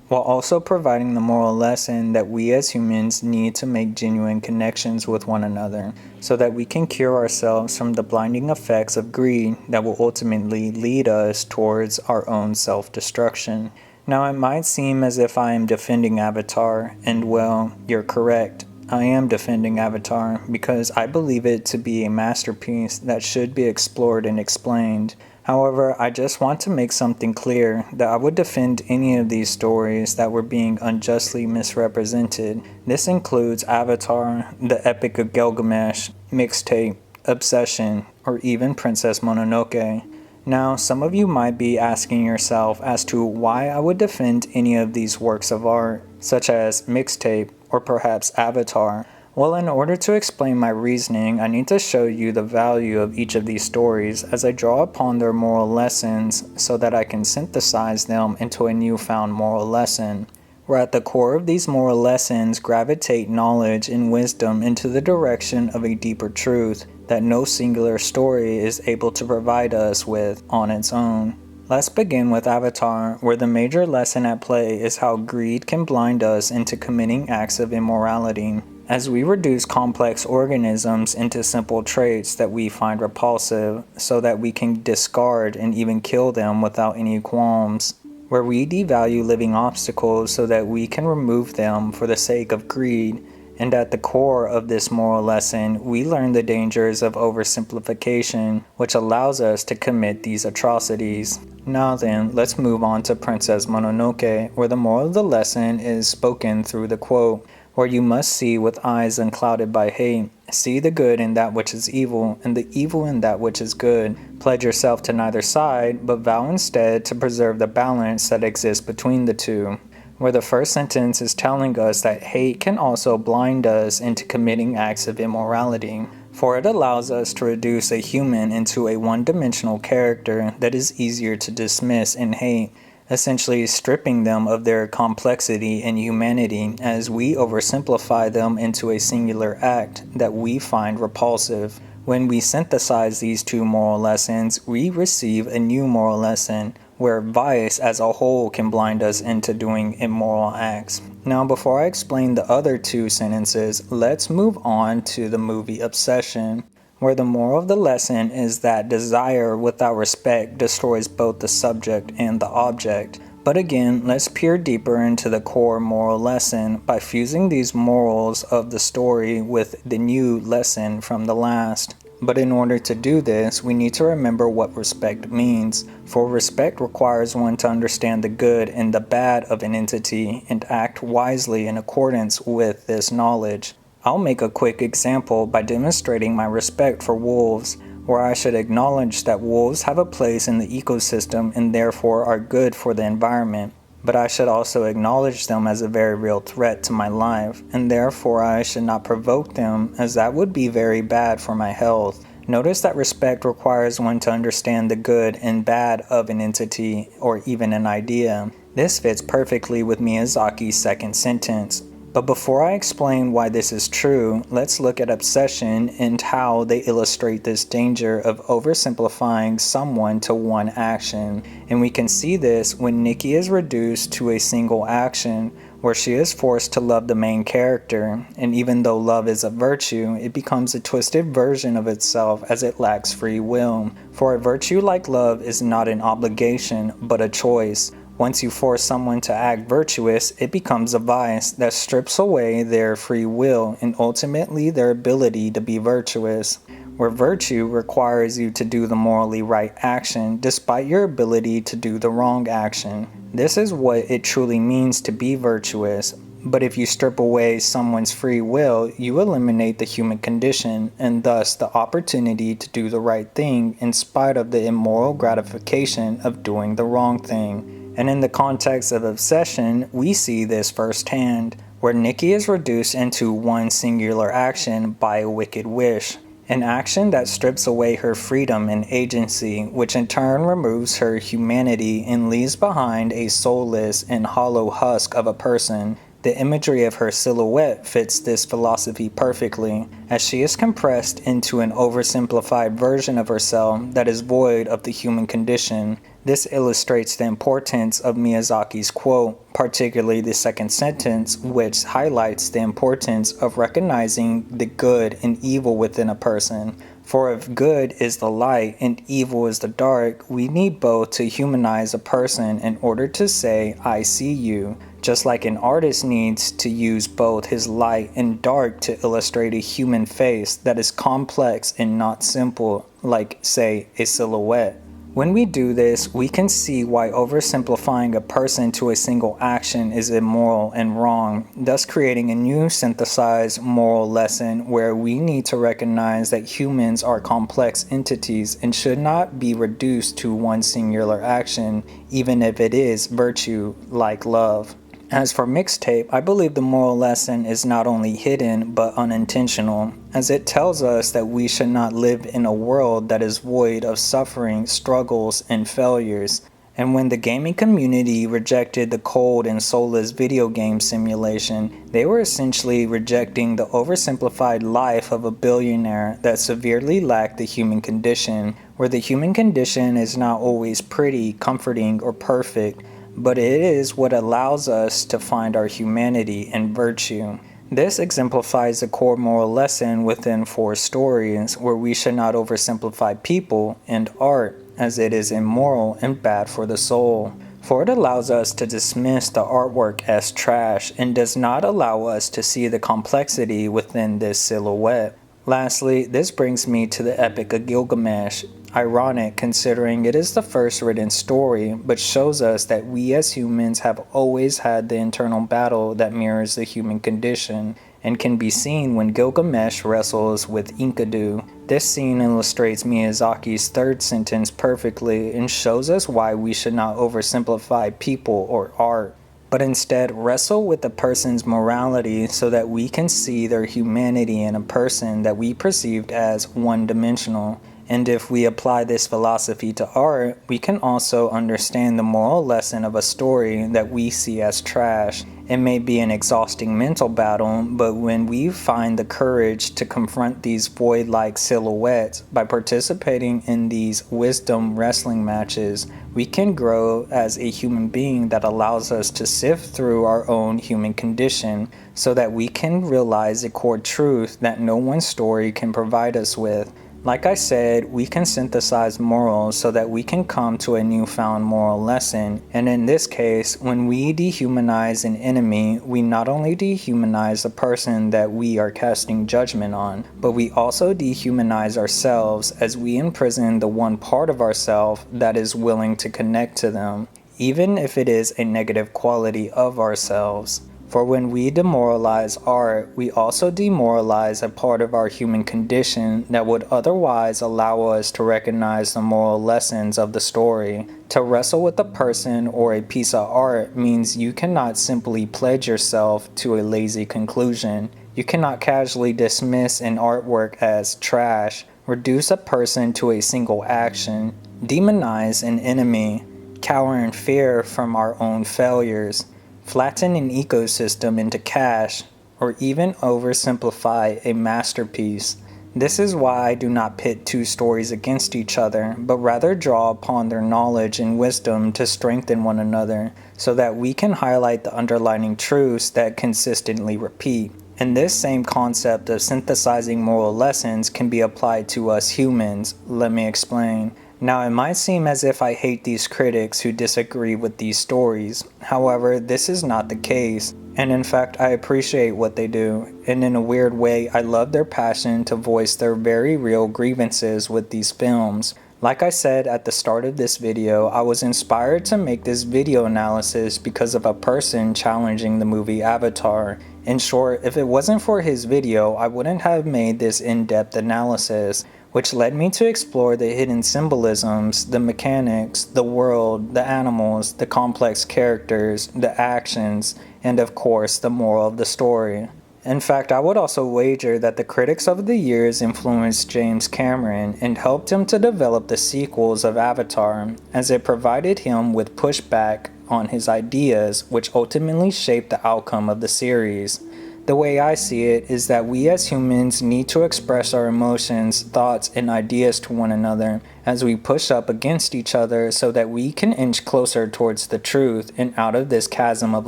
while also providing the moral lesson that we as humans need to make genuine connections with one another, so that we can cure ourselves from the blinding effects of greed that will ultimately lead us towards our own self-destruction. Now, it might seem as if I am defending Avatar, and well, you're correct. I am defending Avatar because I believe it to be a masterpiece that should be explored and explained. However, I just want to make something clear that I would defend any of these stories that were being unjustly misrepresented. This includes Avatar, The Epic of Gilgamesh, Mixtape, Obsession, or even Princess Mononoke. Now, some of you might be asking yourself as to why I would defend any of these works of art, such as Mixtape or perhaps Avatar. Well, in order to explain my reasoning, I need to show you the value of each of these stories as I draw upon their moral lessons so that I can synthesize them into a newfound moral lesson, where at the core of these moral lessons gravitate knowledge and wisdom into the direction of a deeper truth that no singular story is able to provide us with on its own. Let's begin with Avatar, where the major lesson at play is how greed can blind us into committing acts of immorality, as we reduce complex organisms into simple traits that we find repulsive, so that we can discard and even kill them without any qualms, where we devalue living obstacles so that we can remove them for the sake of greed. And at the core of this moral lesson, we learn the dangers of oversimplification, which allows us to commit these atrocities. Now then, let's move on to Princess Mononoke, where the moral of the lesson is spoken through the quote, where you must see with eyes unclouded by hate, see the good in that which is evil, and the evil in that which is good. Pledge yourself to neither side, but vow instead to preserve the balance that exists between the two. Where the first sentence is telling us that hate can also blind us into committing acts of immorality, for it allows us to reduce a human into a one-dimensional character that is easier to dismiss and hate, essentially stripping them of their complexity and humanity as we oversimplify them into a singular act that we find repulsive. When we synthesize these two moral lessons, we receive a new moral lesson, where vice as a whole can blind us into doing immoral acts. Now, before I explain the other two sentences, let's move on to the movie Obsession, where the moral of the lesson is that desire without respect destroys both the subject and the object. But again, let's peer deeper into the core moral lesson by fusing these morals of the story with the new lesson from the last. But in order to do this, we need to remember what respect means, for respect requires one to understand the good and the bad of an entity and act wisely in accordance with this knowledge. I'll make a quick example by demonstrating my respect for wolves, where I should acknowledge that wolves have a place in the ecosystem and therefore are good for the environment. But I should also acknowledge them as a very real threat to my life, and therefore I should not provoke them, as that would be very bad for my health. Notice that respect requires one to understand the good and bad of an entity, or even an idea. This fits perfectly with Miyazaki's second sentence. But before I explain why this is true, let's look at obsession and how they illustrate this danger of oversimplifying someone to one action. And we can see this when Nikki is reduced to a single action, where she is forced to love the main character, and even though love is a virtue, it becomes a twisted version of itself as it lacks free will. For a virtue like love is not an obligation, but a choice. Once you force someone to act virtuous, it becomes a vice that strips away their free will and ultimately their ability to be virtuous, where virtue requires you to do the morally right action despite your ability to do the wrong action. This is what it truly means to be virtuous. But if you strip away someone's free will, you eliminate the human condition and thus the opportunity to do the right thing in spite of the immoral gratification of doing the wrong thing. And in the context of obsession, we see this firsthand, where Nikki is reduced into one singular action by a wicked wish. An action that strips away her freedom and agency, which in turn removes her humanity and leaves behind a soulless and hollow husk of a person. The imagery of her silhouette fits this philosophy perfectly, as she is compressed into an oversimplified version of herself that is void of the human condition. This illustrates the importance of Miyazaki's quote, particularly the second sentence, which highlights the importance of recognizing the good and evil within a person. For if good is the light and evil is the dark, we need both to humanize a person in order to say, I see you. Just like an artist needs to use both his light and dark to illustrate a human face that is complex and not simple, like, say, a silhouette. When we do this, we can see why oversimplifying a person to a single action is immoral and wrong, thus creating a new synthesized moral lesson where we need to recognize that humans are complex entities and should not be reduced to one singular action, even if it is virtue, like love. As for Mixtape, I believe the moral lesson is not only hidden but unintentional, as it tells us that we should not live in a world that is void of suffering, struggles, and failures. And when the gaming community rejected the cold and soulless video game simulation, they were essentially rejecting the oversimplified life of a billionaire that severely lacked the human condition, where the human condition is not always pretty, comforting, or perfect, but it is what allows us to find our humanity and virtue. This exemplifies the core moral lesson within four stories, where we should not oversimplify people and art, as it is immoral and bad for the soul. For it allows us to dismiss the artwork as trash and does not allow us to see the complexity within this silhouette. Lastly, this brings me to the Epic of Gilgamesh. Ironic considering it is the first written story, but shows us that we as humans have always had the internal battle that mirrors the human condition, and can be seen when Gilgamesh wrestles with Enkidu. This scene illustrates Miyazaki's third sentence perfectly and shows us why we should not oversimplify people or art, but instead wrestle with a person's morality so that we can see their humanity in a person that we perceived as one-dimensional. And if we apply this philosophy to art, we can also understand the moral lesson of a story that we see as trash. It may be an exhausting mental battle, but when we find the courage to confront these void-like silhouettes by participating in these wisdom wrestling matches, we can grow as a human being that allows us to sift through our own human condition so that we can realize a core truth that no one story can provide us with. Like I said, we can synthesize morals so that we can come to a newfound moral lesson, and in this case, when we dehumanize an enemy, we not only dehumanize the person that we are casting judgment on, but we also dehumanize ourselves as we imprison the one part of ourselves that is willing to connect to them, even if it is a negative quality of ourselves. For when we demoralize art, we also demoralize a part of our human condition that would otherwise allow us to recognize the moral lessons of the story. To wrestle with a person or a piece of art means you cannot simply pledge yourself to a lazy conclusion. You cannot casually dismiss an artwork as trash, reduce a person to a single action, demonize an enemy, cower in fear from our own failures, flatten an ecosystem into cash, or even oversimplify a masterpiece. This is why I do not pit two stories against each other, but rather draw upon their knowledge and wisdom to strengthen one another, so that we can highlight the underlying truths that consistently repeat. And this same concept of synthesizing moral lessons can be applied to us humans. Let me explain. Now, it might seem as if I hate these critics who disagree with these stories. However, this is not the case, and in fact, I appreciate what they do, and in a weird way, I love their passion to voice their very real grievances with these films. Like I said at the start of this video, I was inspired to make this video analysis because of a person challenging the movie Avatar. In short, if it wasn't for his video, I wouldn't have made this in-depth analysis, which led me to explore the hidden symbolisms, the mechanics, the world, the animals, the complex characters, the actions, and of course, the moral of the story. In fact, I would also wager that the critics of the years influenced James Cameron and helped him to develop the sequels of Avatar, as it provided him with pushback on his ideas, which ultimately shaped the outcome of the series. The way I see it is that we as humans need to express our emotions, thoughts, and ideas to one another as we push up against each other so that we can inch closer towards the truth and out of this chasm of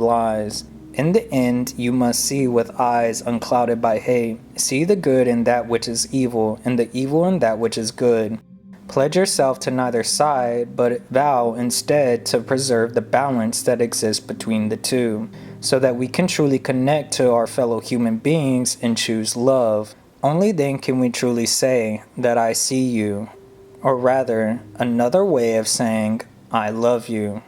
lies. In the end, you must see with eyes unclouded by hate. See the good in that which is evil, and the evil in that which is good. Pledge yourself to neither side, but vow instead to preserve the balance that exists between the two, so that we can truly connect to our fellow human beings and choose love. Only then can we truly say that I see you, or rather, another way of saying I love you.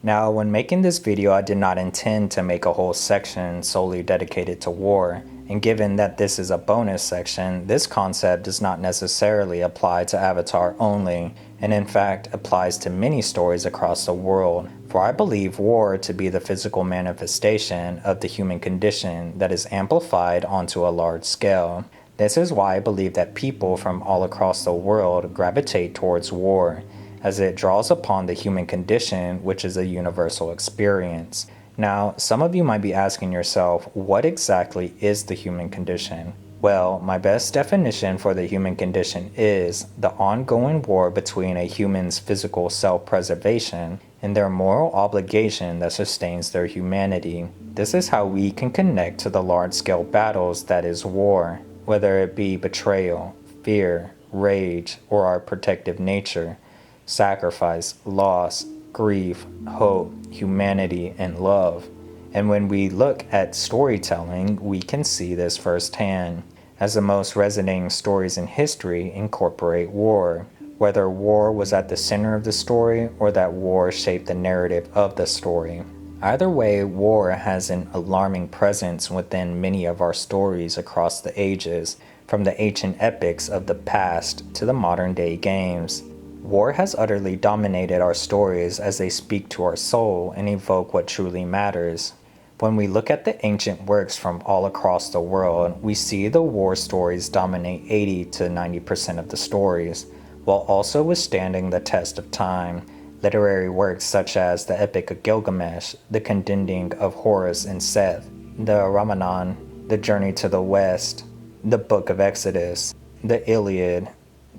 Now, when making this video, I did not intend to make a whole section solely dedicated to war, and given that this is a bonus section, this concept does not necessarily apply to Avatar only, and in fact applies to many stories across the world, for I believe war to be the physical manifestation of the human condition that is amplified onto a large scale. This is why I believe that people from all across the world gravitate towards war, as it draws upon the human condition, which is a universal experience. Now, some of you might be asking yourself, what exactly is the human condition? Well, my best definition for the human condition is the ongoing war between a human's physical self-preservation and their moral obligation that sustains their humanity. This is how we can connect to the large-scale battles that is war, whether it be betrayal, fear, rage, or our protective nature, sacrifice, loss, grief, hope, humanity, and love. And when we look at storytelling, we can see this firsthand, as the most resonating stories in history incorporate war, whether war was at the center of the story or that war shaped the narrative of the story. Either way, war has an alarming presence within many of our stories across the ages, from the ancient epics of the past to the modern-day games. War has utterly dominated our stories as they speak to our soul and evoke what truly matters. When we look at the ancient works from all across the world, we see the war stories dominate 80 to 90% of the stories, while also withstanding the test of time. Literary works such as the Epic of Gilgamesh, the Condending of Horus and Seth, the Ramayana, the Journey to the West, the Book of Exodus, the Iliad,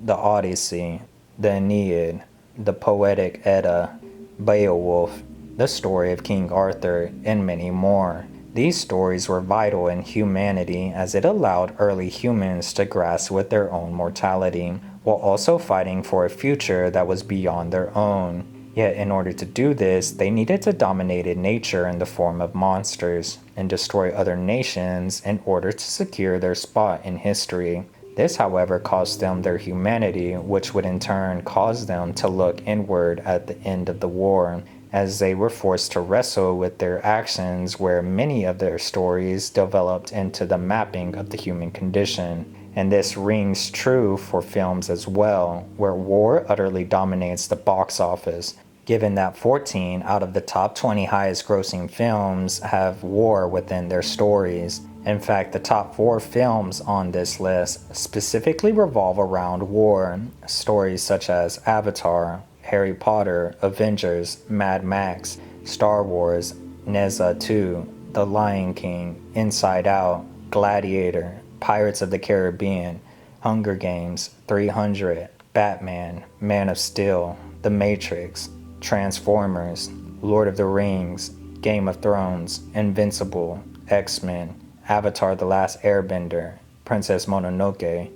the Odyssey, the Aeneid, the Poetic Edda, Beowulf, the story of King Arthur, and many more. These stories were vital in humanity as it allowed early humans to grasp with their own mortality, while also fighting for a future that was beyond their own. Yet in order to do this, they needed to dominate nature in the form of monsters, and destroy other nations in order to secure their spot in history. This, however, cost them their humanity, which would in turn cause them to look inward at the end of the war, as they were forced to wrestle with their actions, where many of their stories developed into the mapping of the human condition. And this rings true for films as well, where war utterly dominates the box office, given that 14 out of the top 20 highest grossing films have war within their stories. In fact, the top 4 films on this list specifically revolve around war. Stories such as Avatar, Harry Potter, Avengers, Mad Max, Star Wars, Neza 2, The Lion King, Inside Out, Gladiator, Pirates of the Caribbean, Hunger Games, 300, Batman, Man of Steel, The Matrix, Transformers, Lord of the Rings, Game of Thrones, Invincible, X-Men, Avatar The Last Airbender, Princess Mononoke,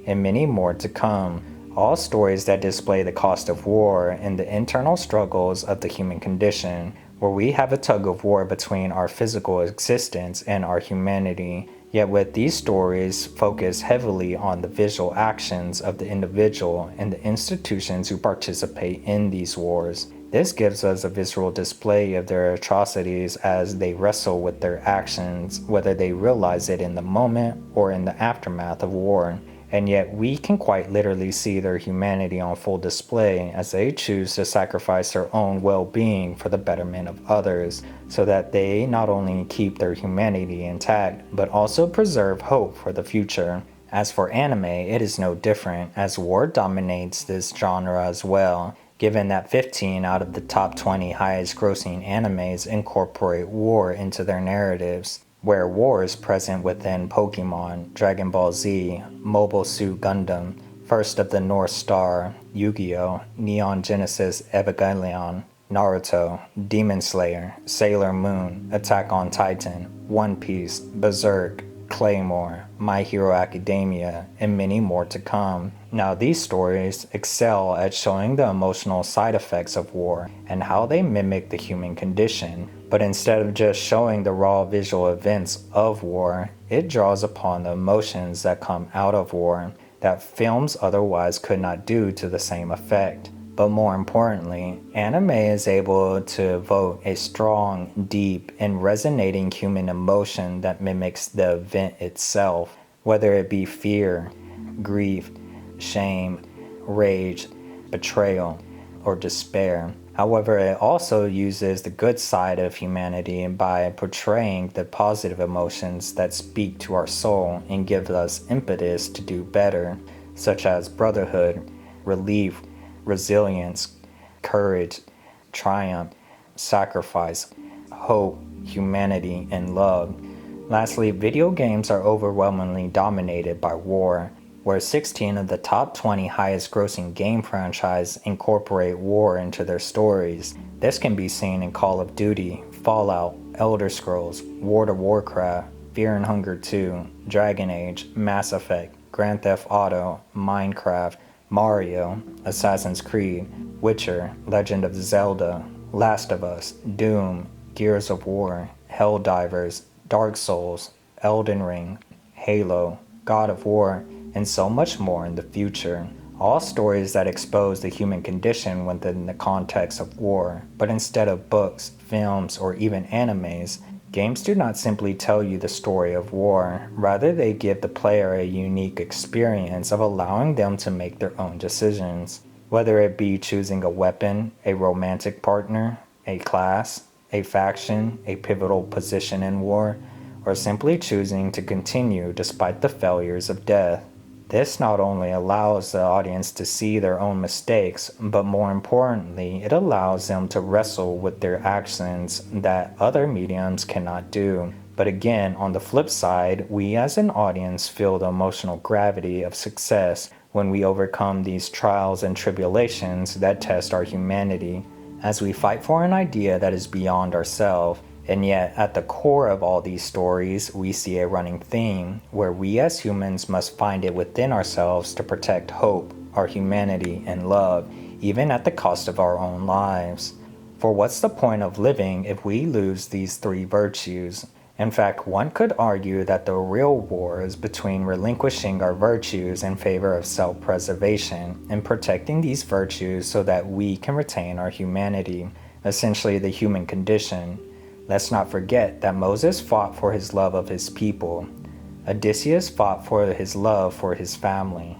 and many more to come, all stories that display the cost of war and the internal struggles of the human condition, where we have a tug of war between our physical existence and our humanity, Yet with these stories focus heavily on the visual actions of the individual and the institutions who participate in these wars. This gives us a visual display of their atrocities as they wrestle with their actions, whether they realize it in the moment or in the aftermath of war. And yet we can quite literally see their humanity on full display as they choose to sacrifice their own well-being for the betterment of others, so that they not only keep their humanity intact, but also preserve hope for the future. As for anime, it is no different, as war dominates this genre as well, given that 15 out of the top 20 highest grossing animes incorporate war into their narratives, where war is present within Pokemon, Dragon Ball Z, Mobile Suit Gundam, First of the North Star, Yu-Gi-Oh!, Neon Genesis Evangelion, Naruto, Demon Slayer, Sailor Moon, Attack on Titan, One Piece, Berserk, Claymore, My Hero Academia, and many more to come. Now, these stories excel at showing the emotional side effects of war and how they mimic the human condition. But instead of just showing the raw visual events of war, it draws upon the emotions that come out of war that films otherwise could not do to the same effect. But more importantly, anime is able to evoke a strong, deep, and resonating human emotion that mimics the event itself, whether it be fear, grief, shame, rage, betrayal, or despair. However, it also uses the good side of humanity by portraying the positive emotions that speak to our soul and give us impetus to do better, such as brotherhood, relief, resilience, courage, triumph, sacrifice, hope, humanity, and love. Lastly, video games are overwhelmingly dominated by war, where 16 of the top 20 highest grossing game franchises incorporate war into their stories. This can be seen in Call of Duty, Fallout, Elder Scrolls, World of Warcraft, Fear and Hunger 2, Dragon Age, Mass Effect, Grand Theft Auto, Minecraft, Mario, Assassin's Creed, Witcher, Legend of Zelda, Last of Us, Doom, Gears of War, Helldivers, Dark Souls, Elden Ring, Halo, God of War, and so much more in the future. All stories that expose the human condition within the context of war, but instead of books, films, or even animes, games do not simply tell you the story of war. Rather, they give the player a unique experience of allowing them to make their own decisions, whether it be choosing a weapon, a romantic partner, a class, a faction, a pivotal position in war, or simply choosing to continue despite the failures of death. This not only allows the audience to see their own mistakes, but more importantly, it allows them to wrestle with their actions that other mediums cannot do. But again, on the flip side, we as an audience feel the emotional gravity of success when we overcome these trials and tribulations that test our humanity, as we fight for an idea that is beyond ourselves. And yet, at the core of all these stories, we see a running theme where we as humans must find it within ourselves to protect hope, our humanity, and love, even at the cost of our own lives. For what's the point of living if we lose these three virtues? In fact, one could argue that the real war is between relinquishing our virtues in favor of self-preservation and protecting these virtues so that we can retain our humanity, essentially the human condition. Let's not forget that Moses fought for his love of his people. Odysseus fought for his love for his family.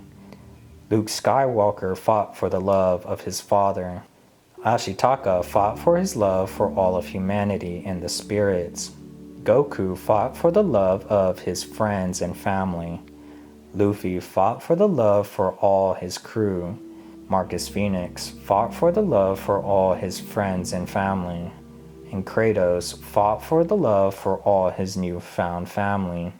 Luke Skywalker fought for the love of his father. Ashitaka fought for his love for all of humanity and the spirits. Goku fought for the love of his friends and family. Luffy fought for the love for all his crew. Marcus Phoenix fought for the love for all his friends and family. And Kratos fought for the love for all his newfound family.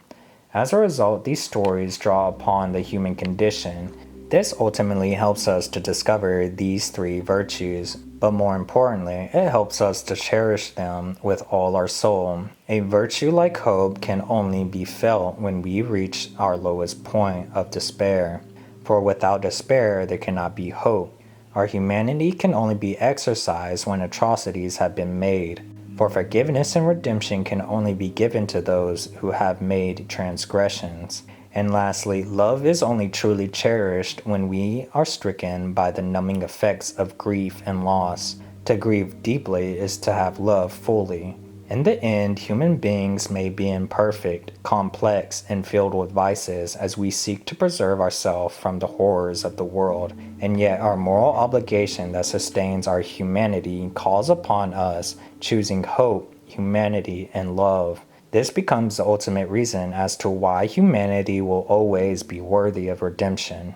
As a result, these stories draw upon the human condition. This ultimately helps us to discover these three virtues, but more importantly, it helps us to cherish them with all our soul. A virtue like hope can only be felt when we reach our lowest point of despair. For without despair, there cannot be hope. Our humanity can only be exercised when atrocities have been made. For forgiveness and redemption can only be given to those who have made transgressions. And lastly, love is only truly cherished when we are stricken by the numbing effects of grief and loss. To grieve deeply is to have love fully. In the end, human beings may be imperfect, complex, and filled with vices as we seek to preserve ourselves from the horrors of the world, and yet our moral obligation that sustains our humanity calls upon us, choosing hope, humanity, and love. This becomes the ultimate reason as to why humanity will always be worthy of redemption.